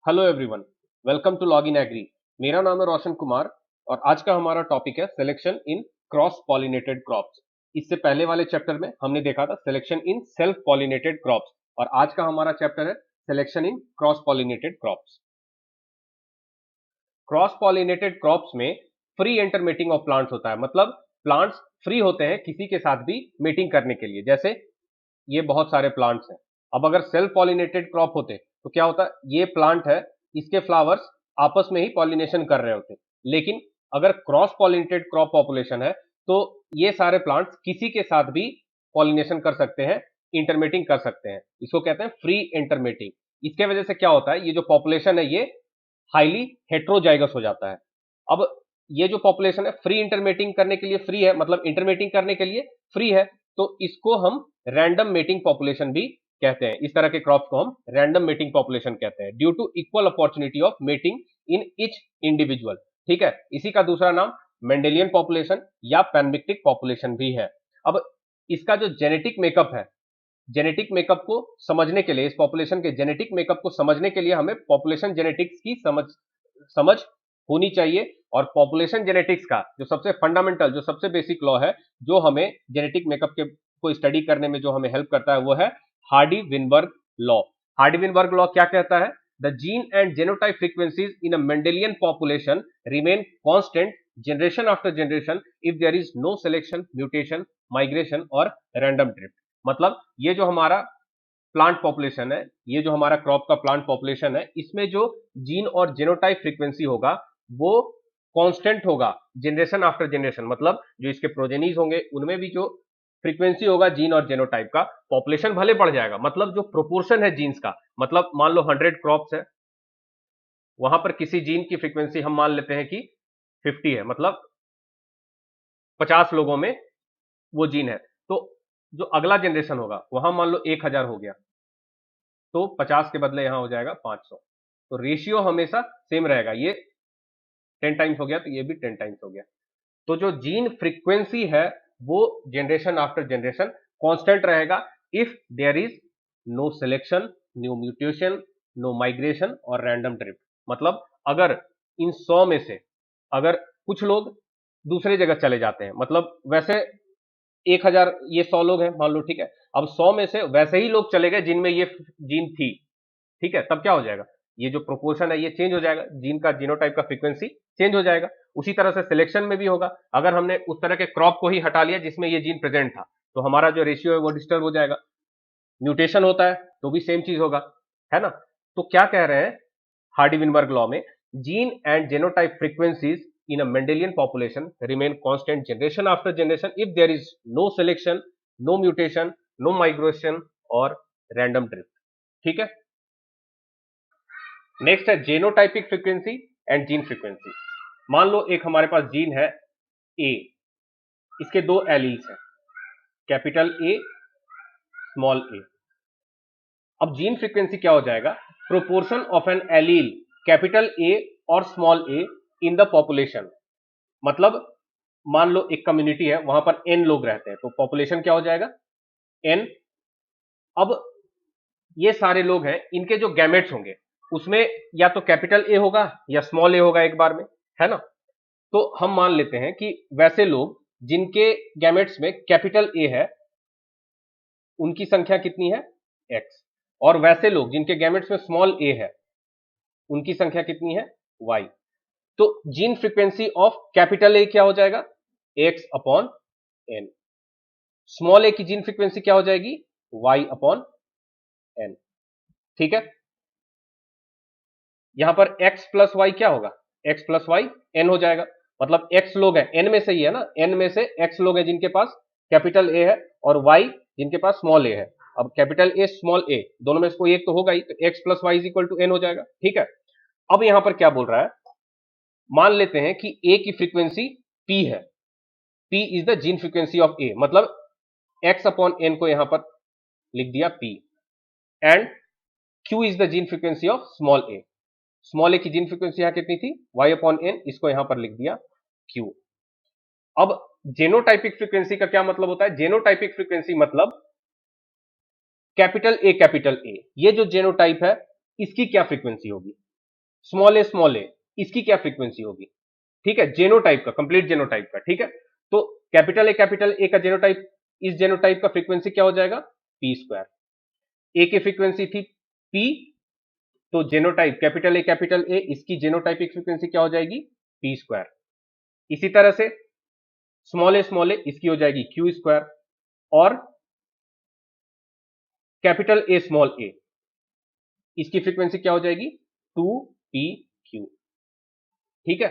Hello everyone, welcome to log in agri. मेरा नाम है रोशन कुमार और आज का हमारा टॉपिक है selection in cross pollinated crops. इससे पहले वाले चैप्टर में हमने देखा था selection in self pollinated crops और आज का हमारा चैप्टर है selection in cross pollinated crops. Cross pollinated crops में फ्री इंटरमेटिंग ऑफ प्लांट्स होता है, मतलब प्लांट्स फ्री होते हैं किसी के साथ भी मीटिंग करने के लिए। जैसे ये बहुत सारे प्लांट्स हैं। अब अगर सेल्फ पॉलिनेटेड क्रॉप होते तो क्या होता, ये प्लांट है, इसके फ्लावर्स आपस में ही पॉलिनेशन कर रहे होते। लेकिन अगर क्रॉस पॉलिनेटेड क्रॉप पॉपुलेशन है तो ये सारे प्लांट्स किसी के साथ भी पॉलिनेशन कर सकते हैं, इंटरमेटिंग कर सकते हैं। इसको कहते हैं फ्री इंटरमेटिंग। इसके वजह से क्या होता है, ये जो पॉपुलेशन है ये हाईली हेट्रोजाइगस हो जाता है। अब ये जो पॉपुलेशन है फ्री इंटरमेटिंग करने के लिए फ्री है, मतलब इंटरमेटिंग करने के लिए फ्री है, तो इसको हम रैंडम मेटिंग पॉपुलेशन भी कहते हैं। इस तरह के क्रॉप्स को हम रैंडम मेटिंग पॉपुलेशन कहते हैं, due to equal opportunity of mating in each individual. ठीक है, इसी का दूसरा नाम मेंडेलियन पॉपुलेशन या पैनमिक्टिक पॉपुलेशन भी है। अब इसका जो जेनेटिक मेकअप है, जेनेटिक मेकअप को समझने के लिए, इस पॉपुलेशन के जेनेटिक मेकअप को समझने के लिए हमें पॉपुलेशन जेनेटिक्स की समझ होनी चाहिए। और पॉपुलेशन जेनेटिक्स का जो सबसे फंडामेंटल, जो सबसे बेसिक लॉ है, जो हमें जेनेटिक मेकअप के को स्टडी करने में जो हमें हेल्प करता है, वो है Hardy Weinberg law. Hardy Weinberg law क्या कहता है? The gene and genotype frequencies in a Mendelian population remain constant generation after generation if there is no selection, mutation, migration और रैंडम ड्रिफ्ट। मतलब ये जो हमारा प्लांट पॉपुलेशन है, ये जो हमारा क्रॉप का प्लांट पॉपुलेशन है, इसमें जो जीन और जेनोटाइप फ्रीक्वेंसी होगा वो कांस्टेंट होगा जनरेशन आफ्टर जनरेशन। मतलब जो इसके प्रोजेनीज होंगे उनमें भी जो फ्रीक्वेंसी होगा जीन और जेनोटाइप का, पॉपुलेशन भले बढ़ जाएगा, मतलब जो प्रोपोर्शन है जीन्स का, मतलब मान लो 100 क्रॉप्स है, वहां पर किसी जीन की फ्रीक्वेंसी हम मान लेते हैं कि 50 है, मतलब 50 लोगों में वो जीन है, तो जो अगला जनरेशन होगा वहां मान लो 1000 हो गया, तो 50 के बदले यहां हो जाएगा 500। तो रेशियो हमेशा सेम रहेगा, ये 10 टाइम्स हो गया तो ये भी 10 टाइम्स हो गया। तो जो जीन फ्रीक्वेंसी है वो जनरेशन आफ्टर जनरेशन कांस्टेंट रहेगा if there is no selection, no mutation, no migration और रैंडम ड्रिफ्ट। मतलब अगर इन 100 में से अगर कुछ लोग दूसरे जगह चले जाते हैं, मतलब वैसे 1000, ये 100 लोग हैं मान लो, ठीक है, अब 100 में से वैसे ही लोग चले गए जिनमें ये जीन थी, ठीक है, तब क्या हो जाएगा, ये जो प्रोपोर्शन है ये चेंज हो जाएगा, जीन का जीनोटाइप का फ्रीक्वेंसी चेंज हो जाएगा। उसी तरह से सिलेक्शन में भी होगा, अगर हमने उस तरह के क्रॉप को ही हटा लिया जिसमें ये जीन प्रेजेंट था तो हमारा जो रेशियो है वो डिस्टर्ब हो जाएगा। म्यूटेशन होता है तो भी सेम चीज होगा, है ना। तो क्या कह रहे हैं हार्डी विनबर्ग लॉ में, gene and genotype frequencies in a Mendelian population remain constant generation after generation if there is no selection, no mutation, no migration और random drift। ठीक है, नेक्स्ट है जेनोटाइपिक फ्रीक्वेंसी एंड जीन फ्रीक्वेंसी। मान लो एक हमारे पास gene है ए, इसके दो एलील्स हैं, कैपिटल ए, स्मॉल ए। अब जीन फ्रीक्वेंसी क्या हो जाएगा, proportion of an allele capital A or small A in the population. मतलब मान लो एक कम्युनिटी है, वहां पर एन लोग रहते हैं, तो पॉपुलेशन क्या हो जाएगा, एन। अब ये सारे लोग हैं, इनके जो गैमेट्स होंगे उसमें या तो कैपिटल ए होगा या स्मॉल ए होगा एक बार में, है ना। तो हम मान लेते हैं कि वैसे लोग जिनके गैमेट्स में कैपिटल ए है उनकी संख्या कितनी है, एक्स। और वैसे लोग जिनके गैमेट्स में स्मॉल ए है उनकी संख्या कितनी है, वाई। तो gene frequency of capital A क्या हो जाएगा, x upon N. Small A की जीन फ्रीक्वेंसी क्या हो जाएगी, वाई अपॉन एन। ठीक है, यहां पर x प्लस वाई क्या होगा, x प्लस वाई एन हो जाएगा। मतलब x लोग हैं, n में से ही है ना, n में से x लोग हैं जिनके पास कैपिटल ए है और y जिनके पास स्मॉल ए है। अब कैपिटल ए स्मॉल ए दोनों में से कोई एक तो होगा ही, तो x plus Y is equal to N हो जाएगा। ठीक है, अब यहां पर क्या बोल रहा है, मान लेते हैं कि a की फ्रीक्वेंसी p है, p is the gene frequency of a, मतलब x अपॉन एन को यहां पर लिख दिया p, and q is the gene frequency of small A. Small A की जीन फ्रीक्वेंसी यहां कितनी थी, y अपॉन एन, इसको यहां पर लिख दिया q। अब जेनोटाइपिक फ्रीक्वेंसी का क्या मतलब होता है, जेनोटाइपिक फ्रीक्वेंसी मतलब कैपिटल ए, ये जो जेनोटाइप है इसकी क्या फ्रीक्वेंसी होगी, स्मॉल ए इसकी क्या फ्रीक्वेंसी होगी, ठीक है, जेनोटाइप का, कंप्लीट जेनोटाइप का, ठीक है। तो कैपिटल ए का जेनोटाइप, इस जेनोटाइप का फ्रीक्वेंसी क्या हो जाएगा, पी स्क्वायर। ए की फ्रीक्वेंसी थी पी, तो जेनोटाइप कैपिटल ए इसकी जेनोटाइपिक फ्रीक्वेंसी क्या हो जाएगी, पी स्क्वायर। इसी तरह से स्मॉल ए इसकी हो जाएगी क्यू स्क्वायर, और कैपिटल ए स्मॉल ए इसकी फ्रीक्वेंसी क्या हो जाएगी, 2pq, ठीक है।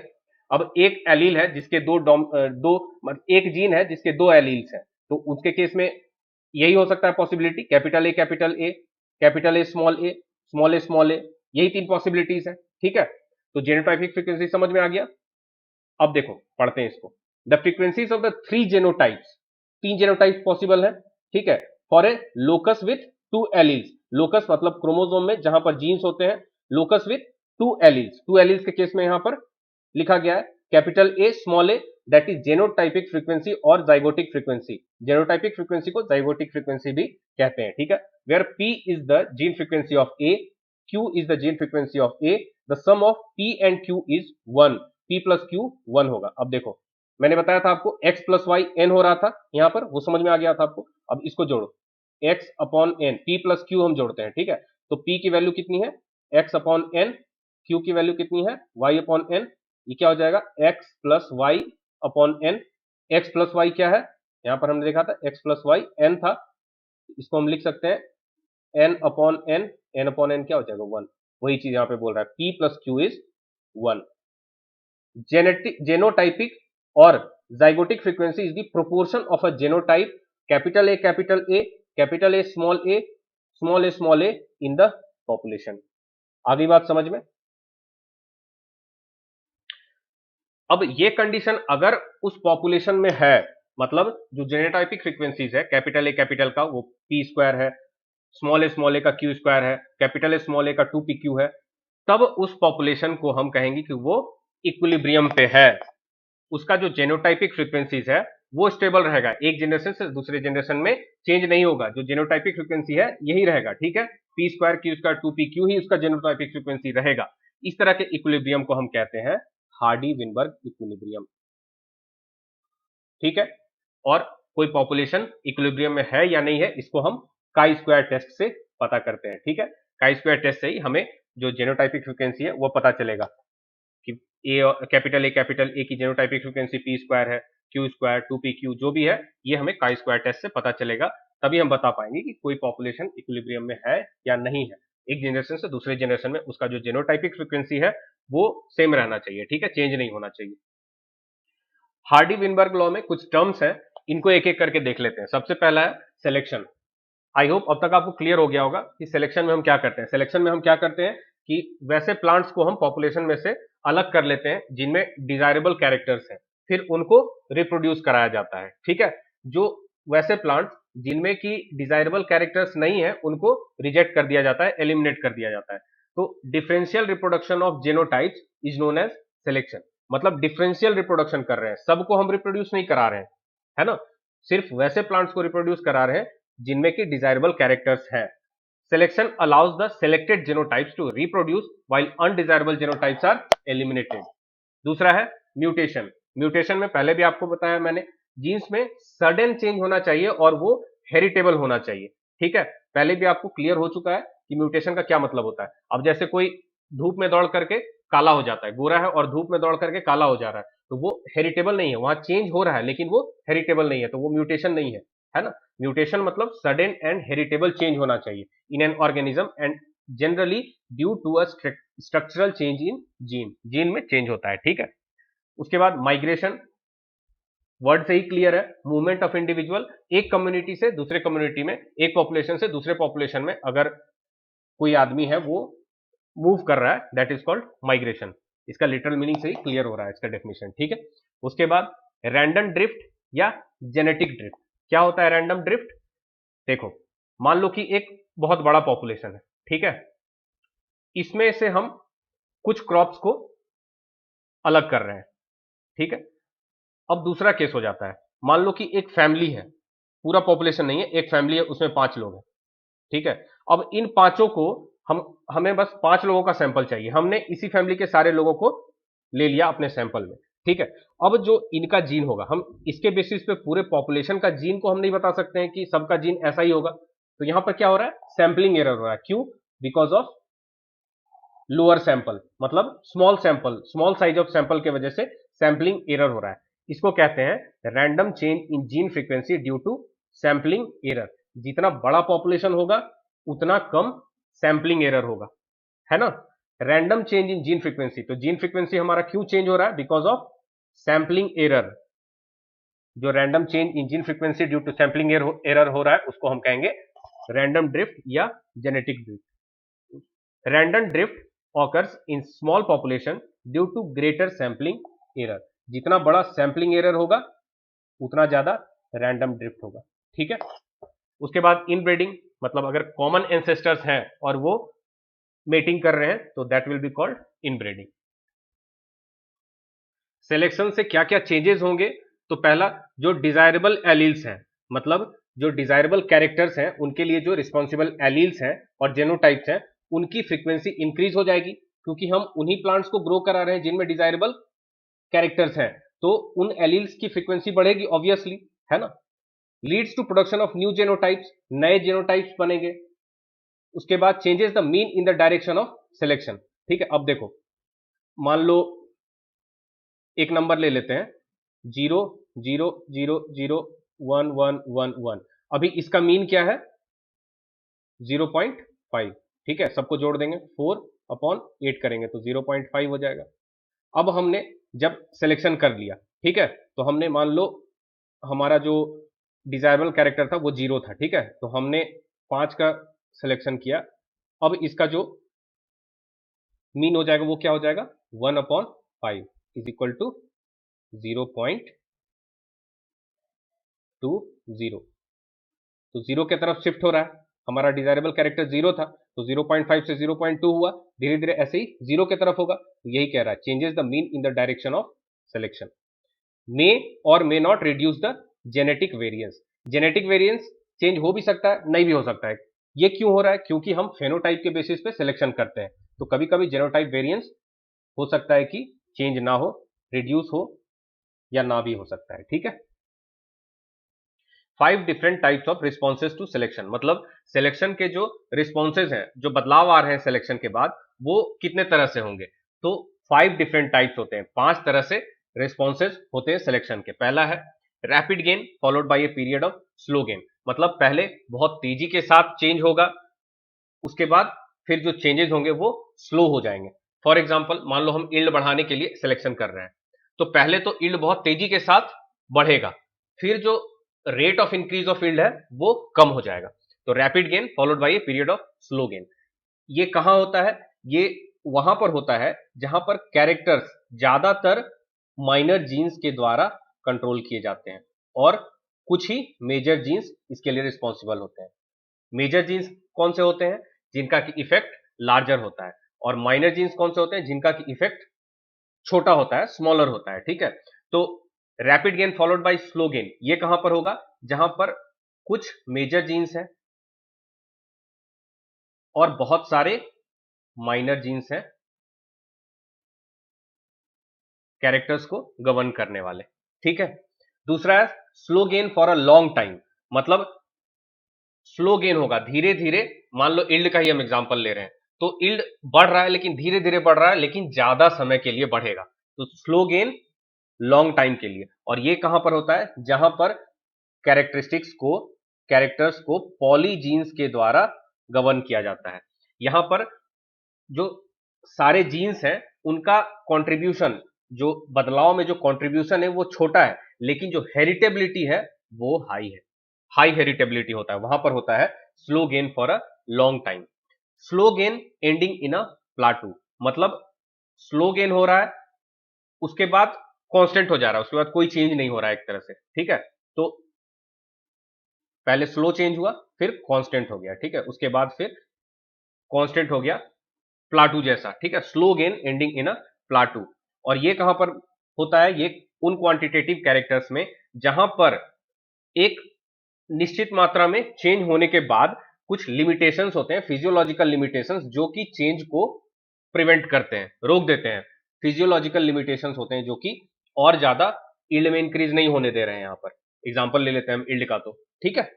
अब एक एलील है जिसके एक जीन है जिसके दो एलील्स हैं, तो उसके केस में यही हो सकता है पॉसिबिलिटी, कैपिटल ए स्मॉल ए, यही तीन पॉसिबिलिटीज है, ठीक है। तो जेनोटाइपिक फ्रीक्वेंसी समझ में आ गया। अब देखो पढ़ते हैं इसको। The frequencies of the three genotypes, तीन जेनोटाइप पॉसिबल है, ठीक है, for a locus with two alleles. Locus मतलब क्रोमोसोम में जहां पर जीन्स होते हैं, लोकस विथ टू एलील्स के केस में यहां पर लिखा गया है capital A small A, that is genotypic frequency और जाइगोटिक फ्रीक्वेंसी। जेनोटाइपिक फ्रीक्वेंसी को जाइगोटिक फ्रीक्वेंसी भी कहते हैं, ठीक है। Where P is the gene frequency of A, Q is the gene frequency of A, the sum of P and Q is 1, P plus Q 1 होगा। अब देखो मैंने बताया था आपको x प्लस वाई एन हो रहा था यहां पर, वो समझ में आ गया था आपको। अब इसको जोड़ो, x upon N, P plus Q हम जोड़ते हैं, ठीक है। तो p की वैल्यू कितनी है, x अपॉन एन, q की वैल्यू कितनी है, y अपॉन एन, ये क्या हो जाएगा, x plus Y upon N. x plus Y क्या है, यहां पर हमने देखा था x प्लस वाई एन था, इसको हम लिख सकते हैं n upon N, n upon N क्या हो जाएगा 1, वही चीज यहां पे बोल रहा है, p plus q is 1। Genotypic or zygotic frequency is the proportion of a genotype capital A small A in the population. आगे बात समझ में। अब ये कंडीशन अगर उस पॉपुलेशन में है, मतलब जो जेनोटाइपिक फ्रीक्वेंसीज है कैपिटल का वो पी स्क्वायर है, स्मॉल ए का क्यू स्क्वायर है, कैपिटल ए स्मॉल ए का 2pq है, तब उस पॉपुलेशन को हम कहेंगे कि वो इक्विलिब्रियम पे है। उसका जो जेनोटाइपिक फ्रीक्वेंसीज है वो स्टेबल रहेगा, एक जनरेशन से दूसरे जनरेशन में चेंज नहीं होगा, जो जेनोटाइपिक फ्रीक्वेंसी है यही रहेगा, ठीक है। P square Q square 2pq ही उसका जेनोटाइपिक फ्रीक्वेंसी रहेगा। इस तरह के इक्विलिब्रियम को हम कहते हैं हार्डी विनबर्ग इक्विलिब्रियम, ठीक है। और कोई पॉपुलेशन इक्विलिब्रियम में है या नहीं है, इसको हम काई स्क्वायर टेस्ट से पता करते हैं, ठीक है। काई स्क्वायर टेस्ट से ही हमें जो जेनोटाइपिक फ्रीक्वेंसी है वो पता चलेगा कि कैपिटल ए की जेनोटाइपिक फ्रीक्वेंसी पी स्क्वायर है, क्यू स्क्वायर 2pq जो भी है, ये हमें काई स्क्वायर टेस्ट से पता चलेगा, तभी हम बता पाएंगे कि कोई पॉपुलेशन इक्विलिब्रियम में है या नहीं है। एक जनरेशन से दूसरे जनरेशन में उसका जो जेनोटाइपिक फ्रीक्वेंसी है वो सेम रहना चाहिए, ठीक है, चेंज नहीं होना चाहिए। हार्डी विनबर्ग लॉ में कुछ टर्म्स हैं, इनको एक एक करके देख लेते हैं। सबसे पहला है सिलेक्शन। आई होप अब तक आपको क्लियर हो गया होगा कि सिलेक्शन में हम क्या करते हैं। सिलेक्शन में हम क्या करते हैं कि वैसे प्लांट्स को हम पॉपुलेशन में से अलग कर लेते हैं जिनमें डिजायरेबल कैरेक्टर्स हैं, फिर उनको रिप्रोड्यूस कराया जाता है, ठीक है। जो वैसे प्लांट्स जिनमें की डिजायरेबल कैरेक्टर्स नहीं है उनको रिजेक्ट कर दिया जाता है, एलिमिनेट कर दिया जाता है। तो differential reproduction of genotypes is known as selection. मतलब डिफरेंशियल रिप्रोडक्शन कर रहे हैं, सबको हम रिप्रोड्यूस नहीं करा रहे हैं, है ना, सिर्फ वैसे प्लांट्स को रिप्रोड्यूस करा रहे हैं जिनमें की डिजायरेबल कैरेक्टर्स है। Selection allows the selected genotypes to reproduce while undesirable genotypes are eliminated. दूसरा है म्यूटेशन। म्यूटेशन में पहले भी आपको बताया मैंने, जीन्स में सडन चेंज होना चाहिए और वो हेरिटेबल होना चाहिए, ठीक है। पहले भी आपको क्लियर हो चुका है कि म्यूटेशन का क्या मतलब होता है। अब जैसे कोई धूप में दौड़ करके काला हो जाता है, गोरा है और धूप में दौड़ करके काला हो जा रहा है, तो वो हेरिटेबल नहीं है, वहां चेंज हो रहा है लेकिन वो हेरिटेबल नहीं है, तो वो म्यूटेशन नहीं है ना। म्यूटेशन मतलब सडन एंड हेरिटेबल चेंज होना चाहिए in an organism and generally due to a structural change in gene में चेंज होता है, ठीक है। उसके बाद माइग्रेशन, वर्ड से ही क्लियर है, मूवमेंट ऑफ इंडिविजुअल, एक कम्युनिटी से दूसरे कम्युनिटी में, एक पॉपुलेशन से दूसरे पॉपुलेशन में अगर कोई आदमी है वो मूव कर रहा है, दैट इज कॉल्ड माइग्रेशन। इसका लिटरल मीनिंग से ही क्लियर हो रहा है इसका डेफिनेशन, ठीक है। उसके बाद रैंडम ड्रिफ्ट या जेनेटिक ड्रिफ्ट। क्या होता है रैंडम ड्रिफ्ट, देखो मान लो कि एक बहुत बड़ा पॉपुलेशन है, ठीक है, इसमें से हम कुछ क्रॉप्स को अलग कर रहे हैं, ठीक है। अब दूसरा केस हो जाता है, मान लो कि एक फैमिली है, पूरा पॉपुलेशन नहीं है, एक फैमिली है उसमें 5 लोग हैं, ठीक है। अब इन पांचों को हमें बस 5 लोगों का सैंपल चाहिए, हमने इसी फैमिली के सारे लोगों को ले लिया अपने सैंपल में, ठीक है। अब जो इनका जीन होगा, हम इसके बेसिस पे पूरे पॉपुलेशन का जीन को हम नहीं बता सकते हैं कि सबका जीन ऐसा ही होगा। तो यहां पर क्या हो रहा है, सैंपलिंग एरर हो रहा है। क्यों? बिकॉज ऑफ लोअर सैंपल, मतलब स्मॉल साइज ऑफ सैंपल के वजह से सैंपलिंग एरर हो रहा है। इसको कहते हैं random change in gene frequency due to sampling error. जितना बड़ा पॉपुलेशन होगा उतना कम सैंपलिंग एरर होगा, है ना। Random change in gene frequency, तो जीन फ्रीक्वेंसी हमारा क्यों चेंज हो रहा है? Because of sampling error. जो random change in gene frequency due to sampling error हो रहा है उसको हम कहेंगे रैंडम ड्रिफ्ट या genetic drift. Random drift occurs in small population due to greater sampling error. जितना बड़ा सैंपलिंग एरर होगा उतना ज्यादा रैंडम ड्रिफ्ट होगा, ठीक है। उसके बाद इनब्रीडिंग, मतलब अगर कॉमन एंसेस्टर्स हैं और वो मेटिंग कर रहे हैं तो that will be called inbreeding. Selection से क्या क्या चेंजेस होंगे? तो पहला, जो डिजायरेबल एलील्स हैं, मतलब जो डिजायरेबल कैरेक्टर्स हैं उनके लिए जो रिस्पॉन्सिबल एलील्स हैं और जेनोटाइप्स हैं उनकी फ्रीक्वेंसी इंक्रीज हो जाएगी, क्योंकि हम उन्हीं प्लांट्स को ग्रो करा रहे हैं जिनमें डिजायरेबल कैरेक्टर्स हैं, तो उन एलील्स की फ्रीक्वेंसी बढ़ेगी ऑब्वियसली, है ना। Leads to production of new genotypes, नए जेनोटाइप्स बनेंगे। उसके बाद changes the mean in the direction of selection, ठीक है। अब देखो, मान लो एक नंबर ले लेते हैं, 0 0 0 0 1 1 1 1। अभी इसका मीन क्या है? 0.5, ठीक है। सबको जोड़ देंगे, 4/8 करेंगे तो 0.5 हो जाएगा। अब हमने जब सिलेक्शन कर लिया, ठीक है, तो हमने मान लो हमारा जो डिजायरेबल कैरेक्टर था वो 0 था, ठीक है, तो हमने 5 का सिलेक्शन किया। अब इसका जो मीन हो जाएगा वो क्या हो जाएगा? 1/5 इज इक्वल टू 0.20। तो 0 की तरफ शिफ्ट हो रहा है, हमारा डिजायरेबल कैरेक्टर 0 था तो 0.5 से 0.2 हुआ, धीरे धीरे ऐसे ही 0 की तरफ होगा। तो यही कह रहा है, changes the mean in the direction of selection. May or may not reduce the genetic variance. Genetic variance change हो भी सकता है, नहीं भी हो सकता है। ये क्यों हो रहा है? क्योंकि हम फेनोटाइप के बेसिस पे सिलेक्शन करते हैं, तो कभी कभी जेनोटाइप वेरिएंस हो सकता है कि चेंज ना हो, रिड्यूस हो या ना भी हो सकता है, ठीक है। 5 different types of responses to selection, मतलब सिलेक्शन के जो रिस्पॉन्सेज हैं, जो बदलाव आ रहे हैं सिलेक्शन के बाद, वो कितने तरह से होंगे? तो 5 डिफरेंट टाइप्स होते हैं, 5 तरह से रिस्पॉन्सेज होते हैं सिलेक्शन के। पहला है rapid gain followed by a period of slow gain, मतलब पहले बहुत तेजी के साथ चेंज होगा, उसके बाद फिर जो चेंजेस होंगे वो स्लो हो जाएंगे। फॉर एग्जाम्पल, मान लो हम यील्ड बढ़ाने के लिए सिलेक्शन कर रहे हैं, तो पहले तो यील्ड बहुत तेजी के साथ बढ़ेगा, फिर जो rate of increase of yield है वो कम हो जाएगा। तो rapid gain followed by a period of slow gain. ये कहां होता है? ये वहां पर होता है जहां पर कैरेक्टर्स ज्यादातर माइनर जीन्स के द्वारा कंट्रोल किए जाते हैं और कुछ ही मेजर जीन्स इसके लिए रिस्पॉन्सिबल होते हैं। मेजर जीन्स कौन से होते हैं? जिनका की इफेक्ट लार्जर होता है, और माइनर जीन्स कौन से होते हैं? जिनका की इफेक्ट छोटा होता है, स्मॉलर होता है, ठीक है। तो rapid gain followed by slow gain ये कहां पर होगा? जहां पर कुछ मेजर जीन्स हैं और बहुत सारे माइनर जीन्स हैं कैरेक्टर्स को गवर्न करने वाले, ठीक है। दूसरा है slow gain for a long time, मतलब स्लो गेन होगा धीरे धीरे। मान लो यील्ड का ही हम एग्जांपल ले रहे हैं, तो यील्ड बढ़ रहा है लेकिन धीरे धीरे बढ़ रहा है, लेकिन ज्यादा समय के लिए बढ़ेगा, तो स्लो गेन लॉन्ग टाइम के लिए। और ये कहां पर होता है? जहां पर कैरेक्टर्स को पॉलीजीन्स के द्वारा गवर्न किया जाता है। यहां पर जो सारे जीन्स हैं उनका कंट्रीब्यूशन, जो बदलाव में जो कंट्रीब्यूशन है वो छोटा है, लेकिन जो हेरिटेबिलिटी है वो हाई है, हाई हेरिटेबिलिटी होता है, वहां पर होता है slow gain for a long time. Slow gain ending in a plateau, मतलब स्लो गेन हो रहा है, उसके बाद कांस्टेंट हो जा रहा है, उसके बाद कोई चेंज नहीं हो रहा है एक तरह से, ठीक है। तो पहले स्लो चेंज हुआ, फिर कांस्टेंट हो गया, ठीक है, उसके बाद फिर कांस्टेंट हो गया प्लाटू जैसा, ठीक है। Slow gain ending in a plateau. और ये कहां पर होता है? ये उन क्वांटिटेटिव कैरेक्टर्स में जहां पर एक निश्चित मात्रा में चेंज होने के बाद कुछ लिमिटेशंस होते हैं, फिजियोलॉजिकल लिमिटेशंस, जो कि चेंज को प्रिवेंट करते हैं, रोक देते हैं। फिजियोलॉजिकल लिमिटेशंस होते हैं जो कि और ज्यादा यील्ड में इंक्रीज नहीं होने दे रहे हैं। यहां पर एग्जांपल ले लेते हैं हम यील्ड का, तो ठीक है।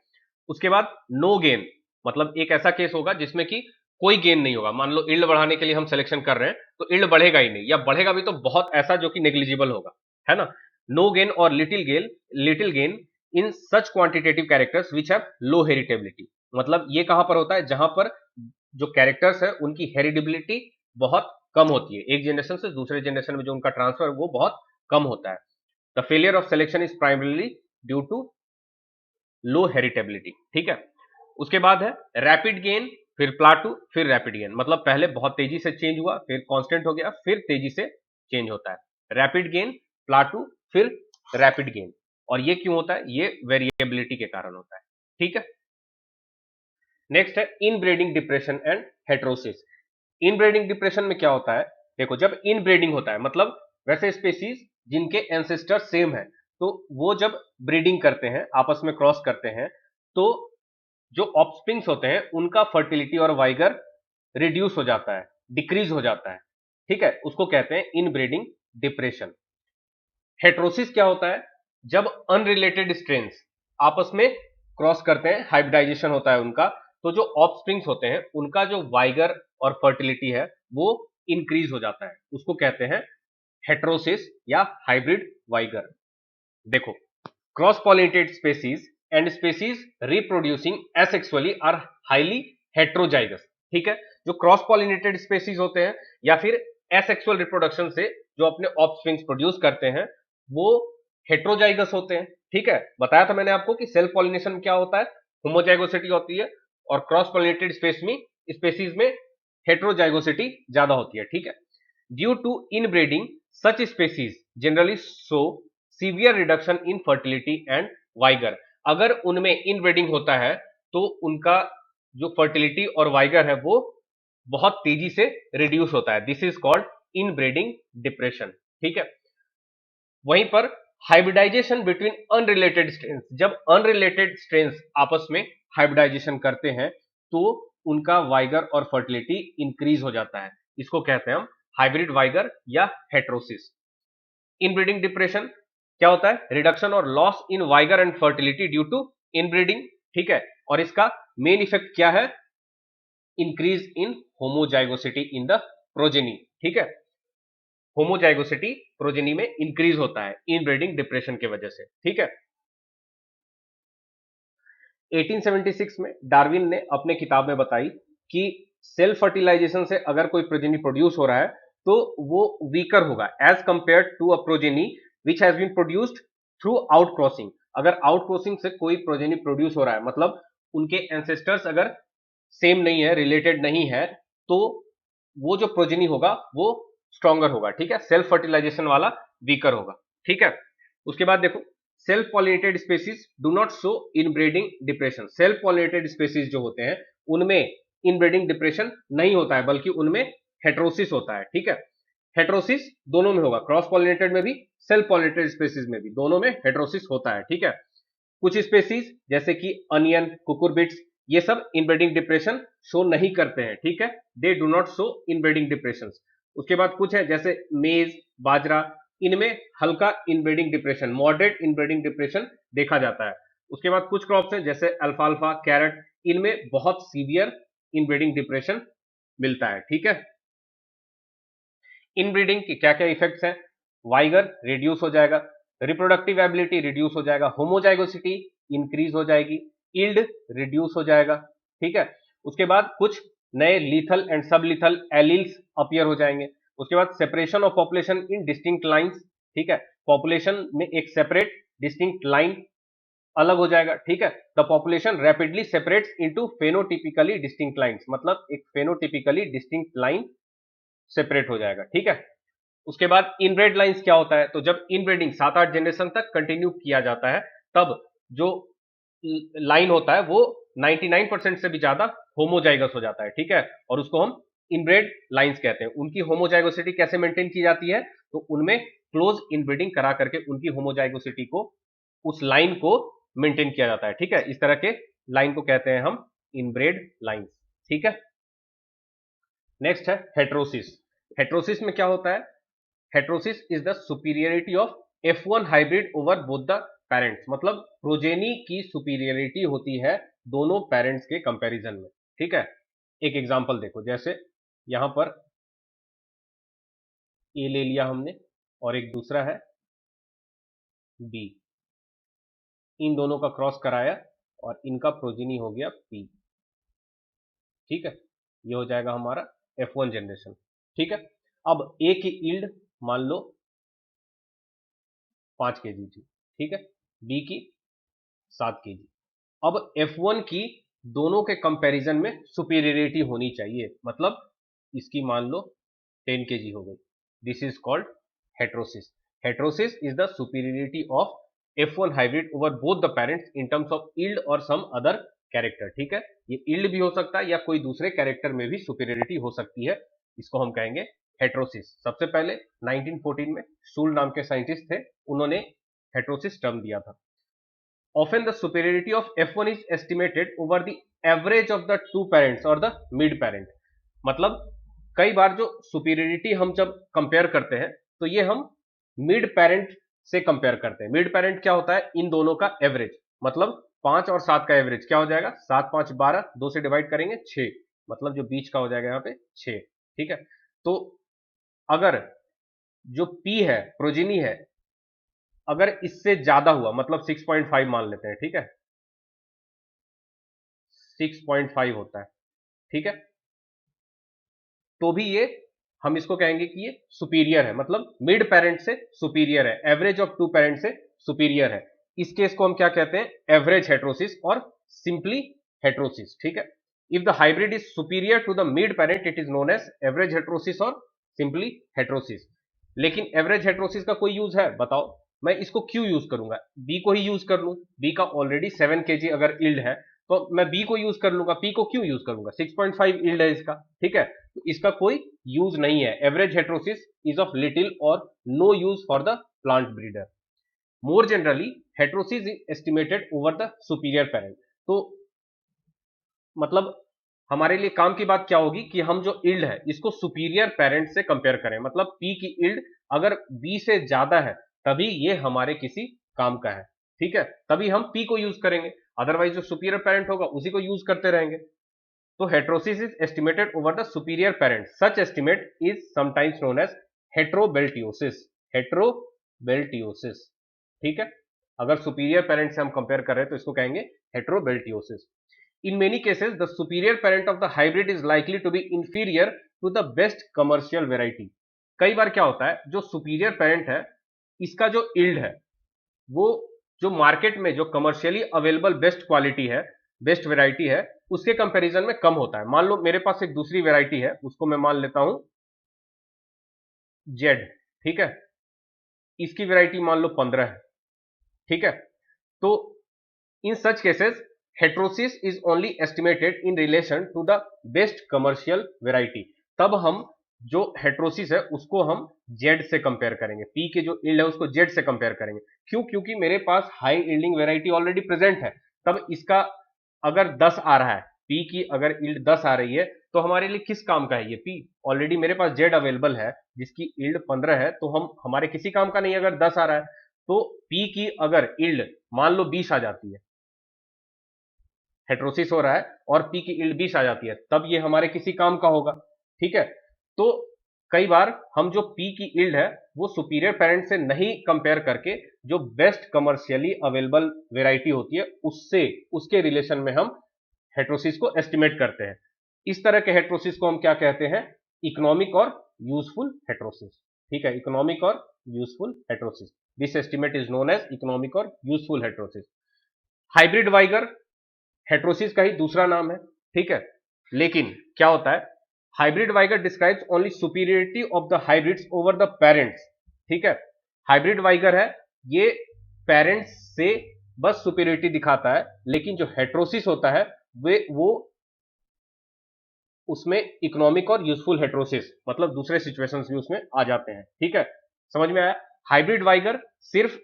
उसके बाद नो गेन, मतलब एक ऐसा केस होगा जिसमें कि कोई गेन नहीं होगा। मान लो यील्ड बढ़ाने के लिए हम सिलेक्शन कर रहे हैं तो यील्ड बढ़ेगा ही नहीं, या बढ़ेगा भी तो बहुत ऐसा जो कि नेग्लिजिबल होगा, है ना। नो गेन और little gain in such quantitative characters which have low heritability, मतलब ये कहां पर होता है, जहां पर जो कैरेक्टर्स है उनकी हेरिटेबिलिटी बहुत कम होती है, एक जनरेशन से दूसरे जनरेशन में जो उनका ट्रांसफर वो बहुत कम होता है। The failure of selection is primarily due to low heritability, ठीक है। उसके बाद है रैपिड गेन, फिर प्लाटू, फिर रैपिड गेन, मतलब पहले बहुत तेजी से चेंज हुआ, फिर कांस्टेंट हो गया, फिर तेजी से चेंज होता है। रैपिड गेन, प्लाटू, फिर रैपिड गेन। और ये क्यों होता है, ये वेरिएबिलिटी के कारण होता है, ठीक है। नेक्स्ट है inbreeding depression and heterosis. Inbreeding depression में क्या होता है, देखो जब इनब्रीडिंग होता है मतलब वैसे स्पीसीज जिनके एंसेस्टर सेम है, तो वो जब ब्रीडिंग करते हैं, आपस में क्रॉस करते हैं, तो जो ऑफस्प्रिंग्स होते हैं उनका फर्टिलिटी और वाइगर रिड्यूस हो जाता है, डिक्रीज हो जाता है, ठीक है। उसको कहते हैं इनब्रीडिंग डिप्रेशन। हेट्रोसिस क्या होता है, जब अनरिलेटेड स्ट्रेन्स आपस में क्रॉस करते हैं, हाइब्रिडाइजेशन होता है उनका, तो जो ऑफस्प्रिंग्स होते हैं उनका जो वाइगर और फर्टिलिटी है वो इंक्रीज हो जाता है, उसको कहते हैं हेट्रोसिस या हाइब्रिड वाइगर। देखो, cross pollinated species and species reproducing asexually are highly heterozygous, ठीक है। जो क्रॉस पॉलिनेटेड स्पेसीज होते हैं या फिर एसेक्सुअल रिप्रोडक्शन से जो अपने ऑफस्प्रिंग्स प्रोड्यूस करते हैं वो हेट्रोजाइगस होते हैं, ठीक है। बताया था मैंने आपको कि सेल्फ पॉलिनेशन क्या होता है, होमोजाइगोसिटी होती है, और क्रॉस पॉलिनेटेड स्पेसीज में हेट्रोजाइगोसिटी ज्यादा होती है, ठीक है। Due to inbreeding such species generally show severe reduction in fertility and vigour. अगर उनमें इनब्रीडिंग होता है तो उनका जो फर्टिलिटी और वाइगर है वो बहुत तेजी से रिड्यूस होता है, this is called inbreeding depression, ठीक है। वहीं पर हाइब्रिडाइजेशन बिटवीन अनरिलेटेड स्ट्रेन्स, जब अनरिलेटेड स्ट्रेन्स आपस में हाइब्रिडाइजेशन करते हैं तो उनका वाइगर और फर्टिलिटी इंक्रीज हो जाता है, इसको कहते हैं हम हाइब्रिड वाइगर या हेट्रोसिस। इनब्रीडिंग डिप्रेशन क्या होता है, रिडक्शन और loss in vigour and fertility due to inbreeding, ठीक है। और इसका मेन इफेक्ट क्या है, increase in homozygosity in the progeny, ठीक है। होमोजाइगोसिटी प्रोजेनी में इंक्रीज होता है इनब्रीडिंग डिप्रेशन की वजह से, ठीक है। 1876 में डार्विन ने अपने किताब में बताई कि सेल्फ फर्टिलाइजेशन से अगर कोई प्रोजेनी प्रोड्यूस हो रहा है तो वो वीकर होगा as compare to a progeny which has been produced through outcrossing. अगर आउट क्रॉसिंग से कोई प्रोजेनी प्रोड्यूस हो रहा है, मतलब उनके एंसेस्टर्स अगर सेम नहीं है, रिलेटेड नहीं है, तो वो जो प्रोजेनी होगा वो स्ट्रॉन्गर होगा, ठीक है। सेल्फ फर्टिलाइजेशन वाला वीकर होगा, ठीक है। उसके बाद देखो, self pollinated species do not show inbreeding depression. Self pollinated species जो होते हैं उनमें इनब्रीडिंग डिप्रेशन नहीं होता है, बल्कि उनमें हेट्रोसिस होता है, ठीक है। हेट्रोसिस दोनों में होगा, क्रॉस पॉलिनेटेड में भी, सेल्फ पॉलिनेटेड स्पेसीज में भी, दोनों में हेट्रोसिस होता है, ठीक है। कुछ स्पेसीज जैसे कि अनियन, कुकुरबिट्स, ये सब इनब्रीडिंग डिप्रेशन शो नहीं करते हैं, ठीक है। They do not show inbreeding depression. उसके बाद कुछ है जैसे मेज, बाजरा, इनमें हल्का inbreeding depression, moderate inbreeding depression देखा जाता है। उसके बाद कुछ क्रॉप्स हैं जैसे अल्फाल्फा, कैरेट, इनमें बहुत सीवियर इनब्रीडिंग डिप्रेशन मिलता है, ठीक है। इनब्रीडिंग के क्या क्या इफेक्ट्स हैं, वाइगर रिड्यूस हो जाएगा, रिप्रोडक्टिव एबिलिटी रिड्यूस हो जाएगा, होमोजाइगोसिटी इंक्रीज हो जाएगी, यील्ड रिड्यूस हो जाएगा, ठीक है। उसके बाद कुछ नए लीथल एंड सब लीथल एलील्स अपीयर हो जाएंगे। उसके बाद separation of population in distinct lines, ठीक है। पॉपुलेशन में एक सेपरेट डिस्टिंक्ट लाइन अलग हो जाएगा, ठीक है। The population rapidly separates into phenotypically distinct lines, मतलब एक फेनोटिपिकली डिस्टिंक्ट लाइन सेपरेट हो जाएगा, ठीक है। उसके बाद इनब्रेड लाइंस क्या होता है, तो जब इनब्रेडिंग 7-8 जनरेशन तक कंटिन्यू किया जाता है तब जो लाइन होता है वो 99% से भी ज्यादा होमोजाइगस हो जाता है, ठीक है। और उसको हम इनब्रेड लाइंस कहते हैं। उनकी होमोजाइगोसिटी कैसे मेंटेन की जाती है, तो उनमें क्लोज इनब्रीडिंग करा करके उनकी होमोजाइगोसिटी को, उस लाइन को मेंटेन किया जाता है, ठीक है। इस तरह के लाइन को कहते हैं हम इनब्रेड लाइंस। ठीक है, नेक्स्ट है हेट्रोसिस। हेट्रोसिस में क्या होता है? Heterosis is the superiority of F1 hybrid over both the parents, मतलब प्रोजेनी की सुपीरियरिटी होती है दोनों पेरेंट्स के कंपैरिजन में। ठीक है, एक एग्जांपल देखो, जैसे यहां पर ए ले लिया हमने और एक दूसरा है बी, इन दोनों का क्रॉस कराया और इनका प्रोजेनी हो गया पी। ठीक है, ये हो जाएगा हमारा F1 जनरेशन। ठीक है, अब ए की ईल्ड मान लो 5 केजी थी, ठीक है, बी की 7 केजी। अब F1 की दोनों के कंपैरिजन में सुपीरियरिटी होनी चाहिए, मतलब इसकी मान लो 10 केजी हो गई। This is called heterosis. Heterosis is the superiority of F1 hybrid over both the parents in terms of yield और सम अदर कैरेक्टर। ठीक है, ये ईल्ड भी हो सकता है या कोई दूसरे कैरेक्टर में भी सुपीरियरिटी हो सकती है, इसको हम कहेंगे हेट्रोसिस। सबसे पहले 1914 में शूल नाम के साइंटिस्ट थे, उन्होंने हेट्रोसिस टर्म दिया था। Often the superiority of F1 is estimated over the average of the two parents or the mid parent। मतलब कई बार जो सुपीरियरिटी हम जब कंपेयर करते हैं तो ये हम मिड पेरेंट से कंपेयर करते हैं। मिड पेरेंट क्या होता है? इन दोनों का एवरेज, मतलब 5 और 7 का एवरेज क्या हो जाएगा? 7 5 12, 2 से डिवाइड करेंगे 6, मतलब जो बीच का हो जाएगा यहाँ पे 6। ठीक है, तो अगर जो P है, प्रोजिनी है, अगर इससे ज्यादा हुआ, मतलब 6.5 मान लेते हैं, ठीक है, 6.5 होता है, ठीक है, तो भी ये हम इसको कहेंगे कि ये सुपीरियर है, मतलब मिड पेरेंट से सुपीरियर है, एवरेज ऑफ टू पेरेंट से सुपीरियर है। इस केस को हम क्या कहते हैं? एवरेज हेट्रोसिस और सिंपली हेट्रोसिस। ठीक है, if the hybrid is superior to the mid parent it is known as average heterosis और सिंपली हेट्रोसिस। लेकिन एवरेज हेट्रोसिस का कोई यूज है? बताओ, मैं इसको क्यों यूज करूंगा? बी को ही यूज कर लूं, बी का ऑलरेडी 7 केजी अगर इल्ड है तो मैं बी को यूज कर लूंगा, पी को क्यों यूज करूंगा? 6.5 इल्ड है इसका। ठीक है, तो इसका कोई यूज नहीं है। Average heterosis is of little or no use for the plant breeder. More generally heterosis is estimated over the superior parent. तो मतलब हमारे लिए काम की बात क्या होगी कि हम जो इल्ड है इसको सुपीरियर पेरेंट से कंपेयर करें, मतलब पी की इल्ड अगर बी से ज्यादा है तभी ये हमारे किसी काम का है। ठीक है, तभी हम पी को यूज करेंगे, अदरवाइज जो सुपीरियर पेरेंट होगा उसी को यूज करते रहेंगे। तो heterosis is estimated over the superior parent. Such estimate is sometimes known as heterobeltiosis. Heterobeltiosis. ठीक है, अगर सुपीरियर पेरेंट से हम कंपेयर कर रहे हैं तो इसको कहेंगे हेट्रोबेल्टियोसिस। In many cases, the superior parent of the hybrid is likely to be inferior to the best commercial variety। कई बार क्या होता है, जो सुपीरियर पेरेंट है इसका जो इल्ड है वो जो मार्केट में जो कमर्शियली अवेलेबल बेस्ट क्वालिटी है, बेस्ट वेराइटी है, उसके कंपैरिजन में कम होता है। मान लो मेरे पास एक दूसरी वेराइटी है, उसको मैं मान लेता हूं जेड। ठीक है, इसकी वेराइटी मान लो 15 है। ठीक है, तो in such cases heterosis is only estimated in relation to the best commercial variety. तब हम जो हेट्रोसिस है उसको हम जेड से कंपेयर करेंगे, पी के जो इल्ड है उसको जेड से कंपेयर करेंगे। क्यों? क्योंकि मेरे पास high yielding variety already present है। तब इसका अगर 10 आ रहा है, पी की अगर इल्ड 10 आ रही है तो हमारे लिए किस काम का है ये पी? ऑलरेडी मेरे पास जेड अवेलेबल है जिसकी इल्ड 15 है, तो हम हमारे किसी काम का नहीं अगर 10 आ रहा है। तो पी की अगर इल्ड मान लो 20 आ जाती है, हेट्रोसिस हो रहा है और पी की इल्ड 20 आ जाती है, तब ये हमारे किसी काम का होगा। ठीक है, तो कई बार हम जो पी की इल्ड है वो सुपीरियर पेरेंट से नहीं कंपेयर करके जो बेस्ट कमर्शियली अवेलेबल वेराइटी होती है उससे, उसके रिलेशन में हम हेट्रोसिस को एस्टिमेट करते हैं। इस तरह के हेट्रोसिस को हम क्या कहते हैं? Economic or useful heterosis. ठीक है, economic or useful heterosis. This estimate is known as economic or useful heterosis. Hybrid vigour heterosis का ही दूसरा नाम है। ठीक है, लेकिन क्या होता है, hybrid vigour describes only superiority of the hybrids over the parents. ठीक है, हाइब्रिड वाइगर है ये पेरेंट्स से बस सुपीरियरिटी दिखाता है, लेकिन जो हेट्रोसिस होता है वो उसमें इकोनॉमिक और यूजफुल हेट्रोसिस, मतलब दूसरे सिचुएशंस भी उसमें आ जाते हैं। ठीक है, समझ में आया? हाइब्रिड वाइगर सिर्फ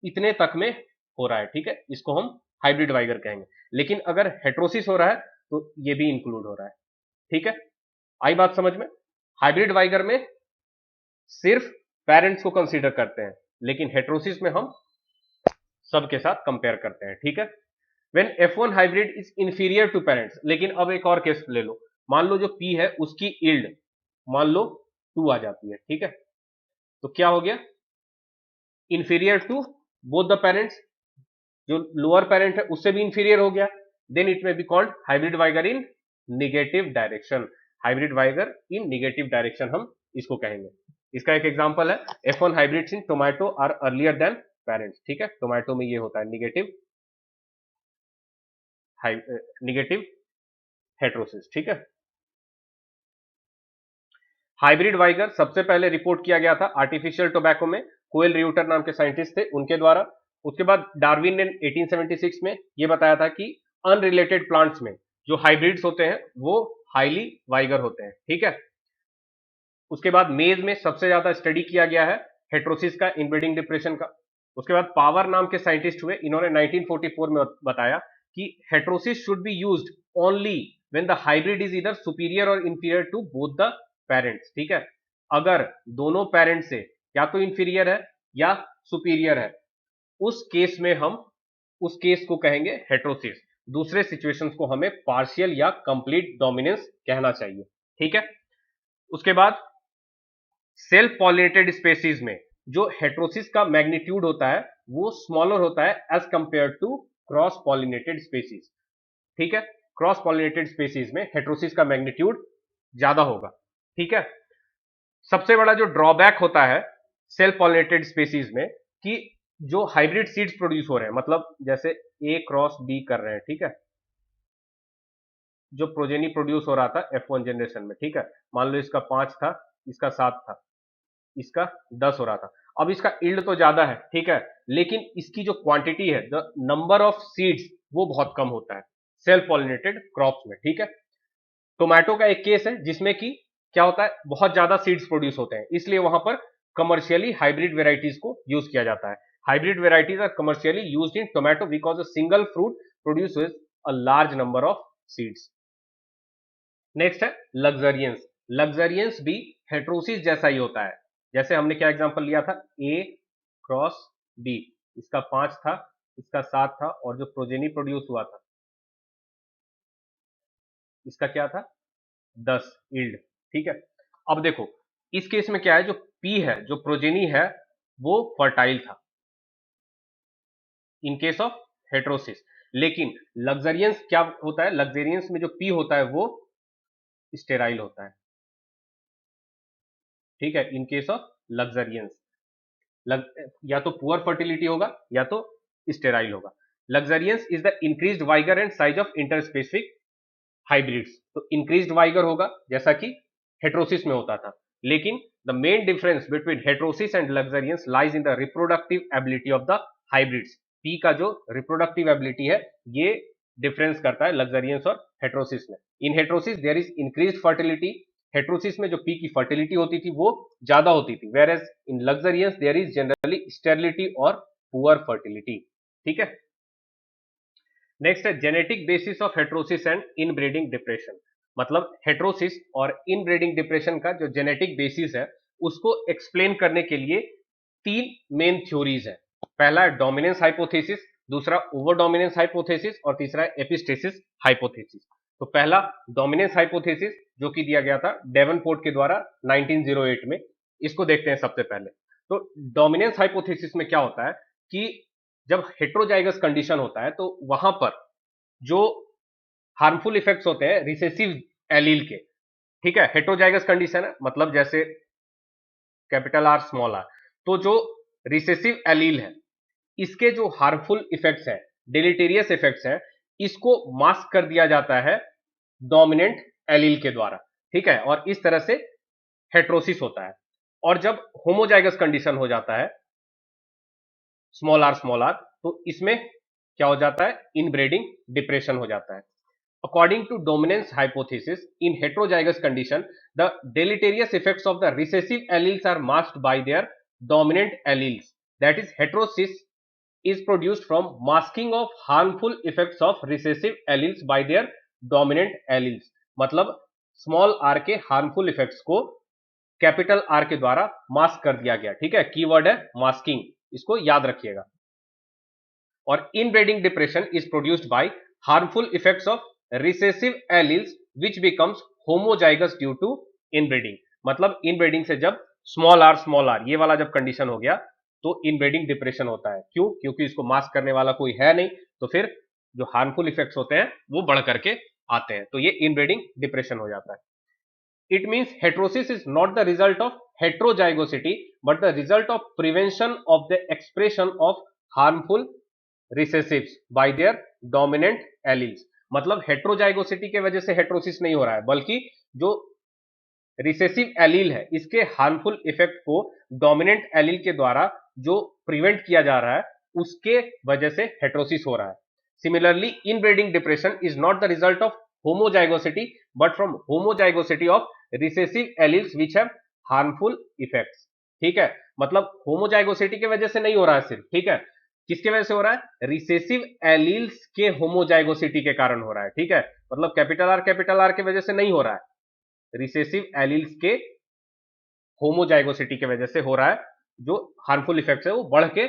इतने तक में हो रहा है। ठीक है, इसको हम हाइब्रिड वाइगर कहेंगे। लेकिन अगर हेट्रोसिस हो रहा है तो ये भी इंक्लूड हो रहा है। ठीक है, आई बात समझ में? हाइब्रिड वाइगर में सिर्फ पेरेंट्स को कंसीडर करते हैं, लेकिन हेट्रोसिस में हम सबके साथ कंपेयर करते हैं। ठीक है, when F1 hybrid is inferior to parents, लेकिन अब एक और केस ले लो, मान लो जो P है उसकी यील्ड मान लो 2 आ जाती है। ठीक है, तो क्या हो गया, inferior to both the parents, जो लोअर पेरेंट है उससे भी इंफीरियर हो गया, then it may be called hybrid vigour in negative direction. Hybrid vigour in negative direction हम इसको कहेंगे। इसका एक एग्जांपल है, F1 hybrids in tomato are earlier than parents. ठीक है, टोमेटो में ये होता है निगेटिव निगेटिव हेट्रोसिस। ठीक है, हाइब्रिड वाइगर सबसे पहले रिपोर्ट किया गया था आर्टिफिशियल टोबैको में, कोएल रियूटर नाम के साइंटिस्ट थे उनके द्वारा। उसके बाद डार्विन ने 1876 में यह बताया था कि अनरिलेटेड प्लांट्स में जो हाइब्रिड्स होते हैं वो हाईली वाइगर होते हैं। ठीक है, उसके बाद मेज में सबसे ज्यादा स्टडी किया गया है हेट्रोसिस का, इनब्रीडिंग डिप्रेशन का। उसके बाद पावर नाम के साइंटिस्ट हुए, इन्होंने 1944 में बताया कि heterosis should be used only when the hybrid is either superior or inferior to both the parents. ठीक है, अगर दोनों पेरेंट से या तो इंफीरियर है या सुपीरियर है, उस केस में हम उस केस को कहेंगे हेट्रोसिस। दूसरे सिचुएशंस को हमें पार्शियल या कंप्लीट डोमिनेंस कहना चाहिए। ठीक है, उसके बाद सेल्फ पॉलिनेटेड स्पेसीज में जो हेट्रोसिस का मैग्नीट्यूड होता है वो स्मॉलर होता है as compare to cross pollinated species. ठीक है, क्रॉस पॉलिनेटेड स्पेसीज में हेट्रोसिस का मैग्नीट्यूड ज्यादा होगा। ठीक है, सबसे बड़ा जो ड्रॉबैक होता है सेल्फ पॉलिनेटेड स्पेसीज में कि जो हाइब्रिड सीड्स प्रोड्यूस हो रहे हैं, मतलब जैसे ए क्रॉस बी कर रहे हैं, ठीक है, जो प्रोजेनी प्रोड्यूस हो रहा था F1 जनरेशन में, ठीक है, मान लो इसका 5 था, इसका 7 था, इसका 10 हो रहा था। अब इसका यील्ड तो ज्यादा है, ठीक है, लेकिन इसकी जो क्वांटिटी है, द नंबर ऑफ सीड्स, वो बहुत कम होता है सेल्फ पॉलिनेटेड क्रॉप्स में। ठीक है, टोमेटो का एक केस है जिसमें कि क्या होता है, बहुत ज्यादा सीड्स प्रोड्यूस होते हैं, इसलिए वहां पर कमर्शियली हाइब्रिड वेराइटीज को यूज किया जाता है। Hybrid varieties are commercially used in tomato because a single fruit produces a large number of seeds. Next है लग्जरियंस। लग्जरियंस भी हेट्रोसिस जैसा ही होता है। जैसे हमने क्या एग्जांपल लिया था, ए क्रॉस बी, इसका 5 था, इसका 7 था, और जो प्रोजेनी प्रोड्यूस हुआ था इसका क्या था, 10 यील्ड। ठीक है, अब देखो इस केस में क्या है, जो पी है, जो प्रोजेनी है, वो फर्टाइल था इन केस ऑफ हेट्रोसिस। लेकिन लग्जरियंस क्या होता है, लग्जरियंस में जो पी होता है वो स्टेराइल होता है। ठीक है, इन केस ऑफ लग्जरियंस या तो पुअर फर्टिलिटी होगा या तो स्टेराइल होगा। Luxuriance is the increased vigour and size of interspecific hybrids. तो इंक्रीज्ड वाइगर होगा जैसा कि हेट्रोसिस में होता था, लेकिन the main difference between heterosis and luxuriance lies in the reproductive ability of the hybrids. P का जो रिप्रोडक्टिव एबिलिटी है ये डिफरेंस करता है लग्जरियंस और हेट्रोसिस में। In heterosis there is increased fertility, heterosis में जो पी की फर्टिलिटी होती थी वो ज्यादा होती थी, where as in luxuriance there is generally sterility और पुअर फर्टिलिटी। ठीक है, नेक्स्ट है genetic basis of heterosis and inbreeding depression. मतलब हेट्रोसिस और इनब्रीडिंग डिप्रेशन का जो जेनेटिक बेसिस है उसको एक्सप्लेन करने के लिए 3 मेन थ्योरीज है। पहला है डोमिनेंस हाइपोथेसिस, दूसरा ओवर डोमिनेंस हाइपोथेसिस, और तीसरा है एपिस्टेसिस हाइपोथेसिस। तो पहला डोमिनेंस हाइपोथेसिस जो कि दिया गया था डेवनपोर्ट के द्वारा 1908 में, इसको देखते हैं सबसे पहले। तो डोमिनेंस हाइपोथेसिस में क्या होता है कि जब हेट्रोजाइगस कंडीशन होता है तो वहां पर जो हार्मफुल इफेक्ट्स होते हैं रिसेसिव एलील के, ठीक है, हेट्रोजाइगस कंडीशन है मतलब जैसे कैपिटल आर स्मॉल आर, तो जो रिसेसिव एलील है इसके जो हार्मफुल इफेक्ट्स हैं, डिलीटेरियस इफेक्ट्स हैं, इसको मास्क कर दिया जाता है डोमिनेंट एलील के द्वारा। ठीक है, और इस तरह से हेट्रोसिस होता है। और जब होमोजाइगस कंडीशन हो जाता है स्मॉल आर, तो इसमें क्या हो जाता है, इनब्रीडिंग डिप्रेशन हो जाता है। According to dominance hypothesis, in heterozygous condition, the deleterious effects of the recessive alleles are masked by their dominant alleles. That is, heterosis is produced from masking of harmful effects of recessive alleles by their dominant alleles, मतलब small are के harmful effects को capital R के द्वारा mask कर दिया गया। ठीक है, कीवर्ड है मास्किंग, इसको याद रखिएगा। और inbreeding depression is produced by harmful effects of recessive alleles which becomes homozygous due to inbreeding, मतलब इनब्रीडिंग से जब स्मॉल आर ये वाला जब कंडीशन हो गया तो इनब्रीडिंग डिप्रेशन होता है। क्यों? क्योंकि इसको मास्क करने वाला कोई है नहीं, तो फिर जो हार्मफुल इफेक्ट्स होते हैं वो बढ़ करके आते हैं, तो ये इनब्रीडिंग डिप्रेशन हो जाता है। It means heterosis is not the result of heterozygosity but the result of prevention of the expression of harmful recessives by their dominant alleles। मतलब हेट्रोजाइगोसिटी के वजह से हेट्रोसिस नहीं हो रहा है, बल्कि जो रिसेसिव एलील है इसके हार्मफुल इफेक्ट को डोमिनेंट एलील के द्वारा जो प्रिवेंट किया जा रहा है उसके वजह से हेट्रोसिस हो रहा है। Similarly inbreeding depression is not the result of homozygosity but from homozygosity of recessive alleles which have harmful effects। ठीक है, मतलब होमोजाइगोसिटी की वजह से नहीं हो रहा है सिर्फ, ठीक है, किसके वजह से हो रहा है? रिसेसिव एलील्स के होमोजाइगोसिटी के कारण हो रहा है। ठीक है, मतलब कैपिटल आर के वजह से नहीं हो रहा है, रिसेसिव एलील्स के होमोजाइगोसिटी की वजह से हो रहा है, जो हार्मफुल इफेक्ट्स है वो बढ़ के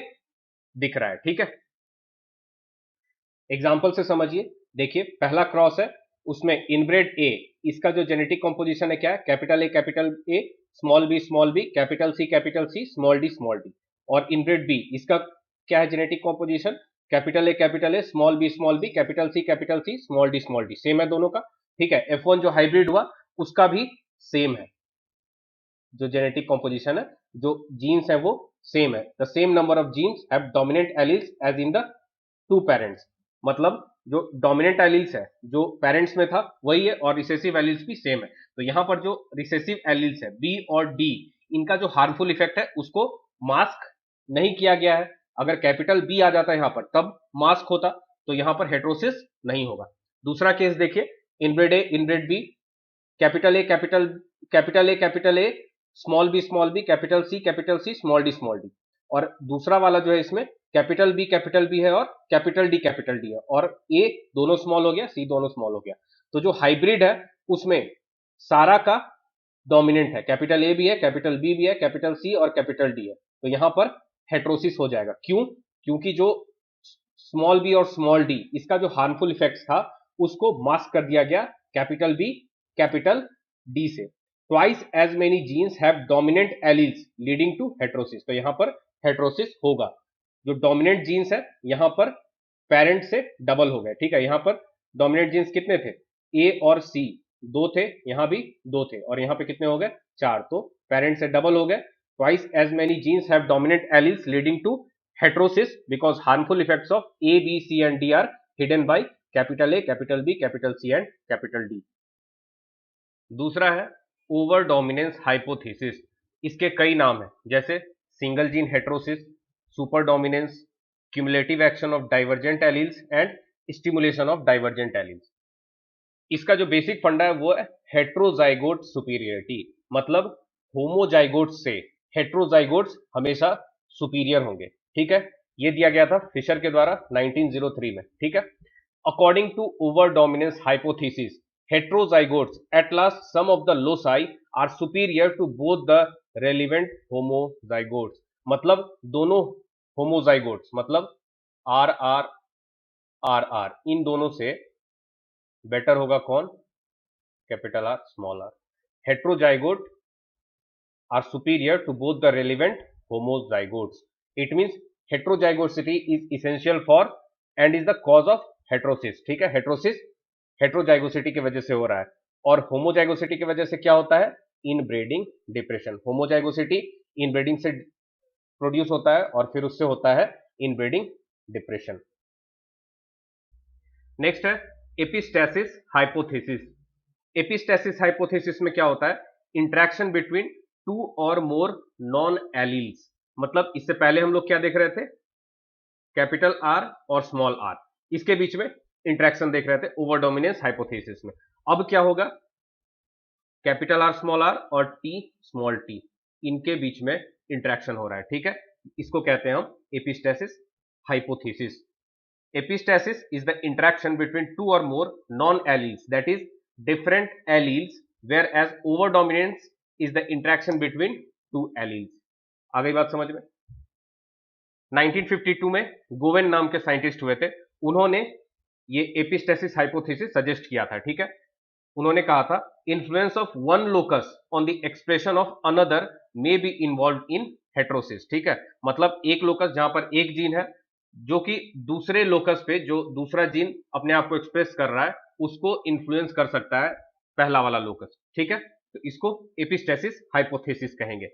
दिख रहा है। ठीक है, एग्जाम्पल से समझिए। देखिए पहला क्रॉस है, उसमें इनब्रेड ए, इसका जो जेनेटिक कॉम्पोजिशन है क्या है? Capital A, small B, capital C, small D. और इनब्रेड बी, इसका क्या है genetic composition? Capital A, small B, capital C, small D. Same है दोनों का। ठीक है, F1 जो हाइब्रिड हुआ उसका भी सेम है, जो जेनेटिक कॉम्पोजिशन है, जो जीन्स है वो सेम है। The same number of genes have dominant alleles as in the two parents, मतलब जो डोमिनेंट एलील्स है जो पेरेंट्स में था वही है, और रिसेसिव एलील्स भी सेम है। तो यहां पर जो रिसेसिव एलील्स है बी और डी, इनका जो हार्मफुल इफेक्ट है उसको मास्क नहीं किया गया है। अगर कैपिटल बी आ जाता है यहां पर तब मास्क होता, तो यहां पर हेट्रोसिस नहीं होगा। दूसरा केस देखिए, inbred A, inbred B, capital A, small B, capital C, small D. और दूसरा वाला जो है इसमें कैपिटल बी है और कैपिटल डी है, और ए दोनों स्मॉल हो गया, सी दोनों स्मॉल हो गया। तो जो हाइब्रिड है उसमें सारा का डोमिनेंट है, कैपिटल ए भी है, कैपिटल बी भी है, कैपिटल सी और कैपिटल डी है, तो यहां पर हेट्रोसिस हो जाएगा। क्यों? क्योंकि जो स्मॉल बी और स्मॉल डी इसका जो हार्मफुल इफेक्ट था उसको मास्क कर दिया गया कैपिटल बी कैपिटल डी से। Twice as many genes have dominant alleles leading to heterosis, तो यहां पर हेट्रोसिस होगा। जो डोमिनेंट जीन्स है यहां पर पेरेंट से डबल हो गए। ठीक है, यहां पर डोमिनेंट जीन्स कितने थे? ए और सी दो थे, यहां भी दो थे, और यहां पे कितने हो गए? चार, तो पेरेंट से डबल हो गए। Twice as many genes have dominant alleles leading to heterosis because harmful effects of A, B, C and D are hidden by capital A, capital B, capital C and capital D। दूसरा है over dominance hypothesis. इसके कई नाम हैं, जैसे single gene heterosis, super dominance, cumulative action of divergent alleles and stimulation of divergent alleles. इसका जो basic फंडा है वो है हेट्रोजाइगोट सुपीरियरिटी, मतलब होमोजाइगोट्स से हेट्रोजाइगोट्स हमेशा सुपीरियर होंगे। ठीक है, ये दिया गया था फिशर के द्वारा 1903 में। ठीक है, according to over dominance hypothesis heterozygotes at last some of the loci are superior to both the relevant homozygotes, मतलब दोनों होमोजाइगोट्स, मतलब आर आर आर आर, इन दोनों से बेटर होगा कौन? Capital R small R. Heterozygote are superior to both the relevant homozygotes। It means heterozygosity is essential for and is the cause of heterosis। ठीक है, हेट्रोसिस हेट्रोजाइगोसिटी की वजह से हो रहा है, और होमोजाइगोसिटी की वजह से क्या होता है? Inbreeding depression. होमोजाइगोसिटी इनब्रीडिंग से प्रोड्यूस होता है और फिर उससे होता है इनब्रीडिंग डिप्रेशन। नेक्स्ट है एपिस्टेसिस हाइपोथेसिस। एपिस्टेसिस हाइपोथेसिस में क्या होता है? इंटरेक्शन बिटवीन टू और मोर नॉन एलील्स, मतलब इससे पहले हम लोग क्या देख रहे थे? कैपिटल आर और स्मॉल आर, इसके बीच में इंटरेक्शन देख रहे थे ओवर डोमिनेंस हाइपोथेसिस में। अब क्या होगा? कैपिटल आर और टी स्मॉल टी, इनके बीच में इंटरेक्शन हो रहा है। ठीक है, इसको कहते हैं हम epistasis hypothesis. Epistasis is the interaction between two or more non-alleles, that is different alleles, whereas overdominance is the interaction between two alleles. आ गई बात समझ में? 1952 में गोवेन नाम के साइंटिस्ट हुए थे, उन्होंने ये एपिस्टेसिस हाइपोथेसिस सजेस्ट किया था, ठीक है। उन्होंने कहा था influence of one locus on the expression of another may be involve in heterosis, ठीक है। मतलब एक लोकस जहां पर एक जीन है जो कि दूसरे लोकस पे जो दूसरा जीन अपने आप को एक्सप्रेस कर रहा है उसको इन्फ्लुएंस कर सकता है पहला वाला लोकस, ठीक है। तो इसको एपिस्टेसिस हाइपोथेसिस कहेंगे।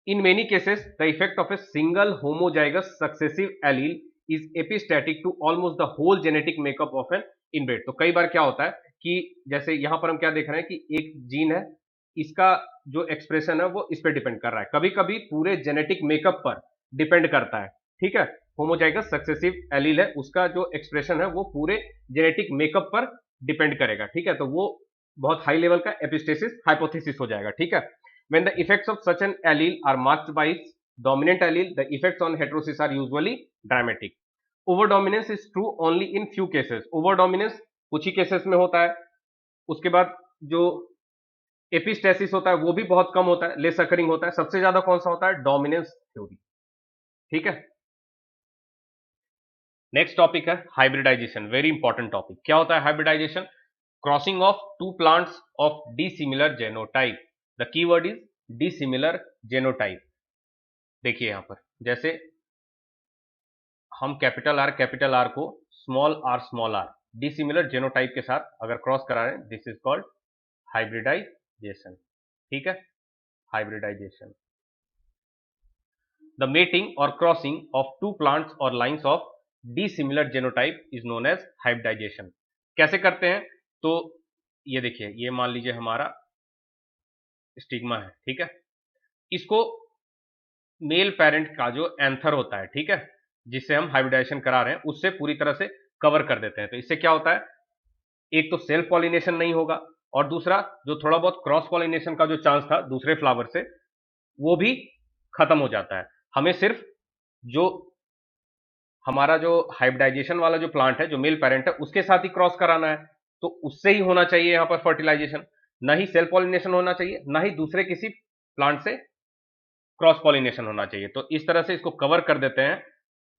In many cases, the effect of a single homozygous successive allele is epistatic to almost the whole genetic makeup of an inbred. तो कई बार क्या होता है कि जैसे यहां पर हम क्या देख रहे हैं कि एक जीन है, इसका जो एक्सप्रेशन है वो इस पर डिपेंड कर रहा है, कभी कभी पूरे जेनेटिक मेकअप पर डिपेंड करता है, ठीक है। होमोजाइगस सक्सेसिव एलील है, उसका जो एक्सप्रेशन है वो पूरे जेनेटिक मेकअप पर डिपेंड करेगा, ठीक है। तो वो बहुत हाई लेवल का एपिस्टेसिस हाइपोथेसिस हो जाएगा, ठीक है। When the effects of such an allele are marked by its dominant allele, the effects on heterosis are usually dramatic. Overdominance is true only in few cases. Overdominance कुछ ही cases में होता है। उसके बाद जो एपिस्टेसिस होता है वो भी बहुत कम होता है, लेस अकरिंग होता है। सबसे ज्यादा कौन सा होता है? डोमिनेंस थ्योरी, ठीक है। नेक्स्ट टॉपिक है हाइब्रिडाइजेशन, वेरी इंपॉर्टेंट टॉपिक। क्या होता है hybridization? Crossing of two plants of dissimilar genotype. The keyword is dissimilar genotype. देखिए यहां पर जैसे हम कैपिटल आर को स्मॉल आर डिसिमिलर जेनोटाइप के साथ अगर क्रॉस करा रहे हैं, दिस इज कॉल्ड हाइब्रिडाइजेशन, ठीक है। हाइब्रिडाइजेशन, द मेटिंग और क्रॉसिंग ऑफ टू प्लांट्स और lines of dissimilar genotype is known as hybridization. कैसे करते हैं? तो ये देखिए, ये मान लीजिए हमारा स्टिग्मा है, ठीक है। इसको मेल पेरेंट का जो एंथर होता है, ठीक है, जिससे हम हाइब्रिडाइजेशन करा रहे हैं उससे पूरी तरह से कवर कर देते हैं। तो इससे क्या होता है, एक तो सेल्फ पॉलिनेशन नहीं होगा और दूसरा जो थोड़ा बहुत क्रॉस पॉलिनेशन का जो चांस था दूसरे फ्लावर से वो भी खत्म हो जाता है। हमें सिर्फ जो हमारा जो हाइब्रिडाइजेशन वाला जो प्लांट है, जो मेल पेरेंट है, उसके साथ ही क्रॉस कराना है, तो उससे ही होना चाहिए यहाँ पर फर्टिलाइजेशन। ना ही सेल्फ पॉलिनेशन होना चाहिए, ना ही दूसरे किसी प्लांट से क्रॉस पॉलिनेशन होना चाहिए। तो इस तरह से इसको कवर कर देते हैं,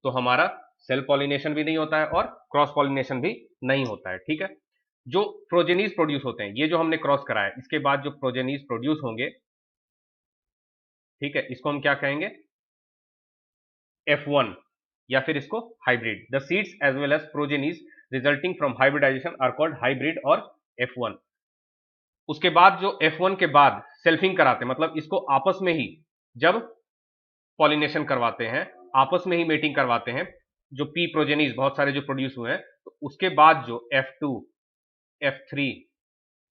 तो हमारा सेल्फ पॉलिनेशन भी नहीं होता है और क्रॉस पॉलिनेशन भी नहीं होता है, ठीक है। जो प्रोजेनीज प्रोड्यूस होते हैं, ये जो हमने क्रॉस कराया, इसके बाद जो प्रोजेनीज प्रोड्यूस होंगे, ठीक है, इसको हम क्या कहेंगे? F1, या फिर इसको hybrid. The seeds as well as progenies resulting from hybridization are called hybrid और F1। उसके बाद जो F1 के बाद सेल्फिंग कराते हैं, मतलब इसको आपस में ही जब पॉलिनेशन करवाते हैं, आपस में ही मेटिंग करवाते हैं, जो पी प्रोजेनीज बहुत सारे जो प्रोड्यूस हुए हैं, तो उसके बाद जो F2, F3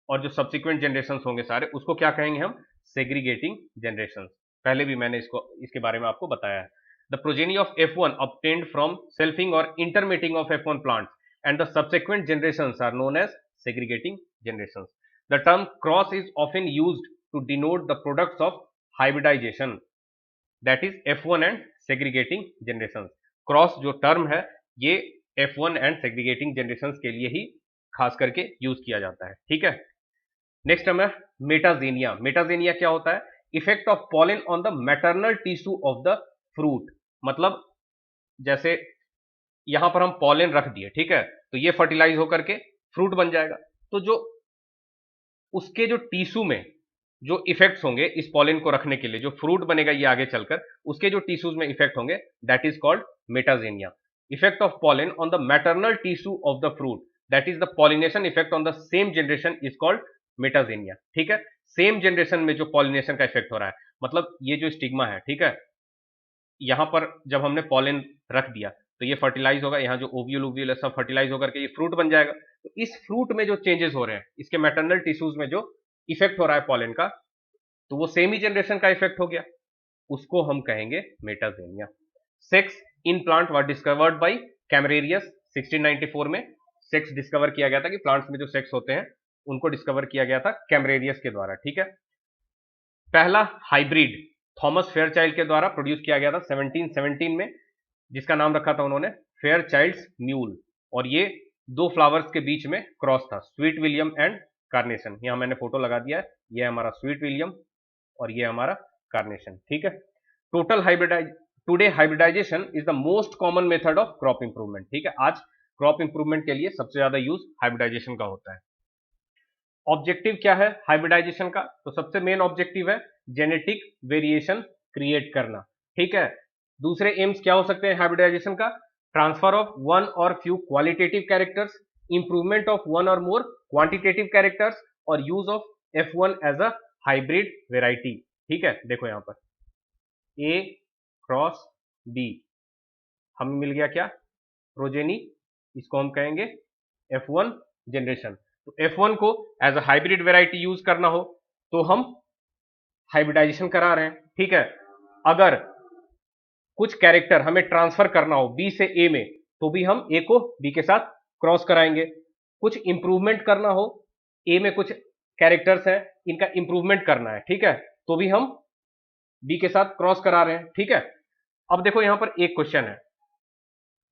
और जो सब्सिक्वेंट जनरेशन होंगे सारे, उसको क्या कहेंगे हम? Segregating generation. पहले भी मैंने इसके बारे में आपको बताया है। The progeny of F1 obtained from selfing or intermating of F1 plants and the subsequent generations are known as segregating generations. The term cross is often used to denote the products of hybridization, that is F1 and segregating generations. Cross जो term है ये F1 and segregating generation के लिए ही खास करके use किया जाता है, ठीक है। नेक्स्ट टर्म है मेटाजेनिया। मेटाजेनिया क्या होता है? Effect of pollen on the maternal tissue of the fruit. मतलब जैसे यहां पर हम पॉलन रख दिए, ठीक है, तो ये फर्टिलाइज होकर के फ्रूट बन जाएगा। तो जो उसके जो टिश्यू में जो इफेक्ट्स होंगे इस पॉलन को रखने के लिए, जो फ्रूट बनेगा ये आगे चलकर, उसके जो टिश्यूज में इफेक्ट होंगे, that is called metaxenia. Effect of pollen on the maternal tissue of the fruit, that is the pollination effect on the same generation, is called metaxenia, ठीक है। सेम जनरेशन में जो पॉलिनेशन का effect हो रहा है, मतलब ये जो स्टिग्मा है, ठीक है, यहां पर जब हमने पॉलन रख दिया तो ये फर्टिलाइज होगा, यहाँ जो ओव्यूल सब फर्टिलाइज होकर के ये फ्रूट बन जाएगा। तो इस फ्रूट में जो चेंजेस हो रहे हैं, इसके मैटरनल टिश्यूज में जो इफेक्ट हो रहा है पॉलन का, तो वो सेम ही जनरेशन का इफेक्ट हो गया, उसको हम कहेंगे metaxenia. Sex in plant were discovered by Camerarius 1694 में। सेक्स डिस्कवर किया गया था कि प्लांट्स में जो सेक्स होते हैं उनको डिस्कवर किया गया था कैमरेरियस के द्वारा, ठीक है। पहला हाइब्रिड थॉमस फेयरचाइल्ड के द्वारा प्रोड्यूस किया गया था 1717 में, जिसका नाम रखा था उन्होंने फेयर चाइल्ड्स म्यूल, और ये दो फ्लावर्स के बीच में क्रॉस था, स्वीट विलियम एंड कार्नेशन। यहाँ मैंने फोटो लगा दिया है, ये हमारा स्वीट विलियम और ये हमारा कार्नेशन। ठीक है, total hybridize today hybridization is the most common method of crop improvement. ठीक है, आज क्रॉप इंप्रूवमेंट के लिए सबसे ज्यादा यूज हाइब्रिडाइजेशन का होता है। ऑब्जेक्टिव क्या है हाइब्रिडाइजेशन का? तो सबसे मेन ऑब्जेक्टिव है जेनेटिक वेरिएशन क्रिएट करना। ठीक है, दूसरे एम्स क्या हो सकते हैं हाइब्रिडाइजेशन का? ट्रांसफर ऑफ वन और few qualitative characters, improvement of one और मोर क्वांटिटेटिव कैरेक्टर्स, और use of F1 as a hybrid variety. ठीक है, देखो यहां पर A क्रॉस B हमें मिल गया क्या? प्रोजेनी, इसको हम कहेंगे F1 जनरेशन। तो F1 को as a hybrid variety use करना हो तो हम हाइब्रिडाइजेशन करा रहे हैं। ठीक है, अगर कुछ कैरेक्टर हमें ट्रांसफर करना हो B से A में तो भी हम A को B के साथ क्रॉस कराएंगे। कुछ इंप्रूवमेंट करना हो, A में कुछ कैरेक्टर्स हैं इनका इंप्रूवमेंट करना है, ठीक है, तो भी हम B के साथ क्रॉस करा रहे हैं। ठीक है, अब देखो यहां पर एक क्वेश्चन है,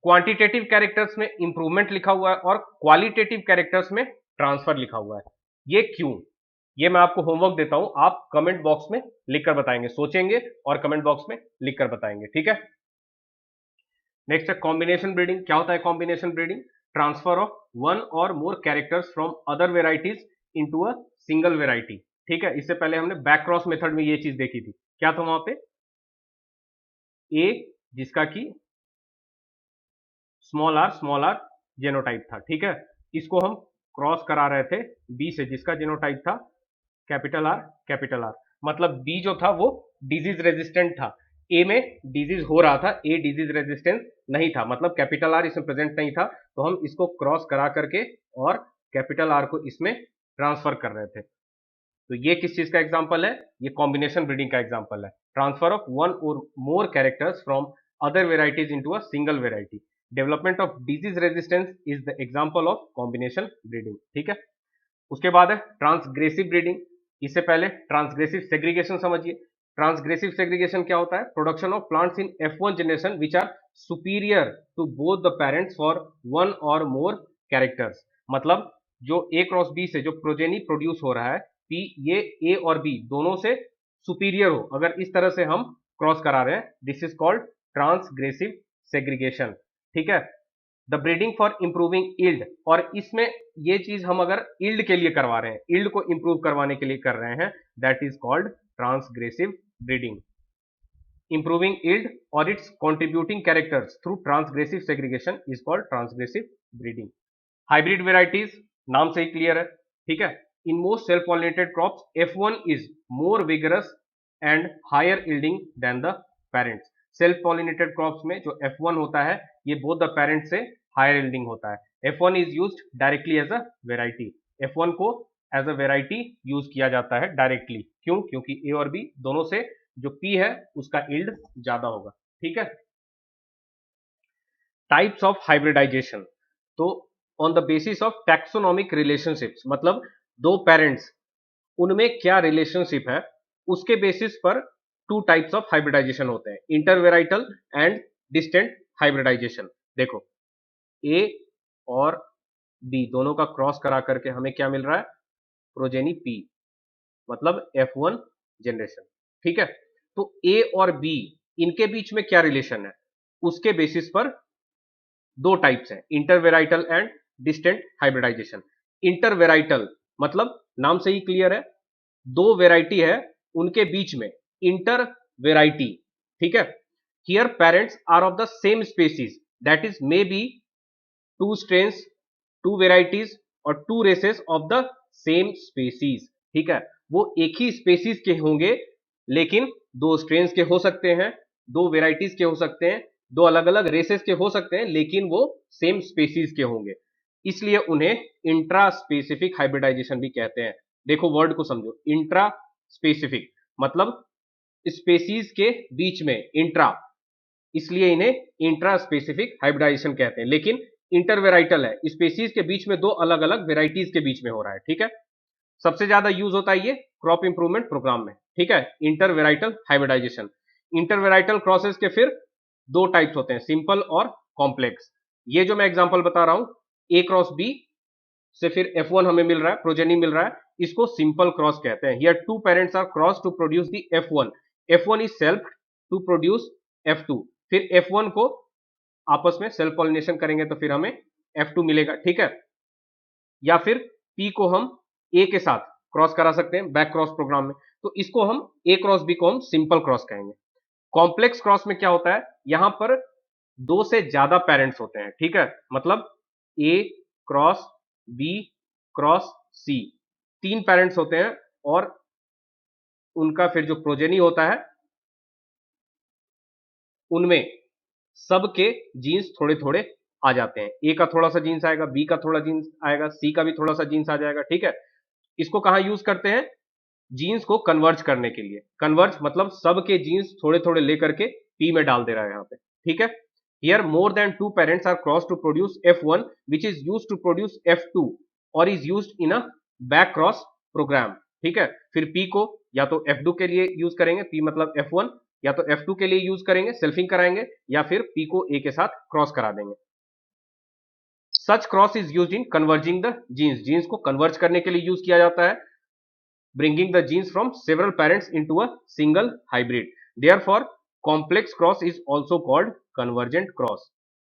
क्वांटिटेटिव कैरेक्टर्स में इंप्रूवमेंट लिखा हुआ है और क्वालिटेटिव कैरेक्टर्स में ट्रांसफर लिखा हुआ है, ये क्यों? ये मैं आपको होमवर्क देता हूं, आप कमेंट बॉक्स में लिखकर बताएंगे, सोचेंगे और कमेंट बॉक्स में लिखकर बताएंगे। ठीक है, नेक्स्ट है कॉम्बिनेशन ब्रीडिंग। क्या होता है combination breeding? Transfer of one और more characters from other varieties into a single variety. ठीक है, इससे पहले हमने बैक क्रॉस मेथड में ये चीज देखी थी। क्या था वहां पे? ए जिसका कि स्मॉल आर जेनोटाइप था। ठीक है, इसको हम क्रॉस करा रहे थे बी से जिसका जेनोटाइप था कैपिटल आर। मतलब बी जो था वो डिजीज रेजिस्टेंट था, ए में डिजीज हो रहा था, ए डिजीज रेजिस्टेंस नहीं था, मतलब कैपिटल आर इसमें प्रेजेंट नहीं था, तो हम इसको क्रॉस करा करके और कैपिटल आर को इसमें ट्रांसफर कर रहे थे। तो ये किस चीज का एग्जांपल है? ये कॉम्बिनेशन ब्रीडिंग का एग्जांपल है। ट्रांसफर ऑफ वन और more characters from other varieties into a single variety. Development of disease resistance is the example of combination breeding. ठीक है, उसके बाद है ट्रांसग्रेसिव ब्रीडिंग। इससे पहले ट्रांसग्रेसिव सेग्रीगेशन समझिए। ट्रांसग्रेसिव सेग्रीगेशन क्या होता है? Production of plants in F1 generation which are superior to both the parents for one और मोर कैरेक्टर्स। मतलब जो A क्रॉस B से जो प्रोजेनी प्रोड्यूस हो रहा है, P ये A और B दोनों से सुपीरियर हो, अगर इस तरह से हम क्रॉस करा रहे हैं, दिस इज कॉल्ड ट्रांसग्रेसिव सेग्रीगेशन। ठीक है, the breeding for improving yield, और इसमें ये चीज हम अगर ईल्ड के लिए करवा रहे हैं, ईल्ड को इंप्रूव करवाने के लिए कर रहे हैं, that is called transgressive breeding. Improving yield or its contributing characters through transgressive segregation is called transgressive breeding. Hybrid varieties नाम से ही क्लियर है। ठीक है, in most self pollinated crops F1 is more vigorous and higher yielding than the parents. Self pollinated crops में जो F1 होता है ये बोथ द पेरेंट से हायर यील्डिंग होता है। F1 is used directly as a variety. F1 को as a variety use किया जाता है डायरेक्टली, क्यों? क्योंकि A और B दोनों से जो P है उसका यील्ड ज्यादा होगा। ठीक है, टाइप्स ऑफ हाइब्रिडाइजेशन। तो on the basis of taxonomic relationships, मतलब दो पेरेंट्स उनमें क्या रिलेशनशिप है उसके बेसिस पर टू टाइप्स ऑफ हाइब्रिडाइजेशन होते हैं, इंटरवेराइटल एंड डिस्टेंट हाइब्रिडाइजेशन। देखो ए और बी दोनों का क्रॉस करा करके हमें क्या मिल रहा है? प्रोजेनी पी, मतलब F1 जनरेशन। ठीक है, तो ए और बी इनके बीच में क्या रिलेशन है उसके बेसिस पर दो टाइप्स हैं, intervarietal and distant hybridisation. Intervarietal मतलब नाम से ही क्लियर है, दो वेराइटी है उनके बीच में इंटर वेराइटी। ठीक है, here parents are of the same species, that is may be two strains, two varieties or two races of the same species. ठीक है, वो एक ही स्पेसीज के होंगे लेकिन दो स्ट्रेन्स के हो सकते हैं, दो वेराइटीज के हो सकते हैं, दो अलग अलग रेसेस के हो सकते हैं, लेकिन वो सेम स्पेसीज के होंगे, इसलिए उन्हें इंट्रा स्पेसिफिक हाइब्रिडाइजेशन भी कहते हैं। देखो वर्ड को समझो, इंट्रा स्पेसिफिक मतलब स्पेसीज के बीच में, इंट्रा, इसलिए इन्हें इंट्रा स्पेसिफिक हाइब्रिडाइजेशन कहते हैं। लेकिन इंटरवेराइटल है, स्पेसीज के बीच में दो अलग अलग वेराइटीज के बीच में हो रहा है। ठीक है, सबसे ज्यादा यूज होता है ये क्रॉप इंप्रूवमेंट प्रोग्राम में। ठीक है, इंटरवेराइटल हाइब्रिडाइजेशन। इंटरवेराइटल क्रॉसेस के फिर दो टाइप्स होते हैं, सिंपल और कॉम्प्लेक्स। ये जो मैं एग्जांपल बता रहा हूं, ए क्रॉस बी से फिर F1 हमें मिल रहा है, प्रोजेनी मिल रहा है, इसको सिंपल क्रॉस कहते हैं। Here two parents are cross to produce the F1, F1 is self to produce F2, फिर F1 को आपस में सेल्फ पॉलिनेशन करेंगे तो फिर हमें F2 मिलेगा, ठीक है। या फिर P को हम A के साथ क्रॉस करा सकते हैं बैक क्रॉस प्रोग्राम में, तो इसको हम A क्रॉस B को हम सिंपल क्रॉस कहेंगे। कॉम्प्लेक्स क्रॉस में क्या होता है, यहां पर दो से ज्यादा पेरेंट्स होते हैं, ठीक है, मतलब A cross B cross C, तीन पेरेंट्स होते हैं और उनका फिर जो प्रोजेनी होता है उनमें सबके जीन्स थोड़े थोड़े आ जाते हैं। ए का थोड़ा सा जीन्स आएगा, बी का थोड़ा जीन्स आएगा, सी का भी थोड़ा सा जीन्स आ जाएगा, ठीक है। इसको कहां यूज करते हैं, जीन्स को कन्वर्ज करने के लिए। कन्वर्ज मतलब सबके जीन्स थोड़े थोड़े लेकर के पी में डाल दे रहा है यहाँ पे, ठीक है। Here more than two parents are cross to produce F1 which is use to produce F2 और is use in a back cross programme, ठीक है। फिर P को या तो F2 के लिए यूज करेंगे, P मतलब F1, या तो F2 के लिए यूज करेंगे, सेल्फिंग कराएंगे, या फिर P को A के साथ क्रॉस करा देंगे। Such cross is use in converging the genes, genes को कन्वर्ज करने के लिए यूज किया जाता है, bringing the genes from several parents into a single hybrid. Therefore, complex cross is also called convergent cross.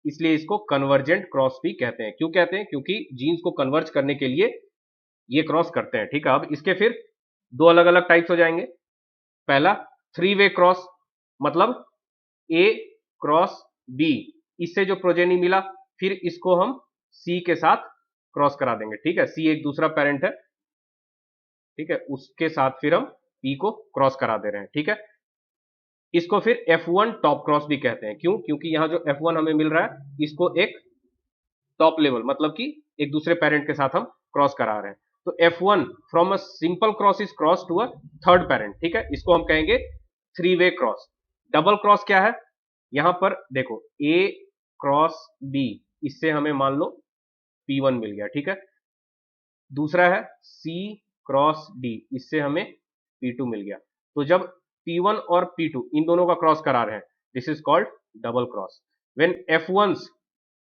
इसलिए इसको कन्वर्जेंट क्रॉस भी कहते हैं। क्यों कहते हैं, क्योंकि जीन्स को कन्वर्ज करने के लिए ये क्रॉस करते हैं, ठीक है। अब इसके फिर दो अलग अलग टाइप्स हो जाएंगे। पहला थ्री वे क्रॉस, मतलब ए क्रॉस बी, इससे जो प्रोजेनी मिला फिर इसको हम सी के साथ क्रॉस करा देंगे, ठीक है। सी एक दूसरा पेरेंट है, ठीक है, उसके साथ फिर हम P को क्रॉस करा दे रहे हैं, ठीक है। इसको फिर F1 टॉप क्रॉस भी कहते हैं। क्यों, क्योंकि यहां जो F1 हमें मिल रहा है इसको एक टॉप लेवल मतलब कि एक दूसरे पेरेंट के साथ हम क्रॉस करा रहे हैं। तो F1 from a simple cross is cross to a third parent, ठीक है, इसको हम कहेंगे three way cross. Double cross क्या है, यहां पर देखो A क्रॉस B, इससे हमें मान लो P1 मिल गया, ठीक है। दूसरा है C क्रॉस D, इससे हमें P2 मिल गया। तो जब P1 और P2 इन दोनों का क्रॉस करा रहे हैं, this is called double cross. When F1s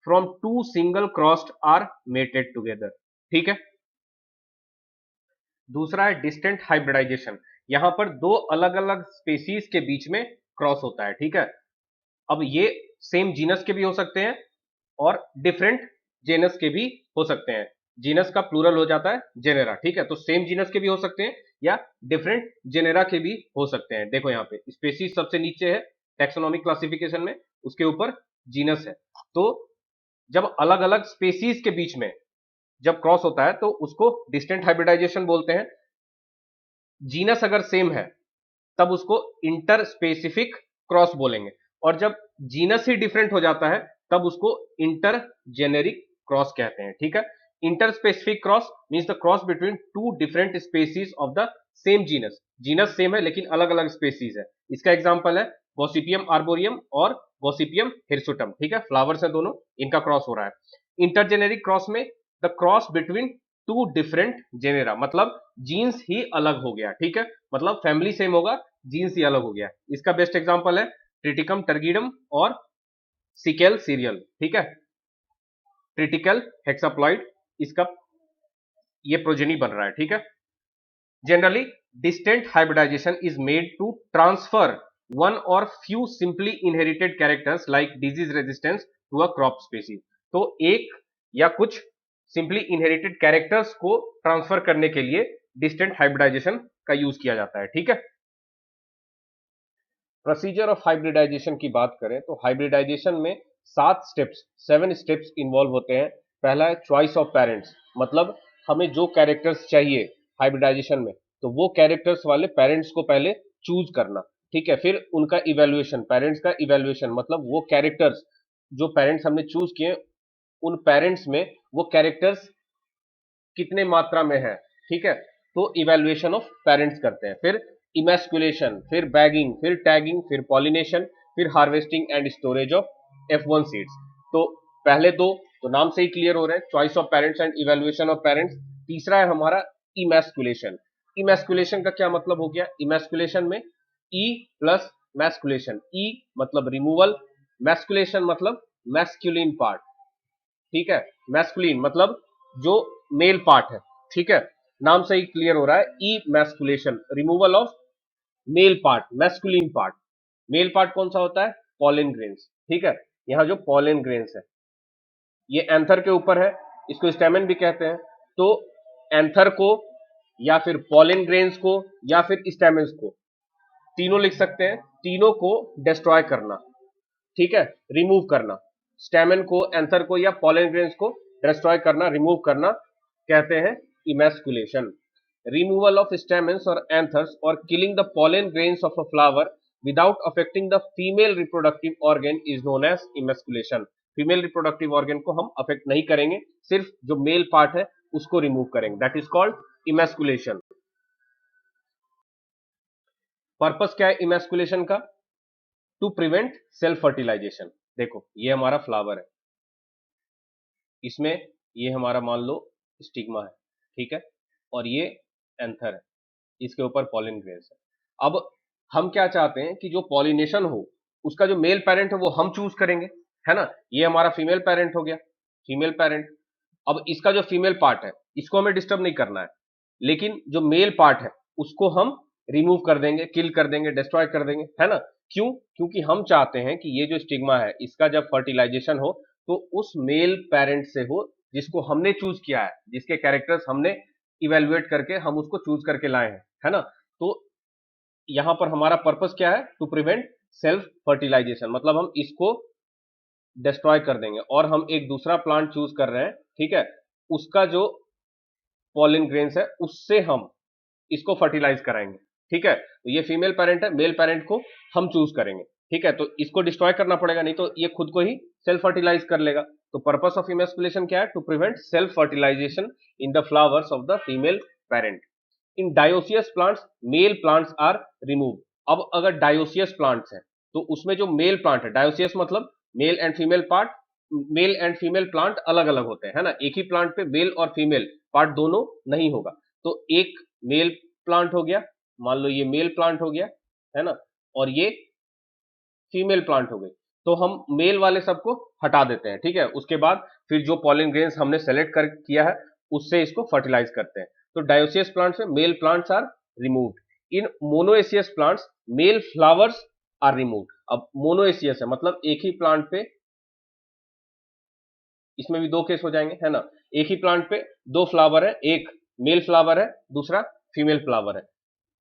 from two single crossed are mated together, ठीक है। दूसरा है डिस्टेंट हाइब्रिडाइजेशन, यहां पर दो अलग अलग स्पेसीज के बीच में क्रॉस होता है, ठीक है। अब ये सेम जीनस के भी हो सकते हैं और डिफरेंट जेनस के भी हो सकते हैं। जीनस का प्लूरल हो जाता है जेनेरा, ठीक है। तो सेम जीनस के भी हो सकते हैं या डिफरेंट जेनेरा के भी हो सकते हैं। देखो यहाँ पे स्पेसीज सबसे नीचे है टैक्सोनॉमिक क्लासिफिकेशन में, उसके ऊपर जीनस है। तो जब अलग अलग स्पेसीज के बीच में जब क्रॉस होता है तो उसको डिस्टेंट हाइब्रिडाइजेशन बोलते हैं। जीनस अगर सेम है तब उसको इंटर स्पेसिफिक क्रॉस बोलेंगे, और जब जीनस ही डिफरेंट हो जाता है तब उसको इंटर जेनेरिक क्रॉस कहते हैं, ठीक है। Inter specific cross means the cross between two different species of the same genus, genus same है लेकिन अलग अलग स्पेसीज है। इसका एग्जांपल है गॉसिपियम आर्बोरियम और गॉसिपियम हिरसुटम, ठीक है, फ्लावर्स है दोनों, इनका क्रॉस हो रहा है। इंटरजेनेरिक क्रॉस में the cross between two different genera, मतलब जीन्स ही अलग हो गया, ठीक है, मतलब फैमिली सेम होगा, जीन्स ही अलग हो गया। इसका बेस्ट एग्जांपल है ट्रिटिकम टर्गिडम और सिकेल सीरियल, ठीक है। ट्रिटिकल हेक्साप्लॉइड, इसका ये प्रोजेनी बन रहा है, ठीक है। Generally distant hybridisation is made to transfer one और few simply inherited characters like disease resistance to a crop species. तो एक या कुछ सिंपली इनहेरिटेड कैरेक्टर्स को ट्रांसफर करने के लिए डिस्टेंट हाइब्रिडाइजेशन का यूज किया जाता है, ठीक है। प्रोसीजर ऑफ हाइब्रिडाइजेशन की बात करें तो हाइब्रिडाइजेशन में 7 स्टेप्स इन्वॉल्व होते हैं। पहला है चॉइस ऑफ पेरेंट्स, मतलब हमें जो कैरेक्टर्स चाहिए हाइब्रिडाइजेशन में तो वो कैरेक्टर्स वाले पेरेंट्स को पहले चूज करना, ठीक है। फिर उनका इवेल्युएशन, पेरेंट्स का इवेल्युएशन मतलब वो कैरेक्टर्स जो पेरेंट्स हमने चूज किए उन पेरेंट्स में वो कैरेक्टर्स कितने मात्रा में है, ठीक है, तो इवेल्युएशन ऑफ पेरेंट्स करते हैं। फिर इमेस्कुलेशन, फिर बैगिंग, फिर टैगिंग, फिर पॉलिनेशन, फिर harvesting and storage of F1 seeds. तो पहले दो तो नाम से ही क्लियर हो रहे हैं, choice of parents and evaluation of parents. तीसरा है हमारा इमेस्कुलेशन। इमेस्कुलेशन का क्या मतलब हो गया, इमेस्कुलेशन में ई प्लस मैस्कुलेशन, ई मतलब रिमूवल, मैस्कुलेशन मतलब मैस्कुलिन पार्ट, ठीक है। मैस्कुलिन मतलब जो मेल पार्ट है, ठीक है, नाम से ही क्लियर हो रहा है, emasculation, removal of male part, masculine part. Male part कौन सा होता है? पॉलन ग्रेन्स, ठीक है। यहां जो पॉलन ग्रेन्स है ये एंथर के ऊपर है, इसको स्टेमन भी कहते हैं। तो एंथर को या फिर पॉलन ग्रेन्स को या फिर स्टेमन्स को, तीनों लिख सकते हैं, तीनों को डिस्ट्रॉय करना, ठीक है, रिमूव करना। स्टेमन को, एंथर को या पॉलन ग्रेन्स को डिस्ट्रॉय करना, रिमूव करना कहते हैं इमैस्कुलेशन। रिमूवल ऑफ स्टेमन्स और एंथर्स और killing the pollen grains of a flower without affecting the female reproductive organ is known as emasculation. Female reproductive organ को हम अफेक्ट नहीं करेंगे, सिर्फ जो मेल पार्ट है उसको रिमूव करेंगे, that is called emasculation. Purpose क्या है इमैस्कुलेशन का? To prevent self fertilization. देखो ये हमारा फ्लावर है, इसमें ये हमारा मान लो स्टिग्मा है, ठीक है, और ये एंथर है, इसके ऊपर पॉलिन ग्रेन्स है। अब हम क्या चाहते हैं कि जो पॉलिनेशन हो उसका जो मेल पेरेंट है वो हम चूज करेंगे, है ना। ये हमारा फीमेल पेरेंट हो गया, फीमेल पेरेंट। अब इसका जो फीमेल पार्ट है इसको हमें डिस्टर्ब नहीं करना है, लेकिन जो मेल पार्ट है उसको हम रिमूव कर देंगे, किल कर देंगे, डिस्ट्रॉय कर देंगे, है ना। क्यों? क्योंकि हम चाहते हैं कि ये जो स्टिग्मा है इसका जब फर्टिलाइजेशन हो तो उस मेल पेरेंट से हो जिसको हमने चूज किया है, जिसके कैरेक्टर्स हमने इवेल्युएट करके हम उसको चूज करके लाए हैं, है ना। तो यहां पर हमारा पर्पस क्या है? टू प्रिवेंट सेल्फ फर्टिलाइजेशन, मतलब हम इसको डिस्ट्रॉय कर देंगे और हम एक दूसरा प्लांट चूज कर रहे हैं, ठीक है, उसका जो पॉलिन ग्रेन्स है उससे हम इसको फर्टिलाइज कराएंगे, ठीक है। तो ये फीमेल पेरेंट है, मेल पेरेंट को हम चूज करेंगे, ठीक है। तो इसको डिस्ट्रॉय करना पड़ेगा, नहीं तो ये खुद को ही सेल्फ फर्टिलाइज कर लेगा। तो पर्पस ऑफ इमैस्कुलेशन क्या है? To prevent self fertilization in the flowers of the female parent. In dioecious plants male plants are remove. अब अगर डायोसियस प्लांट्स है तो उसमें जो मेल प्लांट है, डायोसियस मतलब male and female part, male and female plant अलग अलग होते हैं, है ना। एक ही प्लांट पे मेल और फीमेल पार्ट दोनों नहीं होगा। तो एक मेल प्लांट हो गया, मान लो ये मेल प्लांट हो गया, है ना, और ये फीमेल प्लांट हो गई। तो हम मेल वाले सबको हटा देते हैं, ठीक है। उसके बाद फिर जो पॉलिन ग्रेन्स हमने सेलेक्ट कर किया है उससे इसको फर्टिलाइज करते हैं। तो डायोसियस प्लांट्स में male plants are removed. In monoecious plants male flowers are removed. अब मोनोएसियस है मतलब एक ही प्लांट पे, इसमें भी दो केस हो जाएंगे, है ना। एक ही प्लांट पे दो फ्लावर है, एक मेल फ्लावर है, दूसरा फीमेल फ्लावर है।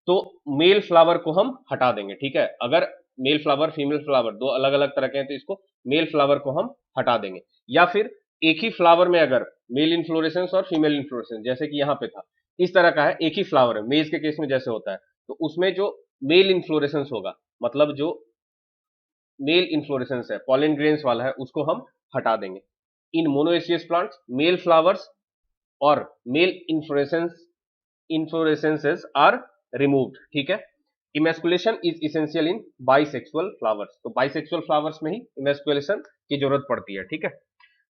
तो मेल फ्लावर को हम हटा देंगे, ठीक है। अगर मेल फ्लावर फीमेल फ्लावर दो अलग अलग तरह के हैं तो इसको मेल फ्लावर को हम हटा देंगे। या फिर एक ही फ्लावर में अगर मेल इन्फ्लोरेसेंस और फीमेल इन्फ्लोरेसेंस जैसे कि यहां पे था, इस तरह का है, एक ही फ्लावर है, मेज के केस में जैसे होता है, तो उसमें जो मेल इन्फ्लोरेसेंस होगा, मतलब जो मेल इन्फ्लोरेसेंस है, पॉलिन ग्रेन्स वाला है, उसको हम हटा देंगे। इन मोनोएसियस प्लांट्स मेल फ्लावर्स और मेल इन्फ्लोरेसेंसेस आर रिमूव्ड, ठीक है। Emasculation is essential in bisexual flowers. तो बाइसेक्सुअल फ्लावर्स में ही इमैस्कुलेशन की जरूरत पड़ती है, ठीक है।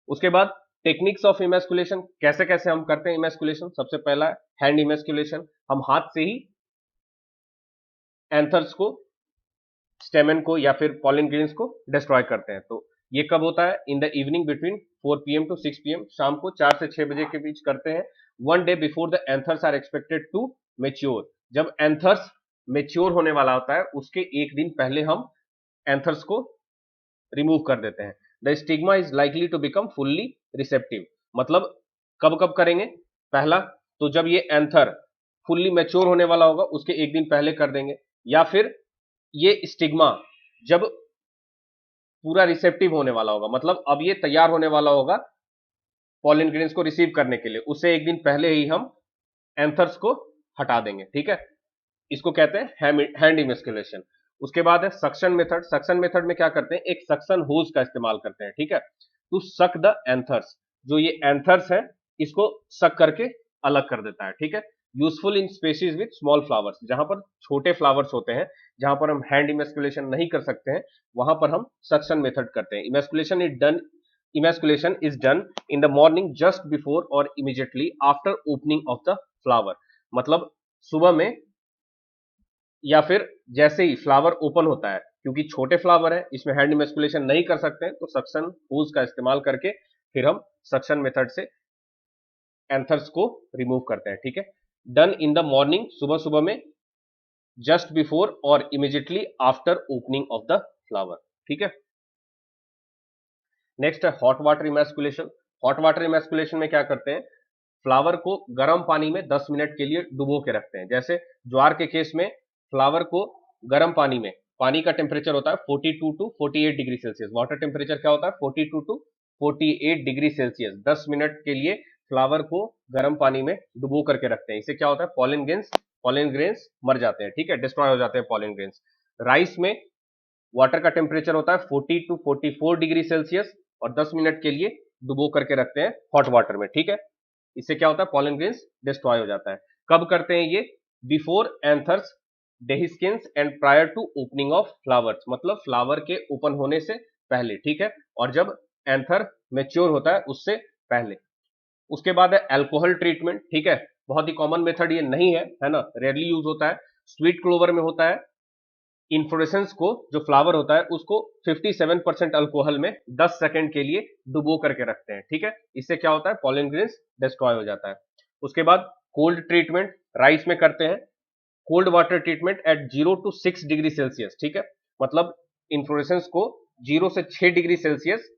उसके बाद टेक्निक्स ऑफ इमैस्कुलेशन, कैसे कैसे हम करते हैं इमैस्कुलेशन। सबसे पहला है हैंड इमैस्कुलेशन, हम हाथ से ही एंथर्स को, स्टेमन को या फिर पॉलिन ग्रेन्स को डिस्ट्रॉय करते हैं। तो ये कब होता है? In the evening between 4 PM to 6 PM, शाम को 4 से 6 बजे के बीच करते हैं। One day before the anthers are expected to mature. जब एंथर्स मेच्योर होने वाला होता है उसके एक दिन पहले हम एंथर्स को रिमूव कर देते हैं। The stigma is likely to become fully receptive, मतलब कब कब करेंगे? पहला तो जब ये एंथर फुल्ली मैच्योर होने वाला होगा उसके एक दिन पहले कर देंगे, या फिर ये स्टिग्मा जब पूरा रिसेप्टिव होने वाला होगा, मतलब अब ये तैयार होने वाला होगा पॉलिन ग्रेन्स को रिसीव करने के लिए, उससे एक दिन पहले ही हम एंथर्स को हटा देंगे, ठीक है। इसको कहते हैं हैंड इमैस्कुलेशन। उसके बाद है सक्शन मेथड। सक्शन मेथड में क्या करते हैं? एक सक्शन होज का इस्तेमाल करते हैं, ठीक है, टू सक द एंथर्स। जो ये एंथर्स है इसको सक करके अलग कर देता है, ठीक है। Useful in species with small flowers, जहां पर छोटे फ्लावर्स होते हैं, जहां पर हम हैंड इमैस्कुलेशन नहीं कर सकते हैं, वहां पर हम सक्शन मेथड करते हैं। Emasculation is done in the morning just before or immediately after opening of the flower, मतलब सुबह में या फिर जैसे ही फ्लावर ओपन होता है। क्योंकि छोटे फ्लावर है इसमें हैंड इमैस्कुलेशन नहीं कर सकते हैं, तो सक्शन होज का इस्तेमाल करके फिर हम सक्शन मेथड से एंथर्स को रिमूव करते हैं, ठीक है। डन इन द मॉर्निंग, सुबह सुबह में, just before or immediately after opening of the flower, ठीक है। नेक्स्ट है hot water emasculation. Hot water emasculation में क्या करते हैं, फ्लावर को गर्म पानी में 10 मिनट के लिए डुबो के रखते हैं। जैसे ज्वार के केस में फ्लावर को गर्म पानी में, पानी का टेम्परेचर होता है 42 to 48 degree Celsius, water temperature क्या होता है 42 टू 48 डिग्री सेल्सियस, 10 मिनट के लिए फ्लावर को गर्म पानी में डुबो करके रखते हैं। इससे क्या होता है, पॉलन ग्रेन्स मर जाते हैं, ठीक है, डिस्ट्रॉय हो जाते हैं पॉलन ग्रेन्स। राइस में वाटर का टेम्परेचर होता है 40 टू 44 डिग्री सेल्सियस और 10 मिनट के लिए डुबो करके रखते हैं हॉट वाटर में, ठीक है। इससे क्या होता है, पॉलन ग्रेन्स डिस्ट्रॉय हो जाता है। कब करते हैं ये, before anthers dehiscence and prior to opening of flowers, मतलब फ्लावर के ओपन होने से पहले, ठीक है, और जब एंथर मैच्योर होता है उससे पहले। उसके बाद है अल्कोहल ट्रीटमेंट, ठीक है, बहुत ही कॉमन मेथड ये नहीं है ना, रेयरली यूज होता है। स्वीट क्लोवर में होता है, इन्फ्लोरेसेंस को, जो फ्लावर होता है उसको 57% अल्कोहल में 10 सेकंड के लिए डुबो करके रखते हैं, ठीक है। इससे क्या होता है, पॉलन ग्रेन्स डिस्ट्रॉय हो जाता है। उसके बाद कोल्ड ट्रीटमेंट राइस में करते हैं, cold water treatment at 0 to 6 degree Celsius, ठीक है, मतलब इन्फ्लोरेसेंस को 0 से 6 डिग्री सेल्सियस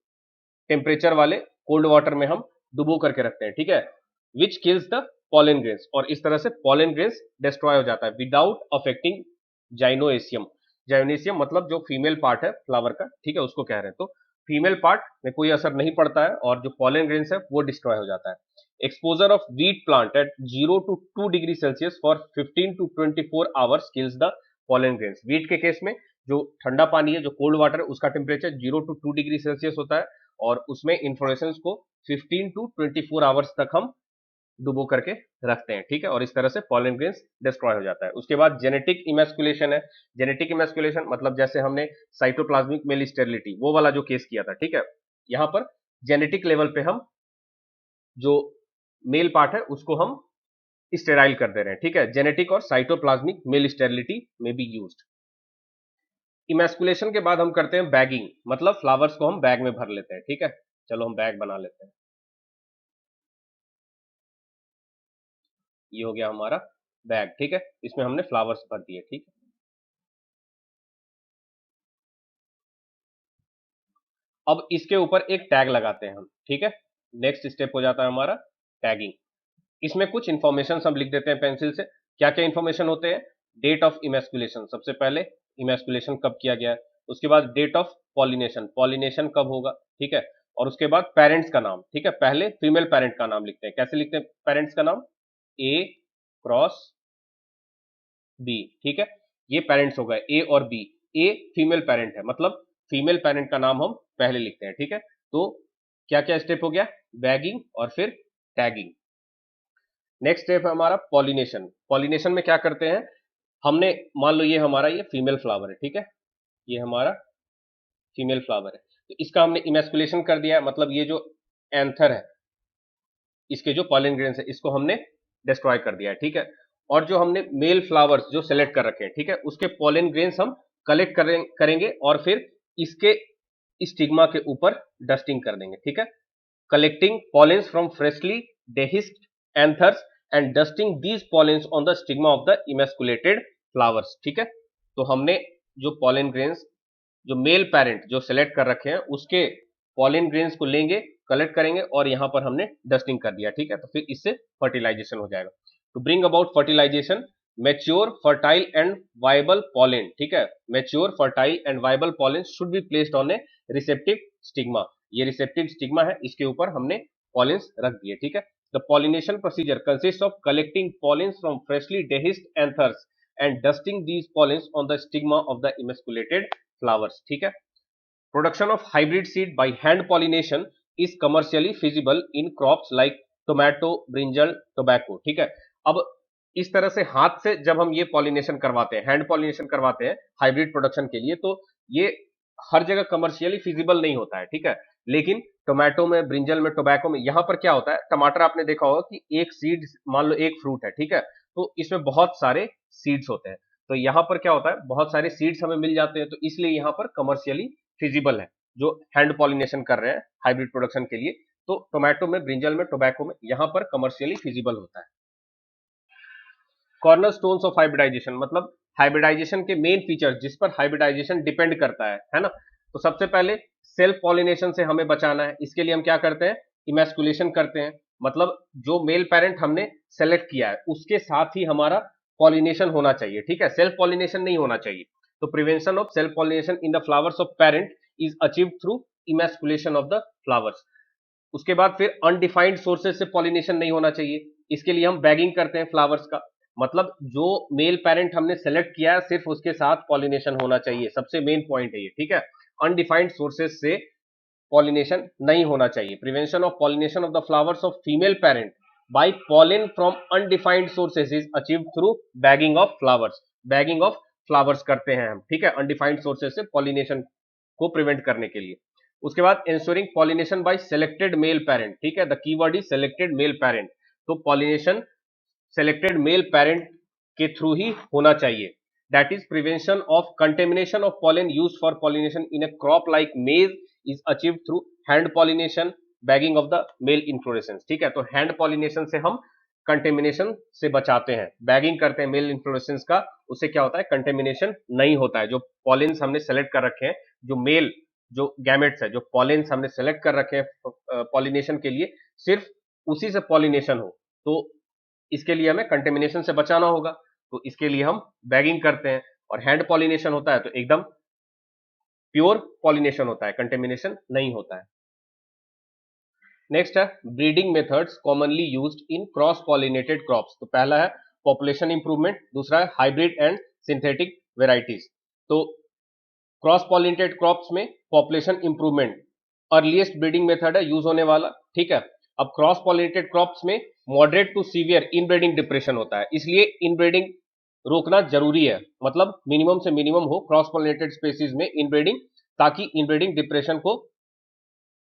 टेम्परेचर वाले कोल्ड वाटर में हम डुबो करके रखते हैं, ठीक है, which kills the pollen grains, और इस तरह से पॉलन ग्रेन्स डिस्ट्रॉय हो जाता है विदाउट अफेक्टिंग जाइनोएसियम। जाइनोएसियम मतलब जो फीमेल पार्ट है फ्लावर का, ठीक है, उसको कह रहे हैं। तो फीमेल पार्ट में कोई असर नहीं पड़ता है और जो पॉलन ग्रेन्स है वो डिस्ट्रॉय हो जाता है। Exposure of wheat plant at 0 to 2 degree Celsius for 15 to 24 hours kills the pollen grains. Wheat के केस में जो ठंडा पानी है, जो कोल्ड वाटर है, उसका टेम्परेचर 0 टू 2 डिग्री सेल्सियस होता है और उसमें इन्फ्लोरेसेंस को 15 टू 24 आवर्स तक हम डुबो करके रखते हैं, ठीक है, और इस तरह से पॉलन ग्रेन्स डिस्ट्रॉय हो जाता है। उसके बाद जेनेटिक इमैस्कुलेशन है। जेनेटिक इमैस्कुलेशन मतलब जैसे हमने साइटोप्लाज्मिक मेल स्टेरिलिटी वो वाला जो केस किया था, ठीक है, यहां पर जेनेटिक लेवल पे हम जो मेल पार्ट है उसको हम स्टेराइल कर दे रहे हैं, ठीक है। जेनेटिक और साइटोप्लाज्मिक मेल स्टेरिलिटी में बी यूज्ड। इमैस्कुलेशन के बाद हम करते हैं बैगिंग, मतलब फ्लावर्स को हम बैग में भर लेते हैं, ठीक है। चलो हम बैग बना लेते हैं। ये हो गया हमारा बैग, ठीक है, इसमें हमने फ्लावर्स भर दिए, ठीक है। अब इसके ऊपर एक टैग लगाते हैं हम, ठीक है। नेक्स्ट स्टेप हो जाता है हमारा टैगिंग। इसमें कुछ इंफॉर्मेशन हम लिख देते हैं पेंसिल से। क्या क्या इंफॉर्मेशन होते हैं, डेट ऑफ इमैस्कुलेशन, सबसे पहले इमैस्कुलेशन कब किया गया है। उसके बाद डेट ऑफ पॉलिनेशन, पॉलिनेशन कब होगा, ठीक है। और उसके बाद पेरेंट्स का नाम, ठीक है, पहले फीमेल पेरेंट का नाम लिखते हैं। कैसे लिखते हैं पेरेंट्स का नाम, ए क्रॉस बी, ठीक है, ये पेरेंट्स हो गए ए और बी। ए फीमेल पेरेंट है, मतलब फीमेल पेरेंट का नाम हम पहले लिखते हैं, ठीक है। तो क्या क्या स्टेप हो गया, बैगिंग और फिर टैगिंग। नेक्स्ट स्टेप है हमारा पॉलिनेशन। पॉलिनेशन में क्या करते हैं, हमने मान लो ये हमारा ये फीमेल फ्लावर है, ठीक है, ये हमारा फीमेल फ्लावर है, तो इसका हमने इमैस्कुलेशन कर दिया है, मतलब ये जो एंथर है, इसके जो पॉलन ग्रेन्स है इसको हमने डिस्ट्रॉय कर दिया है, ठीक है। और जो हमने मेल फ्लावर्स जो सेलेक्ट कर रखे हैं, ठीक है, उसके पॉलन ग्रेन्स हम कलेक्ट करेंगे और फिर इसके स्टिग्मा के ऊपर डस्टिंग कर देंगे, ठीक है। Collecting pollens from freshly dehisced anthers and dusting these pollens on the stigma of the emasculated flowers, ठीक है। तो हमने जो पॉलन ग्रेन्स, जो मेल पेरेंट जो सेलेक्ट कर रखे हैं उसके पॉलन ग्रेन्स को लेंगे, कलेक्ट करेंगे और यहां पर हमने डस्टिंग कर दिया, ठीक है। तो फिर इससे फर्टिलाइजेशन हो जाएगा। To bring about fertilisation, mature fertile and viable pollen, ठीक है, mature fertile and viable pollen should be placed on a receptive stigma. ये रिसेप्टिव स्टिग्मा है, इसके ऊपर हमने पॉलेंस रख दिए, ठीक है। The pollination procedure consist of collecting pollens from freshly dehisced anthers and dusting these pollens on the stigma of the emasculated flowers, ठीक है। Production of hybrid seed by hand pollination is commercially feasible in crops like tomato, brinjal, tobacco, ठीक है। अब इस तरह से हाथ से जब हम ये पॉलिनेशन करवाते हैं, हैंड पॉलिनेशन करवाते हैं हाइब्रिड प्रोडक्शन के लिए, तो ये हर जगह कमर्शियली फिजिबल नहीं होता है, ठीक है। लेकिन टोमेटो में, ब्रिंजल में, टोबैको में, यहां पर क्या होता है, टमाटर आपने देखा होगा कि एक सीड, मान लो एक फ्रूट है, ठीक है, तो इसमें बहुत सारे सीड्स होते हैं। तो यहां पर क्या होता है, बहुत सारे सीड्स हमें मिल जाते हैं, तो इसलिए यहां पर कमर्शियली फिजिबल है जो हैंड पॉलिनेशन कर रहे हैं हाइब्रिड प्रोडक्शन के लिए, तो टोमेटो में, ब्रिंजल में, टोबैको में यहाँ पर कमर्शियली फिजिबल होता है। कॉर्नरस्टोन्स ऑफ हाइब्रिडाइजेशन मतलब हाइब्रिडाइजेशन के मेन फीचर्स जिस पर हाइब्रिडाइजेशन डिपेंड करता है ना। तो सबसे पहले सेल्फ पॉलिनेशन से हमें बचाना है, इसके लिए हम क्या करते हैं, इमैस्कुलेशन करते हैं, मतलब जो मेल पेरेंट हमने सेलेक्ट किया है उसके साथ ही हमारा पॉलिनेशन होना चाहिए, ठीक है, सेल्फ पॉलिनेशन नहीं होना चाहिए। तो prevention of self pollination in the flowers of parent is achieved through emasculation of the flowers. उसके बाद फिर अनडिफाइंड सोर्सेज से पॉलिनेशन नहीं होना चाहिए, इसके लिए हम बैगिंग करते हैं फ्लावर्स का, मतलब जो मेल पेरेंट हमने सेलेक्ट किया है सिर्फ उसके साथ पॉलिनेशन होना चाहिए, सबसे मेन पॉइंट है ये, ठीक है। अनडिफाइंड सोर्सेज से पॉलिनेशन नहीं होना चाहिए। Prevention of pollination of the flowers of female parent by pollen from undefined sources is achieved through bagging of flowers. Bagging of flowers करते हैं हम, ठीक है, अनडिफाइंड सोर्सेज से पॉलिनेशन को प्रिवेंट करने के लिए। उसके बाद ensuring pollination by selected male parent, ठीक है, the keyword is selected male parent. तो पॉलिनेशन सेलेक्टेड मेल पेरेंट के थ्रू ही होना चाहिए। That is prevention of contamination of pollen used for pollination in a crop like maize is achieved through hand pollination, bagging of the male inflorescence, ठीक है। तो hand pollination से हम contamination से बचाते हैं, बैगिंग करते हैं मेल इन्फ्लोरेसेंस का, उससे क्या होता है, कंटेमिनेशन नहीं होता है। जो पॉलिन्स हमने सेलेक्ट कर रखे हैं, जो मेल जो गैमेट्स है, जो पॉलिन्स हमने सेलेक्ट कर रखे हैं पॉलिनेशन के लिए, सिर्फ उसी से पॉलिनेशन हो, तो इसके लिए हमें कंटेमिनेशन से बचाना होगा, तो इसके लिए हम बैगिंग करते हैं। और हैंड पॉलिनेशन होता है तो एकदम प्योर पॉलिनेशन होता है, कंटेमिनेशन नहीं होता है। नेक्स्ट है breeding methods commonly used in cross pollinated crops. तो पहला है पॉपुलेशन इंप्रूवमेंट, दूसरा है हाइब्रिड एंड सिंथेटिक वेराइटीज। तो क्रॉस पॉलिनेटेड क्रॉप्स में population improvement earliest breeding method है यूज होने वाला, ठीक है। अब क्रॉस पॉलिनेटेड क्रॉप्स में moderate to severe inbreeding depression होता है, इसलिए इनब्रीडिंग रोकना जरूरी है, मतलब मिनिमम से मिनिमम हो क्रॉस पॉलिनेटेड स्पेसीज में इनब्रीडिंग, ताकि इनब्रीडिंग डिप्रेशन को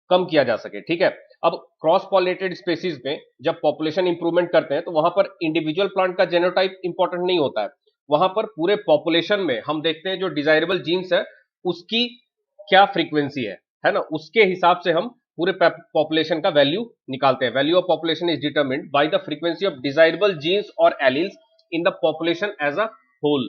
कम किया जा सके, ठीक है। अब क्रॉस पॉलिनेटेड स्पेसीज में जब पॉपुलेशन इंप्रूवमेंट करते हैं तो वहां पर इंडिविजुअल प्लांट का जेनोटाइप इंपॉर्टेंट नहीं होता है, वहां पर पूरे पॉपुलेशन में हम देखते हैं जो डिजायरेबल जीन्स है उसकी क्या फ्रीक्वेंसी है ना, उसके हिसाब से हम पूरे पॉपुलेशन का वैल्यू निकालते हैं। Value of population is determined by the frequency of desirable genes or alleles in the population as a whole.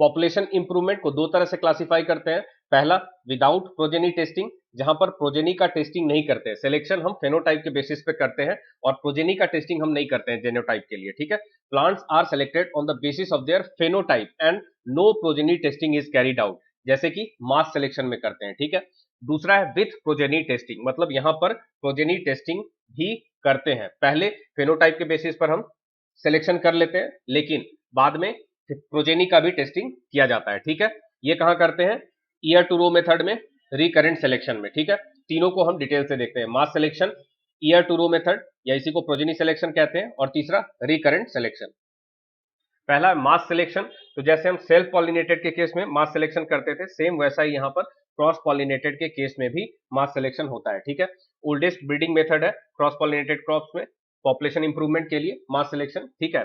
Population improvement को दो तरह से क्लासिफाई करते हैं, पहला विदाउट प्रोजेनी टेस्टिंग, जहां पर प्रोजेनी का टेस्टिंग नहीं करते हैं, सिलेक्शन हम फेनोटाइप के बेसिस पे करते हैं और प्रोजेनी का टेस्टिंग हम नहीं करते हैं जेनोटाइप के लिए, ठीक है। Plants are selected on the basis of their phenotype and no progeny testing is carried out, जैसे कि मास सिलेक्शन में करते हैं, ठीक है। दूसरा है विथ प्रोजेनी टेस्टिंग, मतलब यहां पर प्रोजेनी टेस्टिंग भी करते हैं, पहले फेनोटाइप के बेसिस पर हम सिलेक्शन कर लेते हैं, लेकिन बाद में प्रोजेनी का भी टेस्टिंग किया जाता है, ठीक है। ये कहां करते हैं, ईयर टू रो मेथड में, रिकरेंट सिलेक्शन में, ठीक है। तीनों को हम डिटेल से देखते हैं, mass selection, ear to row method या इसी को प्रोजेनी सिलेक्शन कहते हैं, और तीसरा रिकरेंट सिलेक्शन। पहला मास सिलेक्शन, तो जैसे हम सेल्फ पॉलिनेटेड के केस में मास सिलेक्शन करते थे, सेम वैसा ही यहाँ पर क्रॉस पॉलिनेटेड के केस में भी मास सिलेक्शन होता है, ठीक है। ओल्डेस्ट ब्रीडिंग मेथड है क्रॉस पॉलिनेटेड क्रॉप्स में पॉपुलेशन इंप्रूवमेंट के लिए मास सिलेक्शन, ठीक है।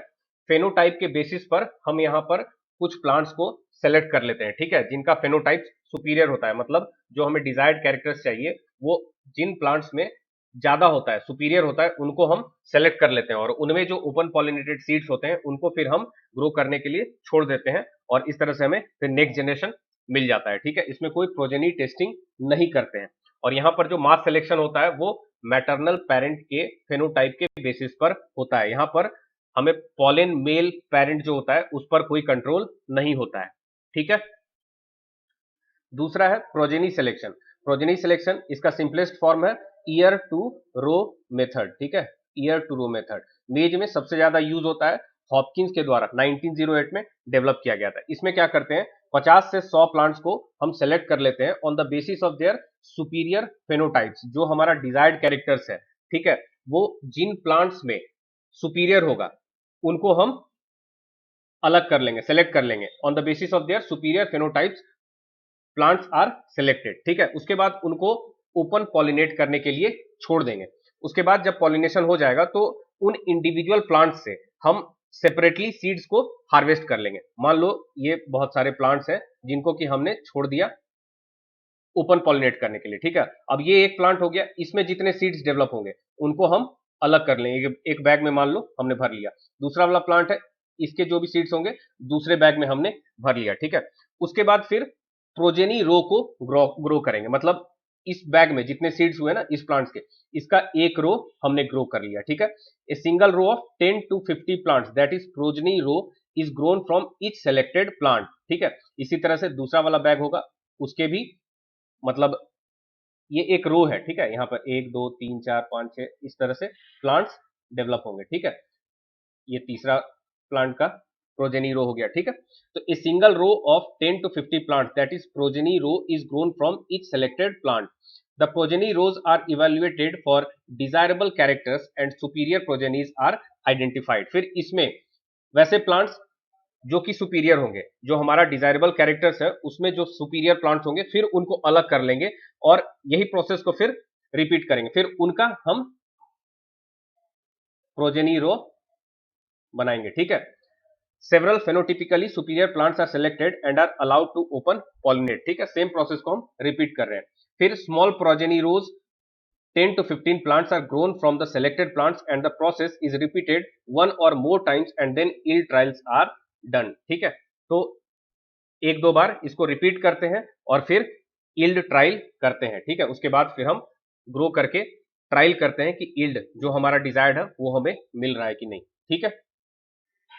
फेनोटाइप के बेसिस पर हम यहाँ पर कुछ प्लांट्स को सेलेक्ट कर लेते हैं, ठीक है, जिनका फेनोटाइप सुपीरियर होता है, मतलब जो हमें डिजायर्ड कैरेक्टर्स चाहिए वो जिन प्लांट्स में ज्यादा होता है, सुपीरियर होता है, उनको हम सेलेक्ट कर लेते हैं और उनमें जो ओपन पॉलिनेटेड सीड्स होते हैं उनको फिर हम ग्रो करने के लिए छोड़ देते हैं और इस तरह से हमें फिर नेक्स्ट जनरेशन मिल जाता है, ठीक है। इसमें कोई प्रोजेनी टेस्टिंग नहीं करते हैं। और यहाँ पर जो मास सिलेक्शन होता है वो मैटरनल पेरेंट के फेनोटाइप के बेसिस पर होता है, यहाँ पर हमें पॉलन मेल पेरेंट जो होता है उस पर कोई कंट्रोल नहीं होता है, ठीक है। दूसरा है प्रोजेनी सिलेक्शन। प्रोजेनी सिलेक्शन इसका सिंपलेस्ट फॉर्म है ईयर टू रो मेथड, ठीक है, ईयर टू रो मेथड मेज में सबसे ज्यादा यूज होता है, हॉपकिंस के द्वारा 1908 में डेवलप किया गया था। इसमें क्या करते हैं, 50 से 100 प्लांट्स को हम सेलेक्ट कर लेते हैं on the basis of their superior phenotypes, जो हमारा डिजायर्ड कैरेक्टर्स है, ठीक है, वो जिन प्लांट्स में सुपीरियर होगा उनको हम अलग कर लेंगे, सेलेक्ट कर लेंगे on the basis of their superior phenotypes plants are selected, ठीक है। उसके बाद उनको ओपन पॉलिनेट करने के लिए छोड़ देंगे। उसके बाद जब पॉलिनेशन हो जाएगा तो उन इंडिविजुअल प्लांट्स से हम सेपरेटली सीड्स को हार्वेस्ट कर लेंगे। मान लो ये बहुत सारे प्लांट्स हैं जिनको कि हमने छोड़ दिया ओपन पॉलिनेट करने के लिए, ठीक है। अब ये एक प्लांट हो गया, इसमें जितने सीड्स डेवलप होंगे उनको हम अलग कर लेंगे, एक बैग में मान लो हमने भर लिया। दूसरा वाला प्लांट है, इसके जो भी सीड्स होंगे दूसरे बैग में हमने भर लिया, ठीक है। उसके बाद फिर प्रोजेनी रो को ग्रो करेंगे, मतलब इस बैग में जितने सीड्स हुए ना इस प्लांट्स के, इसका एक रो हमने ग्रो कर लिया, ठीक है। A single row of 10 to 50 plants that is progeny row is grown from each selected plant, ठीक है। इसी तरह से दूसरा वाला बैग होगा, उसके भी मतलब ये एक रो है, ठीक है। यहाँ पर 1 2 3 4 5 6 इस तरह से प्लांट्स डेवलप होंगे, ठीक है। ये तीसरा प्लांट का प्रोजेनी रो हो गया, ठीक है। तो a single row of 10 to 50 plant that is progeny row is grown from each selected plant. The progeny rows are evaluated for desirable characters and superior progenies are identified. फिर इसमें वैसे plants जो कि सुपीरियर होंगे, जो हमारा desirable characters है उसमें जो सुपीरियर प्लांट्स होंगे फिर उनको अलग कर लेंगे और यही प्रोसेस को फिर रिपीट करेंगे, फिर उनका हम प्रोजेनी रो बनाएंगे, ठीक है। Several phenotypically superior plants are selected and are allowed to open pollinate, ठीक है। सेम प्रोसेस को हम रिपीट कर रहे हैं। फिर small progeny rose 10 to 15 plants are grown from the selected plants and the process is repeated one or more times and then yield trials are done, ठीक है। तो एक दो बार इसको रिपीट करते हैं और फिर यील्ड ट्रायल करते हैं, ठीक है। उसके बाद फिर हम ग्रो करके ट्रायल करते हैं कि यील्ड जो हमारा डिजायर्ड है वो हमें मिल रहा है कि नहीं, ठीक है।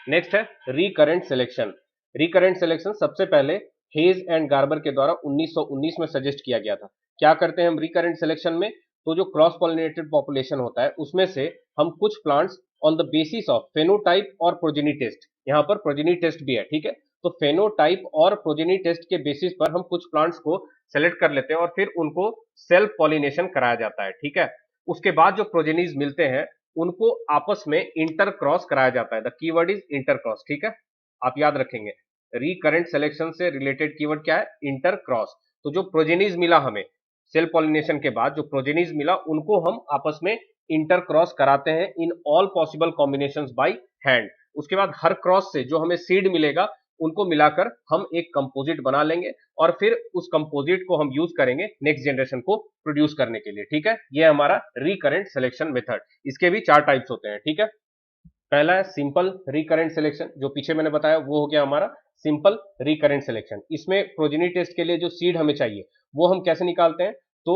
नेक्स्ट है रिकरेंट सिलेक्शन। रिकरेंट सिलेक्शन सबसे पहले हेज एंड गार्बर के द्वारा 1919 में सजेस्ट किया गया था। क्या करते हैं हम रिकरेंट सिलेक्शन में, तो जो क्रॉस पॉलिनेटेड पॉपुलेशन होता है उसमें से हम कुछ plants on the basis of phenotype और प्रोजेनी टेस्ट, यहाँ पर प्रोजेनी टेस्ट भी है, ठीक है। तो फेनोटाइप और प्रोजेनी टेस्ट के बेसिस पर हम कुछ प्लांट्स को सेलेक्ट कर लेते हैं और फिर उनको सेल्फ पॉलिनेशन कराया जाता है, ठीक है। उसके बाद जो प्रोजेनीज मिलते हैं उनको आपस में इंटर क्रॉस कराया जाता है। The keyword is inter cross, ठीक है। आप याद रखेंगे रिकरेंट सिलेक्शन से रिलेटेड कीवर्ड क्या है, इंटर क्रॉस। तो जो प्रोजेनीज मिला हमें सेल्फ पॉलिनेशन के बाद, जो प्रोजेनीज मिला उनको हम आपस में इंटर क्रॉस कराते हैं in all possible combinations by hand. उसके बाद हर क्रॉस से जो हमें सीड मिलेगा उनको मिलाकर हम एक कंपोजिट बना लेंगे और फिर उस कंपोजिट को हम यूज करेंगे नेक्स्ट जनरेशन को प्रोड्यूस करने के लिए, ठीक है। ये हमारा रिकरेंट सिलेक्शन मेथड। इसके भी 4 टाइप्स होते हैं, ठीक है। पहला है सिंपल रिकरेंट सिलेक्शन, जो पीछे मैंने बताया वो हो गया हमारा सिंपल रिकरेंट सिलेक्शन। इसमें प्रोजेनी टेस्ट के लिए जो सीड हमें चाहिए वो हम कैसे निकालते हैं, तो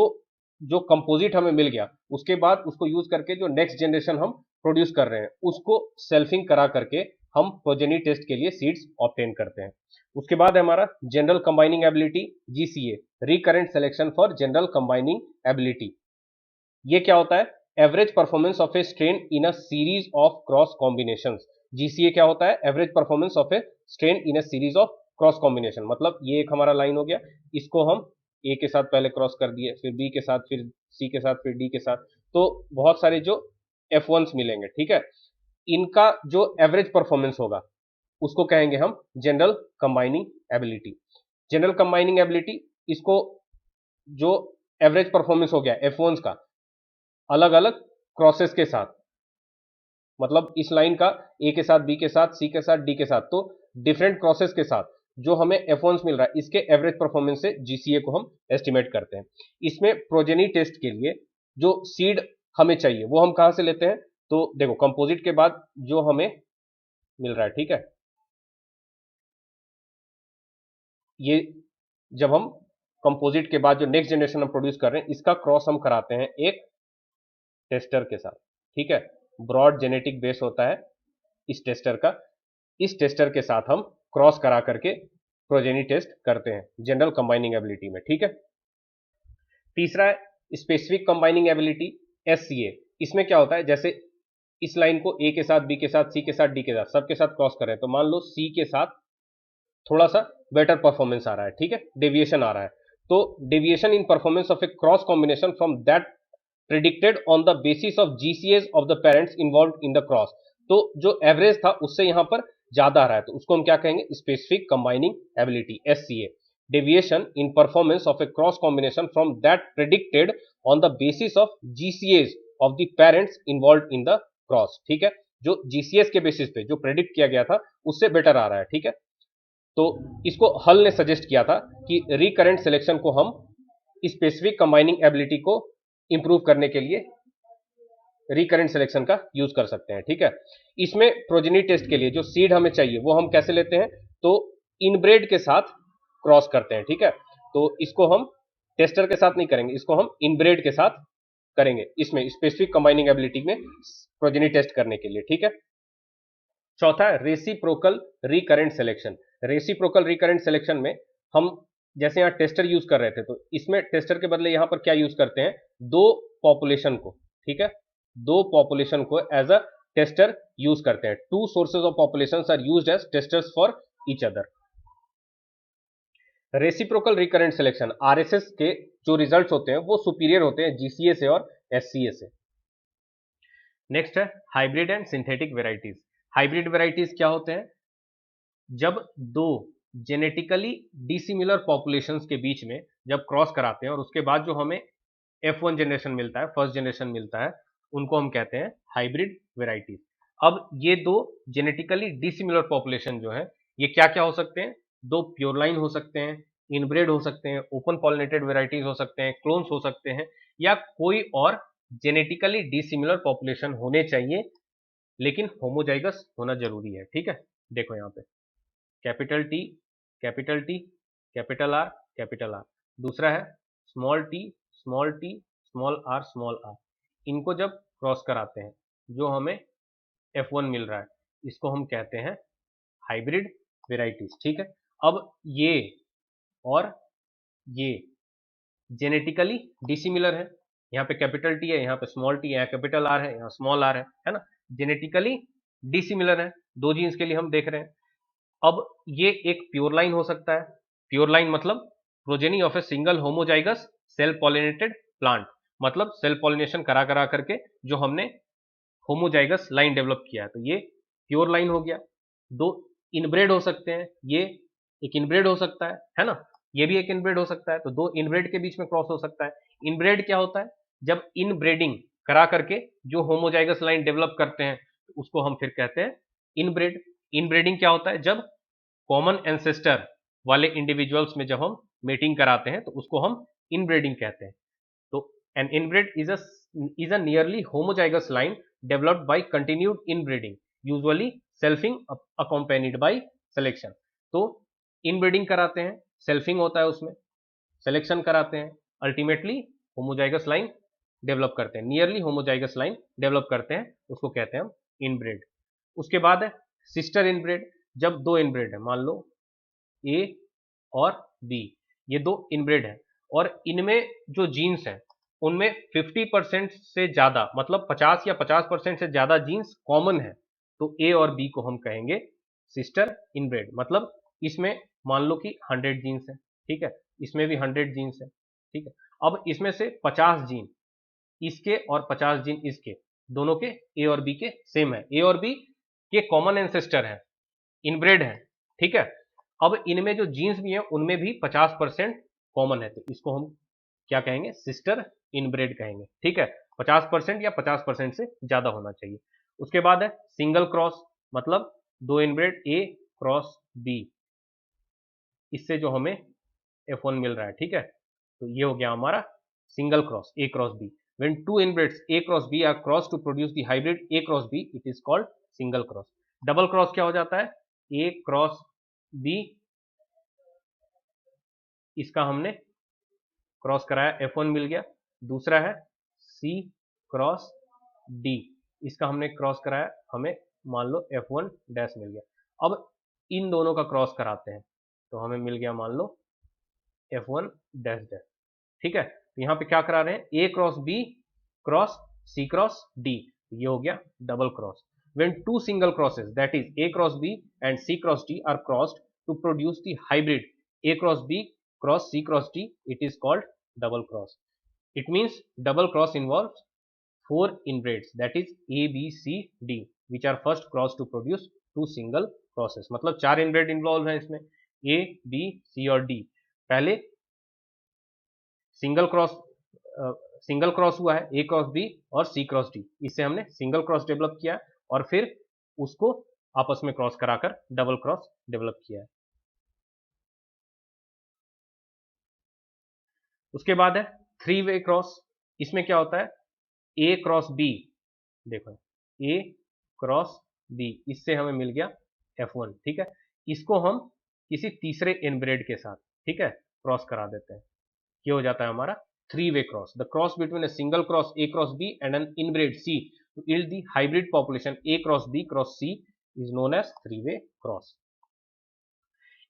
जो कंपोजिट हमें मिल गया उसके बाद उसको यूज करके जो नेक्स्ट जनरेशन हम प्रोड्यूस कर रहे हैं उसको सेल्फिंग करा करके हम प्रोजेनी टेस्ट के लिए सीड्स ऑब्टेन करते हैं। उसके बाद है हमारा general combining ability, GCA, recurrent selection for general combining ability. ये क्या होता है, average performance of a strain in a series of cross combinations. GCA क्या होता है, average performance of a strain in a series of cross combination. मतलब ये एक हमारा लाइन हो गया, इसको हम ए के साथ पहले क्रॉस कर दिए, फिर बी के साथ, फिर सी के साथ, फिर डी के साथ, तो बहुत सारे जो F1s मिलेंगे, ठीक है। इनका जो एवरेज परफॉर्मेंस होगा उसको कहेंगे हम general combining ability. General combining ability, इसको जो एवरेज परफॉर्मेंस हो गया F1s का अलग अलग क्रॉसेस के साथ, मतलब इस लाइन का ए के साथ, बी के साथ, सी के साथ, डी के साथ, तो डिफरेंट क्रॉसेस के साथ जो हमें F1s मिल रहा है इसके एवरेज परफॉर्मेंस से जीसीए को हम एस्टिमेट करते हैं। इसमें प्रोजेनी टेस्ट के लिए जो सीड हमें चाहिए वो हम कहां से लेते हैं, तो देखो कंपोजिट के बाद जो हमें मिल रहा है, ठीक है, ये जब हम कंपोजिट के बाद जो नेक्स्ट जनरेशन हम प्रोड्यूस कर रहे हैं इसका क्रॉस हम कराते हैं एक टेस्टर के साथ, ठीक है। ब्रॉड जेनेटिक बेस होता है इस टेस्टर का, इस टेस्टर के साथ हम क्रॉस करा करके प्रोजेनी टेस्ट करते हैं जनरल कंबाइनिंग एबिलिटी में, ठीक है। तीसरा है स्पेसिफिक कंबाइनिंग एबिलिटी, एससीए। इसमें क्या होता है, जैसे इस लाइन को ए के साथ, बी के साथ, सी के साथ, डी के साथ, सबके साथ क्रॉस कर रहे हैं, तो मान लो सी के साथ थोड़ा सा बेटर परफॉर्मेंस आ रहा है, ठीक है, डेविएशन आ रहा है, तो deviation in performance of A cross combination from that predicted on the basis of GCS of the parents involve in the cross. तो जो एवरेज था उससे यहां पर ज्यादा आ रहा है, तो उसको हम क्या कहेंगे, specific combining ability, SCA. Deviation in performance of A cross combination from that predicted on the basis of GCS of the parents involve in the cross, ठीक है। जो जीसीएस के बेसिस पे जो प्रेडिक्ट किया गया था उससे बेटर आ रहा है, ठीक है। तो इसको हल ने सजेस्ट किया था कि रिकरेंट सिलेक्शन को हम स्पेसिफिक कंबाइनिंग एबिलिटी को इंप्रूव करने के लिए रिकरेंट सिलेक्शन का यूज कर सकते हैं। ठीक है, इसमें प्रोजेनी टेस्ट के लिए जो सीड हमें चाहिए वो हम कैसे लेते हैं, तो इनब्रेड के साथ क्रॉस करते हैं। ठीक है, तो इसको हम टेस्टर के साथ नहीं करेंगे, इसको हम इनब्रेड के साथ करेंगे, इसमें स्पेसिफिक कंबाइनिंग एबिलिटी में प्रोजेनी टेस्ट करने के लिए। ठीक है, चौथा है reciprocal recurrent selection. Reciprocal recurrent selection में हम जैसे यहाँ टेस्टर यूज कर रहे थे, तो इसमें टेस्टर के बदले यहाँ पर क्या यूज करते हैं, दो पॉपुलेशन को। ठीक है, दो पॉपुलेशन को एज अ टेस्टर यूज करते हैं। Two sources of population are used as testers for each other. Reciprocal recurrent selection RSS के जो रिजल्ट्स होते हैं वो सुपीरियर होते हैं जीसीए से और एससीए से। नेक्स्ट है hybrid and synthetic varieties. Hybrid varieties क्या होते हैं, जब दो जेनेटिकली डिसिमिलर पॉपुलेशंस के बीच में जब क्रॉस कराते हैं और उसके बाद जो हमें F1 जनरेशन मिलता है, फर्स्ट जनरेशन मिलता है, उनको हम कहते हैं हाइब्रिड वेराइटीज। अब ये दो जेनेटिकली डिसिमिलर पॉपुलेशन जो है ये क्या क्या हो सकते हैं, दो प्योर लाइन हो सकते हैं, इनब्रेड हो सकते हैं, ओपन पॉलिनेटेड वेराइटीज हो सकते हैं, क्लोन्स हो सकते हैं, या कोई और जेनेटिकली डिसिमिलर पॉपुलेशन होने चाहिए, लेकिन होमोजाइगस होना जरूरी है। ठीक है, देखो यहाँ पे capital T capital T capital R capital R, दूसरा है small T small T small R, इनको जब क्रॉस कराते हैं जो हमें F1 मिल रहा है, इसको हम कहते हैं हाइब्रिड वेराइटीज। ठीक है, अब ये और ये जेनेटिकली डिसिमिलर है, यहाँ पे कैपिटल टी है, यहाँ पे स्मॉल टी है, यहाँ कैपिटल आर है, यहाँ स्मॉल आर है ना, जेनेटिकली डिसिमिलर है, दो जीन्स के लिए हम देख रहे हैं। अब ये एक प्योर लाइन हो सकता है, प्योर लाइन मतलब progeny of a single homozygous self pollinated plant, मतलब सेल्फ पॉलिनेशन करा करा करके जो हमने होमोजाइगस लाइन डेवलप किया है, तो ये प्योर लाइन हो गया। दो इनब्रेड हो सकते हैं, ये एक इनब्रेड हो सकता है ना, ये भी एक इनब्रेड हो सकता है, तो दो इनब्रेड के बीच में क्रॉस हो सकता है। इनब्रेड क्या होता है, जब इनब्रेडिंग करा करके जो होमोजाइगस लाइन डेवलप करते हैं उसको हम फिर कहते हैं इनब्रेड। इनब्रेडिंग क्या होता है, जब कॉमन एंसेस्टर वाले इंडिविजुअल्स में जब हम मेटिंग कराते हैं तो उसको हम इनब्रेडिंग कहते हैं। तो an inbred is a nearly homozygous line developed by continued inbreeding, usually selfing accompanied by selection. तो इनब्रीडिंग कराते हैं, सेल्फिंग होता है उसमें, सिलेक्शन कराते हैं, अल्टीमेटली होमोजाइगस लाइन डेवलप करते हैं, नियरली होमोजाइगस लाइन डेवलप करते हैं, उसको कहते हैं हम इनब्रेड। उसके बाद है सिस्टर इनब्रेड, जब दो इनब्रेड है, मान लो ए और बी, ये दो इनब्रेड है और इनमें जो जीन्स हैं उनमें 50% से ज्यादा, मतलब 50 या 50% से ज्यादा जीन्स कॉमन है, तो ए और बी को हम कहेंगे सिस्टर इनब्रेड। मतलब इसमें मान लो कि 100 जीन्स है, ठीक है, इसमें भी 100 जीन्स है, ठीक है, अब इसमें से 50 जीन इसके और 50 जीन इसके, दोनों के ए और बी के सेम है, ए और बी के कॉमन एंसेस्टर है, इनब्रेड है, ठीक है। अब इनमें जो जीन्स भी हैं उनमें भी 50% कॉमन है, तो इसको हम क्या कहेंगे, सिस्टर इनब्रेड कहेंगे। ठीक है, 50% या 50% से ज्यादा होना चाहिए। उसके बाद है सिंगल क्रॉस, मतलब दो इनब्रेड ए क्रॉस बी, इससे जो हमें F1 मिल रहा है, ठीक है, तो ये हो गया हमारा single cross A cross B. When two inbreds A cross B are cross to produce the hybrid A cross B, it is called single cross. Double cross क्या हो जाता है, ए क्रॉस बी, इसका हमने क्रॉस कराया, F1 मिल गया। दूसरा है C क्रॉस D, इसका हमने क्रॉस कराया, हमें मान लो F1 डैश मिल गया। अब इन दोनों का क्रॉस कराते हैं तो हमें मिल गया मान लो F1 डैश डैश, ठीक है। तो यहाँ पे क्या करा रहे हैं, A cross B cross C cross D, ये हो गया double cross. When two single crosses, that is A cross B and C cross D are crossed to produce the hybrid A cross B cross C cross D, it is called double cross. It means double cross involves four inbreds, that is A, B, C, D, which are first crossed to produce two single crosses. मतलब चार inbred involved हैं इसमें, A, B, C और D। पहले single cross हुआ है, ए cross B और सी cross D, इससे हमने सिंगल क्रॉस डेवलप किया और फिर उसको आपस में क्रॉस कराकर डबल क्रॉस डेवलप किया है। उसके बाद है थ्री वे क्रॉस, इसमें क्या होता है ए क्रॉस बी, देखो ए क्रॉस बी, इससे हमें मिल गया F1, ठीक है। इसको हम किसी तीसरे इनब्रेड के साथ, ठीक है, क्रॉस करा देते हैं, ये हो जाता है हमारा three way cross. The cross between a single cross A cross B and an inbred C to yield the hybrid population A cross B cross C is known as three way cross.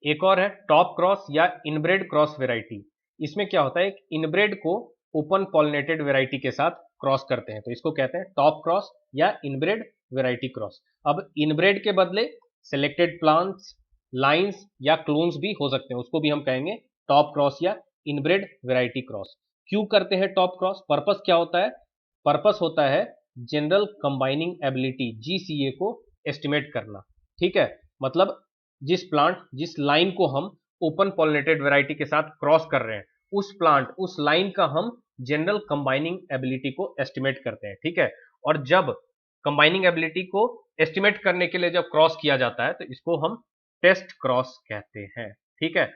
एक और है top cross या inbred cross variety. इसमें क्या होता है, एक inbred को ओपन पॉलिनेटेड वेराइटी के साथ क्रॉस करते हैं, तो इसको कहते हैं टॉप क्रॉस या इनब्रेड वेराइटी क्रॉस। अब इनब्रेड के बदले सिलेक्टेड प्लांट्स, लाइंस या क्लोन्स भी हो सकते हैं, उसको भी हम कहेंगे टॉप क्रॉस या इनब्रेड वेराइटी क्रॉस। क्यों करते हैं टॉप क्रॉस, पर्पस क्या होता है, पर्पस होता है जनरल कंबाइनिंग एबिलिटी GCA को एस्टिमेट करना, ठीक है। मतलब जिस प्लांट, जिस लाइन को हम ओपन पॉलिनेटेड वैरायटी के साथ क्रॉस कर रहे हैं, उस प्लांट, उस लाइन का हम जनरल कंबाइनिंग एबिलिटी को एस्टिमेट करते हैं, ठीक है। और जब कंबाइनिंग एबिलिटी को एस्टिमेट करने के लिए जब क्रॉस किया जाता है तो इसको हम टेस्ट क्रॉस कहते हैं, ठीक है।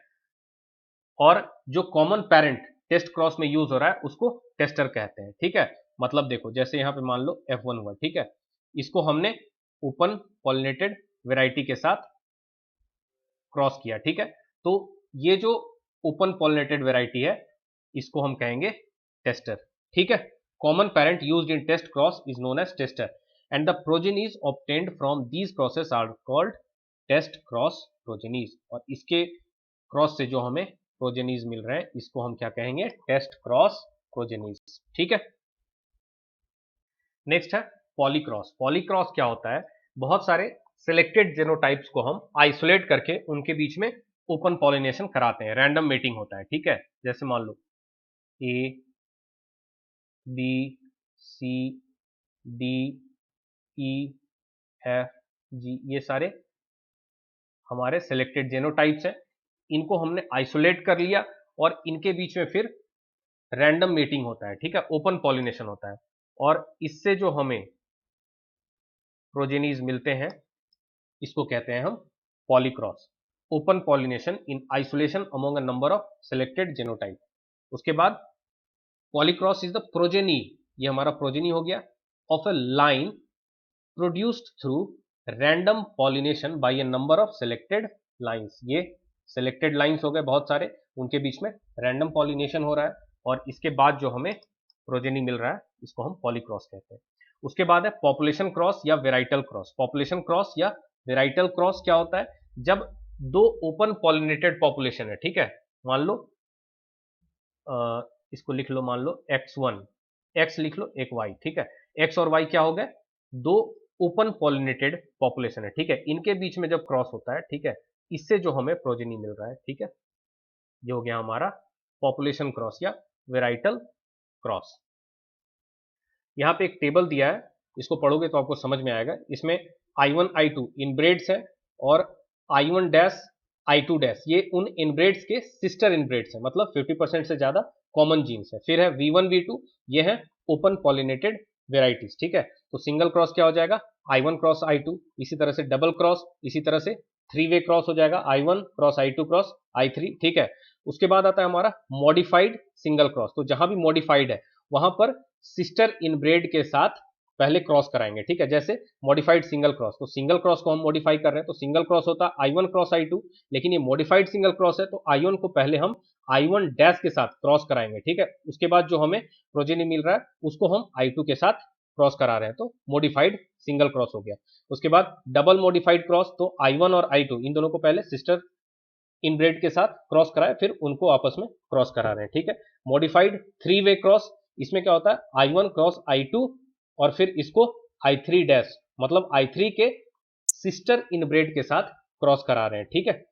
और जो कॉमन पेरेंट टेस्ट क्रॉस में यूज हो रहा है उसको टेस्टर कहते हैं, ठीक है। मतलब देखो जैसे यहां पे मान लो F1 हुआ, ठीक है, इसको हमने ओपन पॉलिनेटेड वैरायटी के साथ क्रॉस किया, ठीक है। तो ये जो ओपन पॉलिनेटेड वैरायटी है इसको हम कहेंगे टेस्टर, ठीक है। Common parent used in test cross is known as tester and the progenies obtained from these crosses are called test cross progenies. और इसके क्रॉस से जो हमें प्रोजेनीज मिल रहे हैं इसको हम क्या कहेंगे, टेस्ट क्रॉस प्रोजेनीज, ठीक है। नेक्स्ट है पॉलीक्रॉस। पॉलीक्रॉस क्या होता है, बहुत सारे सिलेक्टेड जेनोटाइप्स को हम आइसोलेट करके उनके बीच में ओपन पॉलिनेशन कराते हैं, रैंडम मेटिंग होता है, ठीक है। जैसे मान लो A B C D E F G, ये सारे हमारे सिलेक्टेड जेनोटाइप्स हैं, इनको हमने आइसोलेट कर लिया और इनके बीच में फिर रैंडम मेटिंग होता है, ठीक है, ओपन पॉलिनेशन होता है। और इससे जो हमें प्रोजेनीज मिलते हैं इसको कहते हैं हम polycross, open pollination in isolation among a number of selected genotype. उसके बाद पॉलीक्रॉस इज द प्रोजेनी, ये हमारा प्रोजेनी हो गया, of a line produced through random pollination by a number of selected lines. ये सिलेक्टेड लाइंस हो गए बहुत सारे, उनके बीच में रैंडम पॉलिनेशन हो रहा है और इसके बाद जो हमें प्रोजेनी मिल रहा है इसको हम पॉलीक्रॉस कहते हैं। उसके बाद है पॉपुलेशन क्रॉस या वेराइटल क्रॉस। पॉपुलेशन क्रॉस या वेराइटल क्रॉस क्या होता है, जब दो ओपन पॉलिनेटेड पॉपुलेशन है, ठीक है, मान लो इसको लिख लो, मान लो X1, X लिख लो, एक Y, ठीक है। X और Y क्या हो गए, दो ओपन पॉलिनेटेड पॉपुलेशन है, ठीक है, इनके बीच में जब क्रॉस होता है, ठीक है, इससे जो हमें प्रोजेनी मिल रहा है, ठीक है, ये हो गया हमारा पॉपुलेशन क्रॉस या वेराइटल क्रॉस। यहाँ पे एक टेबल दिया है, इसको पढ़ोगे तो आपको समझ में आएगा। इसमें I1 I2 इनब्रेड्स है और I1 डैश I2 डैश ये उन इनब्रेड्स के सिस्टर इनब्रेड्स है, मतलब 50% से ज्यादा कॉमन जीन्स है। फिर है V1 V2, ये है ओपन पॉलिनेटेड वेराइटीज, ठीक है। तो सिंगल क्रॉस क्या हो जाएगा, I1 क्रॉस I2, इसी तरह से डबल क्रॉस, इसी तरह से थ्री वे क्रॉस हो जाएगा, I1 cross I2 cross I3, ठीक है। उसके बाद आता है हमारा मॉडिफाइड सिंगल क्रॉस। तो जहां भी मॉडिफाइड है वहां पर सिस्टर इनब्रेड के साथ पहले क्रॉस कराएंगे, ठीक है। जैसे मॉडिफाइड सिंगल क्रॉस, तो सिंगल क्रॉस को हम मॉडिफाई कर रहे हैं, तो सिंगल क्रॉस होता है I1 क्रॉस I2, लेकिन ये मॉडिफाइड सिंगल क्रॉस है तो I1 को पहले हम I1 डैश के साथ क्रॉस कराएंगे, ठीक है। उसके बाद जो हमें प्रोजेनी मिल रहा है उसको हम I2 के साथ क्रॉस करा रहे हैं, तो मॉडिफाइड सिंगल क्रॉस हो गया। उसके बाद डबल मॉडिफाइड क्रॉस, तो I1 और I2 इन दोनों को पहले सिस्टर इनब्रेड के साथ क्रॉस कराए, फिर उनको आपस में क्रॉस करा रहे हैं, ठीक है। मॉडिफाइड थ्री वे क्रॉस, इसमें क्या होता है I1 क्रॉस I2 और फिर इसको I3 डैश, मतलब I3 के सिस्टर इनब्रेड के साथ क्रॉस करा रहे हैं, ठीक है।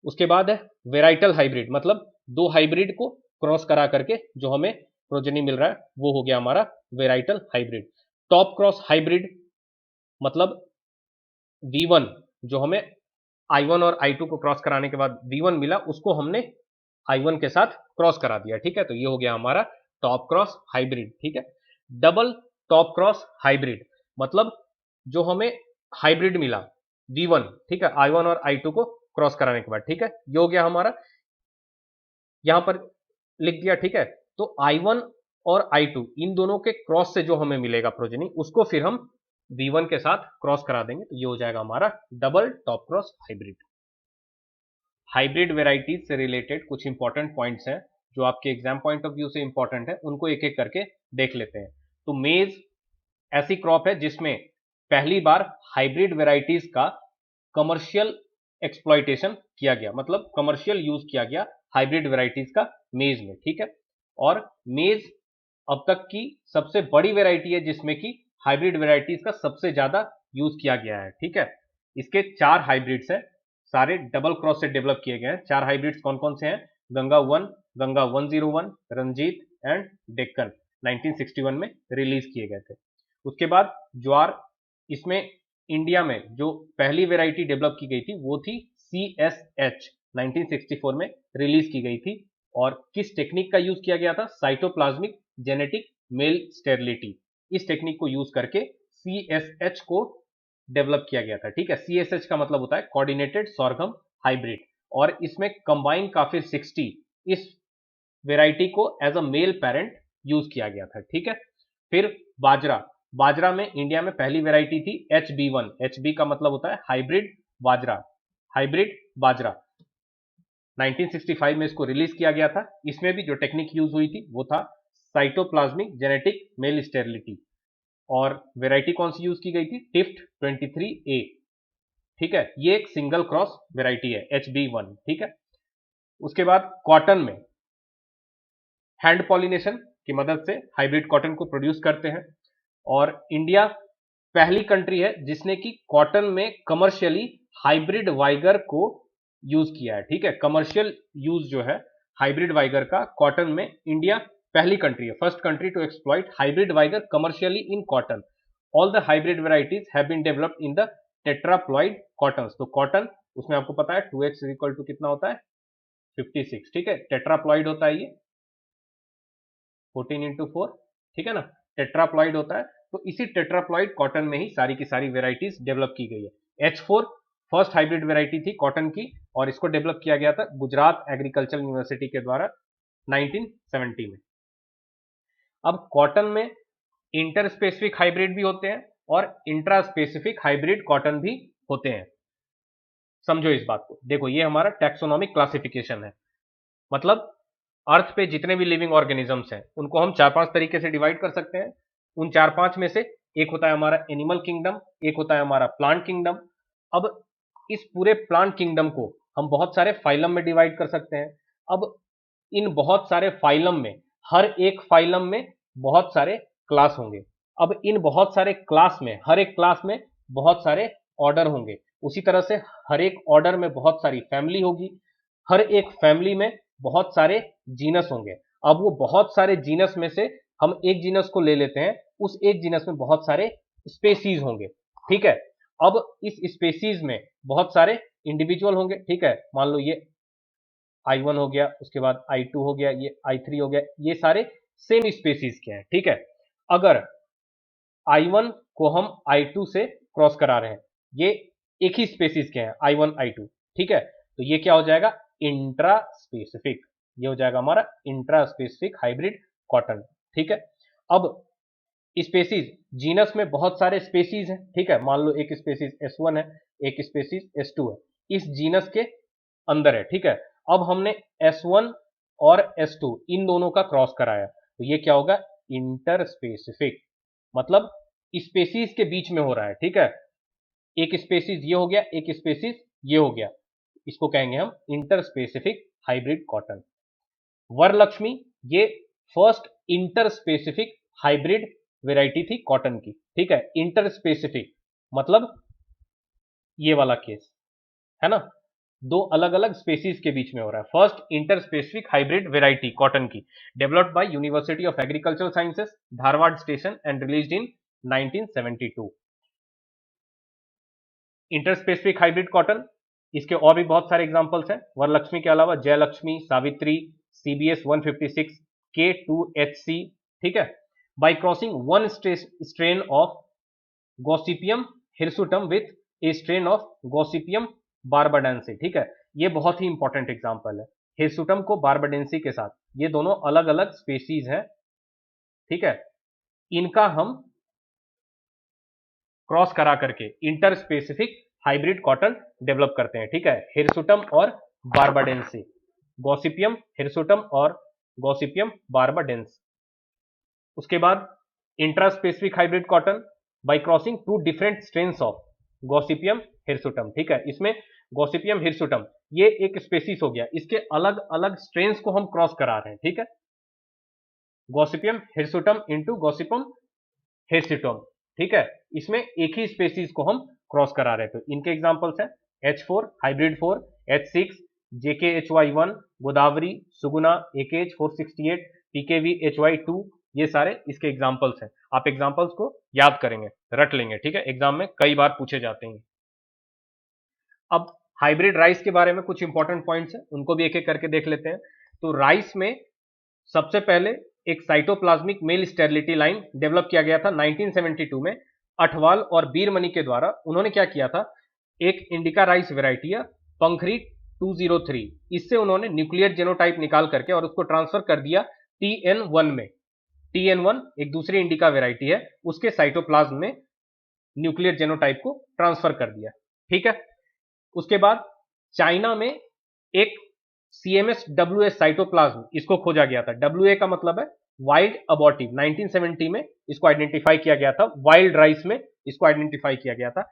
उसके बाद है वेराइटल हाइब्रिड, मतलब दो हाइब्रिड को क्रॉस करा करके जो हमें प्रोजेनी मिल रहा है वो हो गया हमारा varietal hybrid. Top cross hybrid, मतलब V1 जो हमें I1 और I2 को क्रॉस कराने के बाद V1 मिला, उसको हमने I1 के साथ क्रॉस करा दिया, ठीक है। तो ये हो गया हमारा टॉप क्रॉस हाइब्रिड, ठीक है। डबल टॉप क्रॉस हाइब्रिड, मतलब जो हमें हाइब्रिड मिला V1, ठीक है, I1 और I2 को क्रॉस कराने के बाद, ठीक है, ये हो गया हमारा। यहां पर लिख दिया, ठीक है। तो I1 और I2 इन दोनों के क्रॉस से जो हमें मिलेगा प्रोजेनी, उसको फिर हम V1 के साथ क्रॉस करा देंगे, तो ये हो जाएगा हमारा double top cross hybrid. Hybrid varieties से रिलेटेड कुछ इंपॉर्टेंट पॉइंट्स हैं जो आपके एग्जाम पॉइंट ऑफ व्यू से इंपॉर्टेंट है, उनको एक एक करके देख लेते हैं। तो मेज ऐसी क्रॉप है जिसमें पहली बार हाइब्रिड वेराइटीज का कमर्शियल एक्सप्लॉइटेशन किया गया, मतलब कमर्शियल यूज किया गया हाइब्रिड वेराइटीज का मेज में, ठीक है। और मेज अब तक की सबसे बड़ी वेराइटी है जिसमें कि हाइब्रिड वेराइटीज का सबसे ज्यादा यूज किया गया है, ठीक है। इसके 4 हाइब्रिड्स हैं, सारे डबल क्रॉस से डेवलप किए गए हैं। 4 हाइब्रिड्स कौन कौन से हैं? गंगा 1, गंगा 101, रंजीत एंड डेक्कन 1961 में रिलीज किए गए थे। उसके बाद ज्वार, इसमें इंडिया में जो पहली वेराइटी डेवलप की गई थी वो थी CSH, 1964 में रिलीज की गई थी। और किस टेक्निक का यूज किया गया था? साइटोप्लाज्मिक जेनेटिक मेल स्टेरिलिटी, इस टेक्निक को यूज करके CSH को डेवलप किया गया था, ठीक है। CSH का मतलब होता है कोऑर्डिनेटेड सोरघम हाइब्रिड, और इसमें कंबाइन काफिर 60 इस वेराइटी को as a male parent use किया गया था, ठीक है। फिर बाजरा, बाजरा में इंडिया में पहली वेराइटी थी HB1, HB का मतलब होता है हाइब्रिड बाजरा, हाइब्रिड बाजरा। 1965 में इसको रिलीज किया गया था। इसमें भी जो टेक्निक यूज हुई थी वो था साइटोप्लाज्मिक जेनेटिक मेल स्टेरिलिटी। और वेराइटी कौन सी यूज की गई थी? टिफ्ट 23A, ठीक है। ये एक सिंगल क्रॉस वेराइटी है HB1, ठीक है। उसके बाद कॉटन में हैंड पॉलिनेशन की मदद से हाइब्रिड कॉटन को प्रोड्यूस करते हैं, और इंडिया पहली कंट्री है जिसने कि कॉटन में कमर्शियली हाइब्रिड वाइगर को यूज किया है, ठीक है। कमर्शियल यूज जो है हाइब्रिड वाइगर का कॉटन में, इंडिया पहली कंट्री है, first country to exploit hybrid vigour commercially in cotton. All the hybrid varieties have been developed in the tetraploid cotton. तो कॉटन, उसमें आपको पता है 2x इक्वल टू कितना होता है? 56, ठीक है। टेट्राप्लॉइड होता है ये 14 इंटू 4, ठीक है ना, टेट्राप्लॉइड होता है। तो इसी टेट्राप्लॉइड कॉटन में ही सारी की सारी वेराइटीज डेवलप की गई है। H4 फर्स्ट हाइब्रिड वेराइटी थी कॉटन की, और इसको डेवलप किया गया था गुजरात एग्रीकल्चर यूनिवर्सिटी के द्वारा 1970 में। अब कॉटन में इंटर स्पेसिफिक हाइब्रिड भी होते हैं और इंट्रा स्पेसिफिक हाइब्रिड कॉटन भी होते हैं। समझो इस बात को, देखो ये हमारा टैक्सोनॉमिक क्लासिफिकेशन है, मतलब अर्थ पे जितने भी लिविंग ऑर्गेनिजम्स हैं उनको हम 4-5 तरीके से डिवाइड कर सकते हैं। उन 4-5 में से एक होता है हमारा एनिमल किंगडम, एक होता है हमारा प्लांट किंगडम। अब इस पूरे प्लांट किंगडम को हम बहुत सारे फाइलम में डिवाइड कर सकते हैं। अब इन बहुत सारे फाइलम में, हर एक फाइलम में बहुत सारे क्लास होंगे। अब इन बहुत सारे क्लास में, हर एक क्लास में बहुत सारे ऑर्डर होंगे। उसी तरह से हर एक ऑर्डर में बहुत सारी फैमिली होगी, हर एक फैमिली में बहुत सारे जीनस होंगे। अब वो बहुत सारे जीनस में से हम एक जीनस को ले लेते हैं, उस एक जीनस में बहुत सारे स्पेसीज होंगे, ठीक है। अब इस स्पेसीज में बहुत सारे इंडिविजुअल होंगे, ठीक है। मान लो ये I1 हो गया, उसके बाद I2 हो गया, ये I3 हो गया, ये सारे सेम स्पेसीज के हैं, ठीक है। अगर I1 को हम I2 से क्रॉस करा रहे हैं, ये एक ही स्पेसीज के हैं I1 I2, ठीक है। तो ये क्या हो जाएगा? इंट्रा स्पेसिफिक, ये हो जाएगा हमारा इंट्रा स्पेसिफिक हाइब्रिड कॉटन, ठीक है। अब स्पेसीज, जीनस में बहुत सारे स्पेसीज हैं, ठीक है। मान लो एक स्पेसीज S1 है, एक स्पेसीज S2 है, इस जीनस के अंदर है, ठीक है। अब हमने S1 और S2 इन दोनों का क्रॉस कराया, तो ये क्या होगा? इंटर स्पेसिफिक, मतलब स्पेसीज के बीच में हो रहा है, ठीक है। एक स्पेसीज ये हो गया, एक स्पेसीज ये हो गया, इसको कहेंगे हम inter specific hybrid cotton. Varalakshmi, ये first inter specific hybrid variety थी कॉटन की, ठीक है। इंटर स्पेसिफिक मतलब ये वाला केस है ना, दो अलग अलग स्पेसीज के बीच में हो रहा है। First inter specific hybrid variety cotton की, developed by University of Agricultural Sciences Dharwad station and released in 1972। Inter specific hybrid cotton, इसके और भी बहुत सारे एग्जांपल्स हैं। वरलक्ष्मी के अलावा जयलक्ष्मी, सावित्री, CBS 156, K2HC, ठीक है। By crossing one strain of Gossypium hirsutum with a strain of Gossypium barbadense, ठीक है। ये बहुत ही इंपॉर्टेंट एग्जांपल है। हिरसुटम को बारबाडेंसी के साथ, ये दोनों अलग अलग स्पेसीज हैं, ठीक है, इनका हम क्रॉस करा करके inter specific hybrid cotton develop करते हैं, ठीक है, हिरसुटम और बारबाडेंसी, गॉसिपियम हिरसुटम और गॉसिपियम बारबाडेंस। उसके बाद intraspecific hybrid cotton by crossing two different strains of Gossypium hirsutum, ठीक है, इसमें गॉसिपियम हिरसुटम ये एक स्पेसीज हो गया, इसके अलग अलग स्ट्रेन्स को हम क्रॉस करा रहे हैं, ठीक है, गॉसिपियम हिरसुटम इंटू गॉसिपम हिरसुटम, ठीक है, इसमें एक ही स्पेसीज को हम क्रॉस करा रहे हैं। तो इनके एग्जांपल्स हैं H4 hybrid 4, H6 JKHY1 Godavari Suguna AKH 468 PKV HY2, ये सारे इसके एग्जांपल्स हैं। आप एग्जांपल्स को याद करेंगे, रट लेंगे, ठीक है, एग्जाम में कई बार पूछे जाते हैं। अब हाइब्रिड राइस के बारे में कुछ इंपॉर्टेंट पॉइंट्स हैं, उनको भी एक एक करके देख लेते हैं। तो राइस में सबसे पहले एक cytoplasmic male sterility line develop किया गया था 1972 में, अठवाल और बीरमनी के द्वारा। उन्होंने क्या किया था, एक इंडिका राइस वेराइटी है पंखरी 203, इससे उन्होंने न्यूक्लियर जेनोटाइप निकाल करके और उसको ट्रांसफर कर दिया TN1 में। TN1 एक दूसरी इंडिका वेराइटी है, उसके साइटोप्लाज्म में न्यूक्लियर जेनोटाइप को ट्रांसफर कर दिया, ठीक है। उसके बाद चाइना में एक CMS-WS साइटोप्लाज्म इसको खोजा गया था। WA का मतलब है वाइल्ड अबॉर्टिव, 1970 में इसको आइडेंटिफाई किया गया था, वाइल्ड राइस में इसको आइडेंटिफाई किया गया था।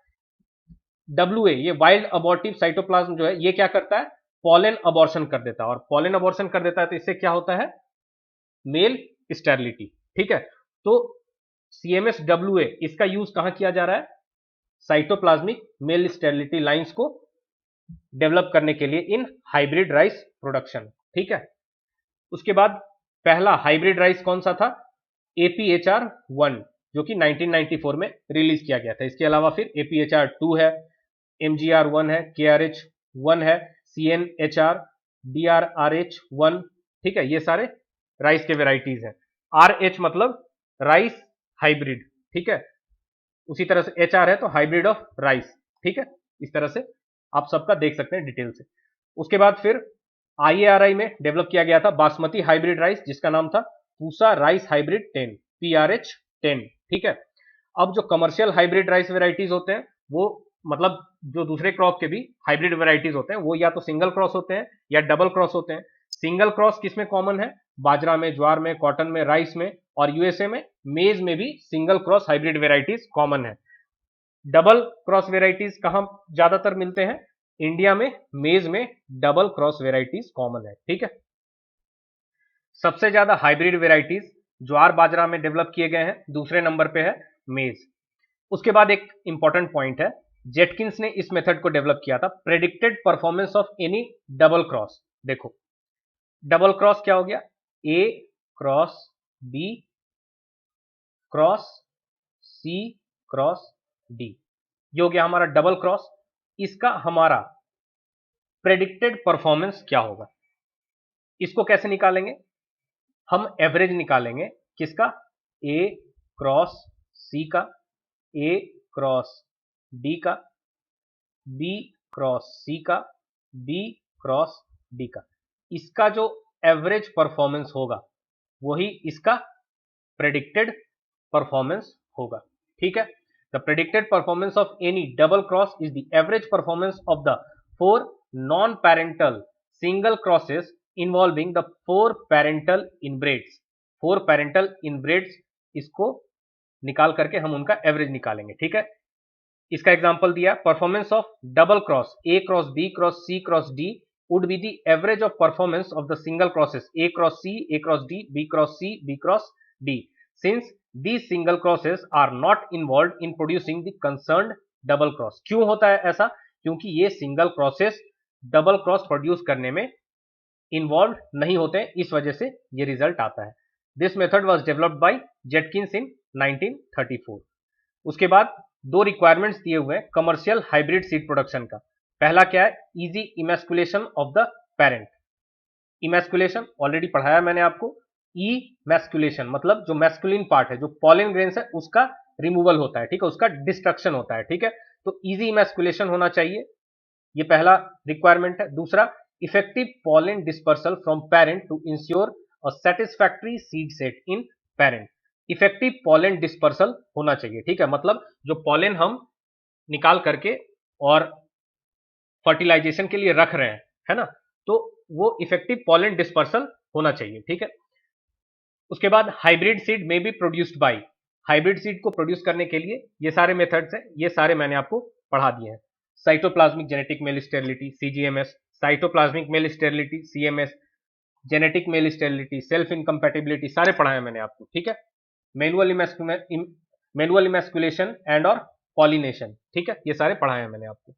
WA ये वाइल्ड अबॉर्टिव साइटोप्लाज्म जो है ये क्या करता है, पॉलन अबॉर्शन कर देता है, और पॉलन अबॉर्शन कर देता है तो इससे क्या होता है, मेल स्टेरिलिटी, ठीक है। तो CMS-WA इसका यूज कहां किया जा रहा है, साइटोप्लाज्मिक मेल स्टेरिलिटी लाइंस को डेवलप करने के लिए इन हाइब्रिड राइस प्रोडक्शन, ठीक है। उसके बाद पहला हाइब्रिड राइस कौन सा था, APHR1, जो कि 1994 में रिलीज किया गया था। इसके अलावा फिर APHR2 है, MGR1 है, KRH1 है, CNHR, DRRH1, ठीक है, ये सारे राइस के वेराइटीज हैं। RH मतलब राइस हाइब्रिड, ठीक है, उसी तरह से HR है तो हाइब्रिड ऑफ राइस, ठीक है, इस तरह से आप सबका देख सकते हैं डिटेल से। उसके बाद फिर IARI में डेवलप किया गया था बासमती हाइब्रिड राइस, जिसका नाम था पूसा राइस हाइब्रिड 10, PRH10, ठीक है। अब जो कमर्शियल हाइब्रिड राइस वेराइटीज होते हैं वो, मतलब जो दूसरे क्रॉप के भी हाइब्रिड वेराइटीज होते हैं वो या तो सिंगल क्रॉस होते हैं या डबल क्रॉस होते हैं। सिंगल क्रॉस किसमें कॉमन है, बाजरा में, ज्वार में, कॉटन में, राइस में, और USA में मेज में भी single cross hybrid varieties common है। डबल क्रॉस वेराइटीज कहां ज्यादातर मिलते हैं, इंडिया में मेज में डबल क्रॉस वेराइटीज कॉमन है, ठीक है। सबसे ज्यादा हाइब्रिड वेराइटीज ज्वार बाजरा में डेवलप किए गए हैं, दूसरे नंबर पे है मेज। उसके बाद एक इंपॉर्टेंट पॉइंट है, जेटकिंस ने इस मेथड को डेवलप किया था, predicted performance of any double cross. देखो डबल क्रॉस क्या हो गया, A cross B cross C cross D, ये हो गया हमारा डबल क्रॉस। इसका हमारा प्रेडिक्टेड परफॉर्मेंस क्या होगा, इसको कैसे निकालेंगे, हम एवरेज निकालेंगे किसका, A क्रॉस C का, A क्रॉस D का, B क्रॉस C का, B क्रॉस D का। इसका जो एवरेज परफॉर्मेंस होगा वही इसका प्रेडिक्टेड परफॉर्मेंस होगा, ठीक है। The predicted performance of any double cross is the average performance of the 4 non parental single crosses involving the 4 parental inbreds. 4 parental inbreds, इसको निकाल करके हम उनका एवरेज निकालेंगे, ठीक है। इसका एग्जांपल दिया, performance of double cross A cross B cross C cross D would be the average of performance of the single crosses A cross C, A cross D, B cross C, B cross D, since these single crosses are not involved in producing the concerned double cross। क्यों होता है ऐसा, क्योंकि ये single crosses double cross produce करने में involve नहीं होते, इस वजह से ये रिजल्ट आता है। This method was developed by Jenkins in 1934। उसके बाद दो रिक्वायरमेंट्स दिए हुए हैं कमर्शियल हाइब्रिड सीड प्रोडक्शन का। पहला क्या है, easy emasculation of the parent. Emasculation already पढ़ाया मैंने आपको। इमैस्कुलेशन मतलब जो मैस्कुलिन पार्ट है, जो पॉलन ग्रेन्स है, उसका रिमूवल होता है, ठीक है, उसका डिस्ट्रक्शन होता है, ठीक है। तो इजी इमैस्कुलेशन होना चाहिए, ये पहला रिक्वायरमेंट है। दूसरा, effective pollen dispersal from parent to ensure a satisfactory seed set in parent. Effective pollen dispersal होना चाहिए, ठीक है, मतलब जो पॉलन हम निकाल करके और फर्टिलाइजेशन के लिए रख रहे हैं, है ना, तो वो इफेक्टिव पॉलन डिस्पर्सल होना चाहिए, ठीक है। उसके बाद हाइब्रिड सीड में be produced by, hybrid seed को प्रोड्यूस करने के लिए ये सारे मेथड्स हैं, ये सारे मैंने आपको पढ़ा दिए हैं। Cytoplasmic genetic male sterility CGMS, cytoplasmic male sterility CMS, genetic male sterility, self incompatibility, सारे पढ़ाए मैंने आपको, ठीक है। मैनुअल इमैस्कुलेशन एंड और पॉलिनेशन, ठीक है, ये सारे पढ़ाए हैं मैंने आपको।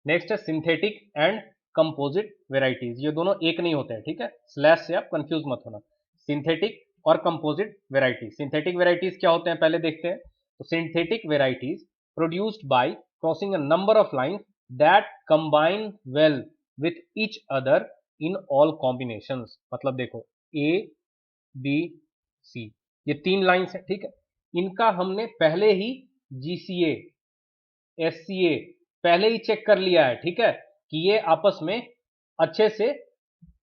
नेक्स्ट है सिंथेटिक एंड कंपोजिट वेराइटीज, ये दोनों एक नहीं होते हैं, ठीक है, स्लैश से आप कंफ्यूज मत होना। सिंथेटिक और कंपोजिट वेराइटीज, सिंथेटिक वेराइटीज क्या होते हैं पहले देखते हैं। तो synthetic varieties produced by crossing a number of lines that combine well with each other in all combinations. मतलब देखो ए बी सी, ये 3 लाइंस है, ठीक है, इनका हमने पहले ही जीसीए एससीए पहले ही चेक कर लिया है, ठीक है, कि ये आपस में अच्छे से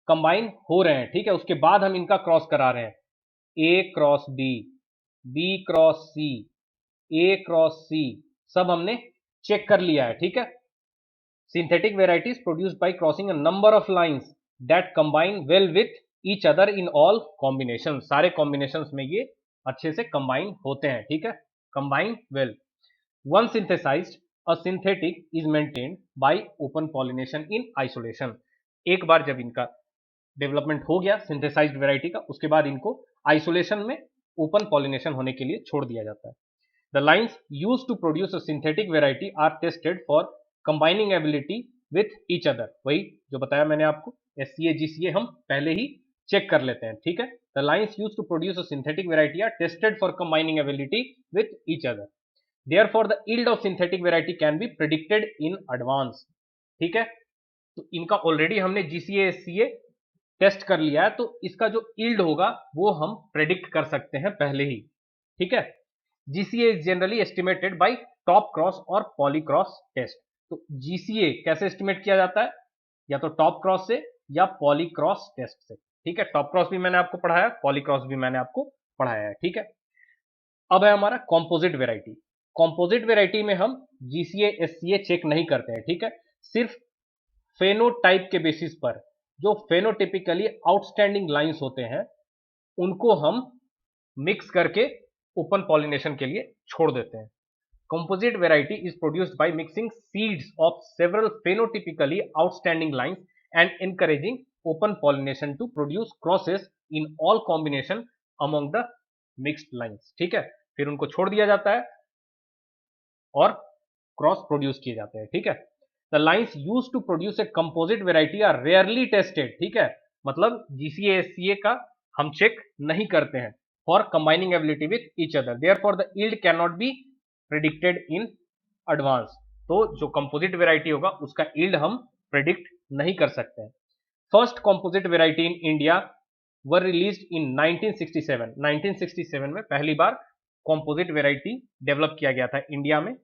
कंबाइन हो रहे हैं, ठीक है। उसके बाद हम इनका क्रॉस करा रहे हैं, A cross B, B cross C, A cross C, सब हमने चेक कर लिया है, ठीक है। Synthetic varieties produced by crossing a number of lines that combine well with each other in all combination, सारे कॉम्बिनेशंस में ये अच्छे से कंबाइन होते हैं, ठीक है, combine well. One synthesized a synthetic is maintained by open pollination in isolation। एक बार जब इनका डेवलपमेंट हो गया सिंथेसाइज्ड वैरायटी का, उसके बाद इनको आइसोलेशन में ओपन पॉलिनेशन होने के लिए छोड़ दिया जाता है। The lines used to produce a synthetic variety are tested for combining ability with each other, वही जो बताया मैंने आपको, एससीए जीसीए हम पहले ही चेक कर लेते हैं, ठीक है। The lines used to produce a synthetic variety are tested for combining ability with each other. Therefore, the yield of synthetic variety can be predicted in advance, ठीक है। तो इनका ऑलरेडी हमने जीसीए एससीए टेस्ट कर लिया है, तो इसका जो yield होगा वो हम प्रेडिक्ट कर सकते हैं पहले ही, ठीक है। GCA is generally estimated by top cross और पॉलीक्रॉस टेस्ट। तो जीसीए कैसे एस्टिमेट किया जाता है, या तो टॉप क्रॉस से या पॉलीक्रॉस टेस्ट से, ठीक है। टॉप क्रॉस भी मैंने आपको पढ़ाया, पॉलीक्रॉस भी मैंने आपको पढ़ाया है, ठीक है। अब है हमारा कॉम्पोजिट वेराइटी। कॉम्पोजिट वेराइटी में हम जीसीए एससीए चेक नहीं करते हैं, ठीक है, सिर्फ फेनोटाइप के बेसिस पर जो फेनोटिपिकली आउटस्टैंडिंग लाइंस होते हैं उनको हम मिक्स करके ओपन पॉलिनेशन के लिए छोड़ देते हैं। Composite variety is produced by mixing seeds of several phenotypically outstanding lines and encouraging open pollination to produce crosses in all combination among the mixed lines, ठीक है। फिर उनको छोड़ दिया जाता है और क्रॉस प्रोड्यूस किए जाते हैं, ठीक है। The lines used to produce a composite variety are rarely tested, ठीक है, मतलब जीसीए एससीए का हम चेक नहीं करते हैं for combining ability with each other, therefore the yield can not be predicted in advance. तो जो कंपोजिट वेराइटी होगा उसका यील्ड हम प्रेडिक्ट नहीं कर सकते हैं। First composite variety in India were released in 1967। 1967 में पहली बार कंपोजिट वेराइटी डेवलप किया गया था इंडिया में।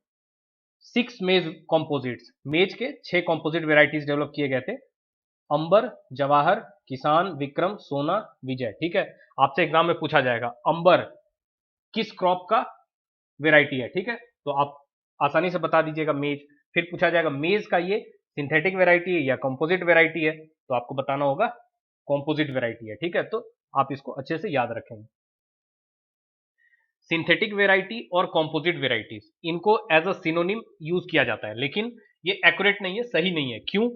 6 मेज कंपोजिट्स, मेज के 6 कंपोजिट वेराइटीज डेवलप किए गए थे, अंबर, जवाहर, किसान, विक्रम, सोना, विजय, ठीक है। आपसे एग्जाम में पूछा जाएगा अंबर किस क्रॉप का वेराइटी है, ठीक है, तो आप आसानी से बता दीजिएगा मेज। फिर पूछा जाएगा मेज का ये सिंथेटिक वेराइटी है या कंपोजिट वेराइटी है, तो आपको बताना होगा कंपोजिट वेराइटी है, ठीक है, तो आप इसको अच्छे से याद रखेंगे। सिंथेटिक वेराइटी और कंपोजिट वेराइटीज इनको एज अ सिनोनिम यूज किया जाता है, लेकिन ये एक्यूरेट नहीं है, सही नहीं है। क्यों?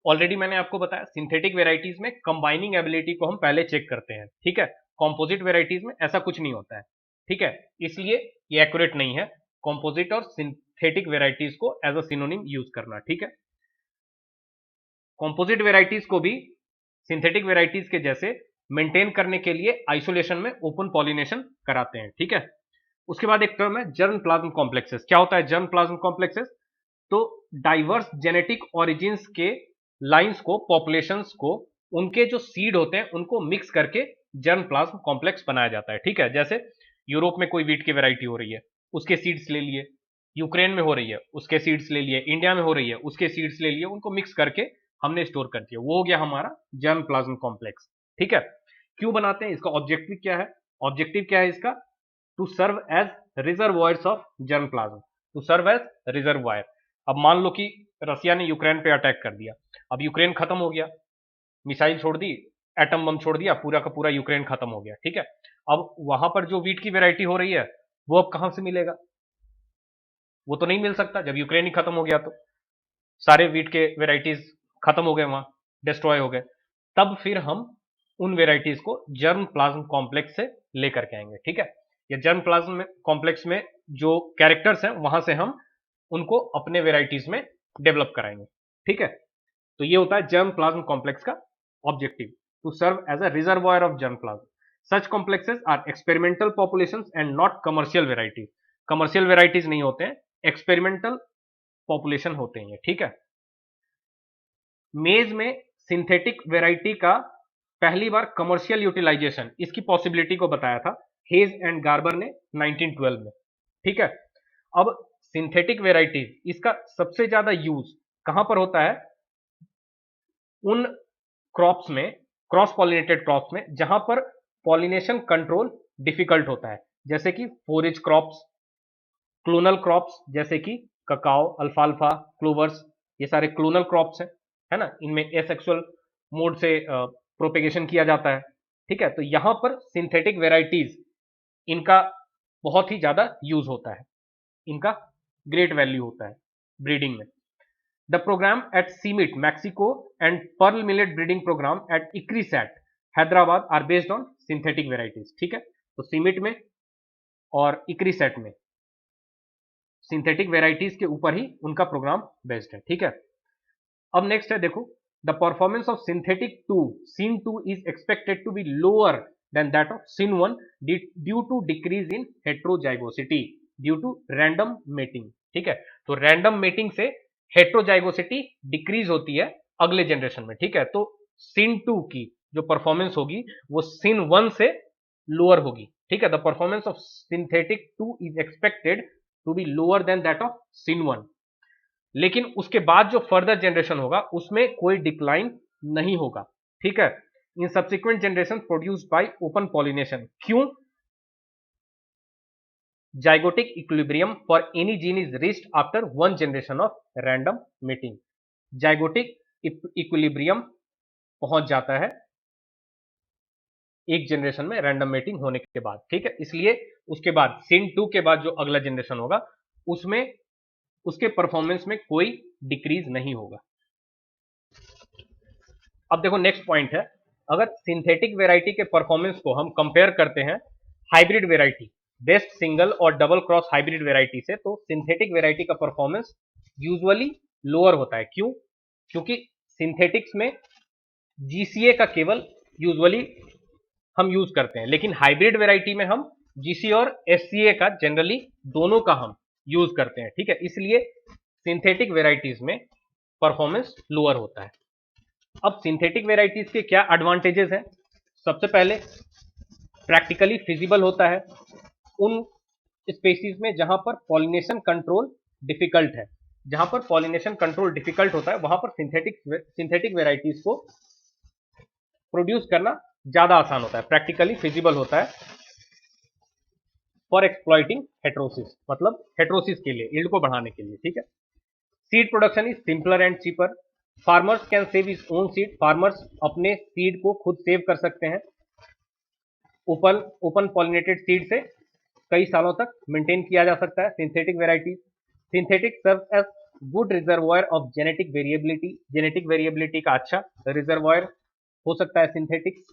ऑलरेडी मैंने आपको बताया सिंथेटिक वेराइटीज में कंबाइनिंग एबिलिटी को हम पहले चेक करते हैं, ठीक है, कंपोजिट वेराइटीज में ऐसा कुछ नहीं होता है, ठीक है, इसलिए ये एक्यूरेट नहीं है कंपोजिट और सिंथेटिक वेराइटीज को एज अ सिनोनिम यूज करना, ठीक है। कंपोजिट वेराइटीज को भी सिंथेटिक वेराइटीज के जैसे मेंटेन करने के लिए आइसोलेशन में ओपन पॉलिनेशन कराते हैं, ठीक है। उसके बाद एक टर्म है जर्म प्लाज्म कॉम्प्लेक्सेस। क्या होता है जर्म प्लाज्म कॉम्प्लेक्सेस? तो डाइवर्स जेनेटिक ओरिजिन्स के लाइंस को, पॉपुलेशंस को, उनके जो सीड होते हैं उनको मिक्स करके जर्म प्लाज्म कॉम्प्लेक्स बनाया जाता है, ठीक है। जैसे यूरोप में कोई वीट की वैरायटी हो रही है, उसके सीड्स ले लिए, यूक्रेन में हो रही है उसके सीड्स ले लिए, इंडिया में हो रही है उसके सीड्स ले लिए, उनको मिक्स करके हमने स्टोर कर दिया, वो हो गया हमारा जर्म प्लाज्म कॉम्प्लेक्स। ठीक है, क्यों बनाते हैं, इसका ऑब्जेक्टिव क्या है, ऑब्जेक्टिव क्या है इसका, to serve as reservoirs of germplasm, to serve as reservoir. अब मान लो कि रसिया ने यूक्रेन पे अटैक कर दिया, अब यूक्रेन खत्म हो गया, मिसाइल छोड़ दी, एटम बम छोड़ दिया, पूरा का पूरा यूक्रेन खत्म हो गया। ठीक है, अब वहां पर जो वीट की वेराइटी हो रही है वो अब कहां से मिलेगा, वो तो नहीं मिल सकता, जब यूक्रेन ही खत्म हो गया तो सारे वीट के वेराइटीज खत्म हो गए, वहां डिस्ट्रॉय हो गए। तब फिर हम उन वेराइटीज को जर्म प्लाज्म कॉम्प्लेक्स से लेकर के आएंगे। ठीक है, या जर्म प्लाज्म कॉम्प्लेक्स में जो कैरेक्टर्स हैं वहां से हम उनको अपने वेराइटीज में डेवलप कराएंगे। ठीक है, तो ये होता है जर्म प्लाज्म कॉम्प्लेक्स का objective, to serve as a reservoir of germplasm. Such complexes are experimental populations and not commercial varieties, commercial varieties नहीं होते हैं, एक्सपेरिमेंटल पॉपुलेशन होते हैं। ठीक है, मेज में सिंथेटिक वेराइटी का पहली बार कमर्शियल यूटिलाइजेशन, इसकी पॉसिबिलिटी को बताया था हेज एंड गार्बर ने 1912 में। ठीक है, अब सिंथेटिक वेराइटीज इसका सबसे ज्यादा यूज कहां पर होता है, उन क्रॉप्स में, क्रॉस पॉलिनेटेड क्रॉप्स में जहां पर पॉलिनेशन कंट्रोल डिफिकल्ट होता है, जैसे कि फोरेज क्रॉप्स, क्लोनल क्रॉप्स जैसे कि ककाओ, अल्फाल्फा, क्लोवर्स, ये सारे क्लोनल क्रॉप्स हैं, है ना, इनमें एसेक्सुअल मोड से प्रोपेगेशन किया जाता है। ठीक है, तो यहां पर सिंथेटिक वेराइटीज इनका बहुत ही ज्यादा यूज होता है, इनका ग्रेट वैल्यू होता है ब्रीडिंग में। The program at CIMMYT Mexico and pearl millet breeding program at ICRISAT Hyderabad are based on synthetic varieties. ठीक है, तो सीमिट में और इक्रीसैट में सिंथेटिक वेराइटीज के ऊपर ही उनका प्रोग्राम बेस्ड है। ठीक है, अब नेक्स्ट है देखो, the performance of synthetic 2 syn 2 is expected to be lower than that of syn 1 due to decrease in heterozygosity due to random mating. ठीक है, तो रैंडम मेटिंग से हेट्रोजाइगोसिटी डिक्रीज होती है अगले जनरेशन में। ठीक है, तो सिन 2 की जो परफॉर्मेंस होगी वो सिन 1 से लोअर होगी। ठीक है, the performance of synthetic 2 is expected to be lower than that of syn 1, लेकिन उसके बाद जो फर्दर जनरेशन होगा उसमें कोई डिक्लाइन नहीं होगा। ठीक है, in subsequent generation produced by open pollination, क्यों, zygotic equilibrium for any gene is reached after one generation of random mating, zygotic equilibrium पहुंच जाता है एक जनरेशन में रैंडम मेटिंग होने के बाद। ठीक है, इसलिए उसके बाद सिन 2 के बाद जो अगला जनरेशन होगा उसमें उसके परफॉर्मेंस में कोई डिक्रीज नहीं होगा। अब देखो नेक्स्ट पॉइंट है, अगर सिंथेटिक वेराइटी के परफॉर्मेंस को हम कंपेयर करते हैं हाइब्रिड वेराइटी, बेस्ट सिंगल और डबल क्रॉस हाइब्रिड वेराइटी से, तो सिंथेटिक वेराइटी का परफॉर्मेंस यूजुअली लोअर होता है। क्यों, क्योंकि सिंथेटिक्स में जीसीए का केवल यूजुअली हम यूज करते हैं, लेकिन हाइब्रिड वेराइटी में हम जीसी और एससीए का जनरली दोनों का हम यूज करते हैं। ठीक है, इसलिए सिंथेटिक वेराइटीज में परफॉर्मेंस लोअर होता है। अब सिंथेटिक वेराइटीज के क्या एडवांटेजेस हैं, सबसे पहले प्रैक्टिकली फिजिबल होता है उन स्पेसीज में जहां पर पॉलिनेशन कंट्रोल डिफिकल्ट है, जहां पर पॉलिनेशन कंट्रोल डिफिकल्ट होता है वहां पर सिंथेटिक वेराइटीज को प्रोड्यूस करना ज्यादा आसान होता है, प्रैक्टिकली फिजिबल होता है फॉर एक्सप्लॉइटिंग हेट्रोसिस, मतलब हेट्रोसिस के लिए, यील्ड को बढ़ाने के लिए। ठीक है, seed production is simpler and cheaper, farmers can save his own seed, farmers अपने सीड को खुद सेव कर सकते हैं, ओपन पॉलिनेटेड सीड से कई सालों तक मेंटेन किया जा सकता है synthetic variety. Synthetic serve as good reservoir of genetic variability, genetic variability का अच्छा रिजर्वॉयर हो सकता है synthetics.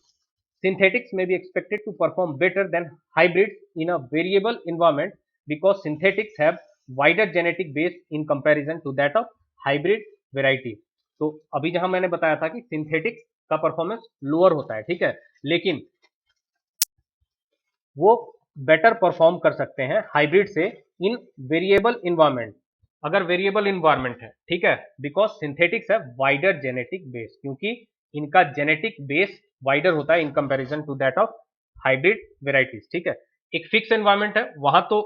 Synthetics may be expected to perform better than hybrids in a variable environment because synthetics have wider genetic base in comparison to that of hybrid varieties. तो अभी जहां मैंने बताया था कि सिंथेटिक्स का परफॉर्मेंस लोअर होता है, ठीक है, लेकिन वो बेटर परफॉर्म कर सकते हैं हाइब्रिड से इन वेरिएबल इन्वायरमेंट, अगर वेरिएबल इन्वायरमेंट है। ठीक है, बिकॉज सिंथेटिक्स है वाइडर जेनेटिक बेस, क्योंकि इनका जेनेटिक बेस वाइडर होता है in comparison to that of hybrid varieties. ठीक है, एक फिक्स एनवायरमेंट है वहां तो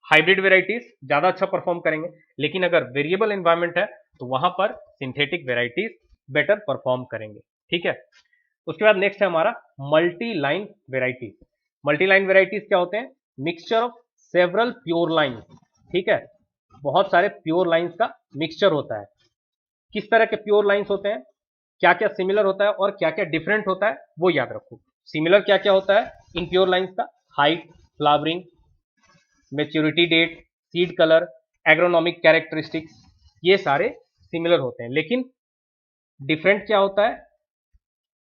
हाइब्रिड वेराइटीज ज्यादा अच्छा परफॉर्म करेंगे, लेकिन अगर वेरिएबल एनवायरमेंट है तो वहां पर सिंथेटिक वेराइटीज बेटर परफॉर्म करेंगे। ठीक है, उसके बाद नेक्स्ट है हमारा multi line varieties. Multi line varieties क्या होते हैं? Mixture of several pure line. ठीक है, बहुत सारे प्योर लाइंस का मिक्सचर होता है। किस तरह के प्योर लाइंस होते हैं, क्या क्या सिमिलर होता है और क्या क्या डिफरेंट होता है, वो याद रखो। सिमिलर क्या क्या होता है इन प्योर लाइंस का? Height, flowering, maturity date, seed colour, agronomic characteristics, ये सारे सिमिलर होते हैं। लेकिन डिफरेंट क्या होता है?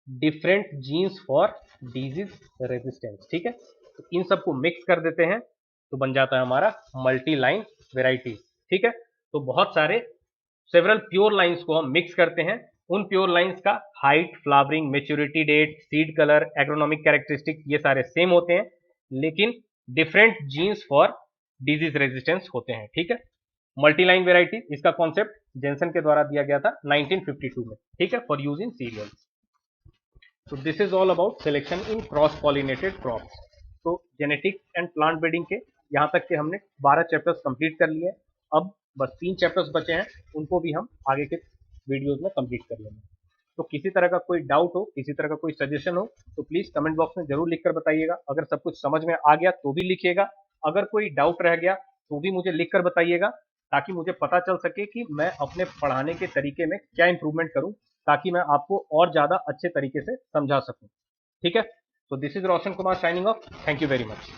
Different genes for disease resistance. ठीक है, तो इन सबको मिक्स कर देते हैं तो बन जाता है हमारा मल्टी लाइन वेराइटीज। ठीक है, तो बहुत सारे सेवरल प्योर लाइंस को हम मिक्स करते हैं। उन प्योर लाइंस का height, flowering, maturity date, seed colour, agronomic characteristic, ये सारे सेम होते हैं, लेकिन different genes for disease resistance होते हैं। ठीक है, मल्टीलाइन वेराइटी, इसका कॉन्सेप्ट जेंसन के द्वारा दिया गया था 1952 में। ठीक है, फॉर यूज इन सीरियल्स। तो this is all about selection in cross pollinated crops. तो जेनेटिक्स एंड प्लांट ब्रीडिंग के यहाँ तक के हमने 12 चैप्टर्स कंप्लीट कर लिए। अब बस 3 चैप्टर्स बचे हैं, उनको भी हम आगे के वीडियोज में कंप्लीट कर लेंगे। तो किसी तरह का कोई डाउट हो, किसी तरह का कोई सजेशन हो, तो प्लीज कमेंट बॉक्स में जरूर लिखकर बताइएगा। अगर सब कुछ समझ में आ गया तो भी लिखिएगा, अगर कोई डाउट रह गया तो भी मुझे लिखकर बताइएगा, ताकि मुझे पता चल सके कि मैं अपने पढ़ाने के तरीके में क्या इंप्रूवमेंट करूं, ताकि मैं आपको और ज्यादा अच्छे तरीके से समझा सकूं। ठीक है, तो this is Roshan Kumar signing off. Thank you very much.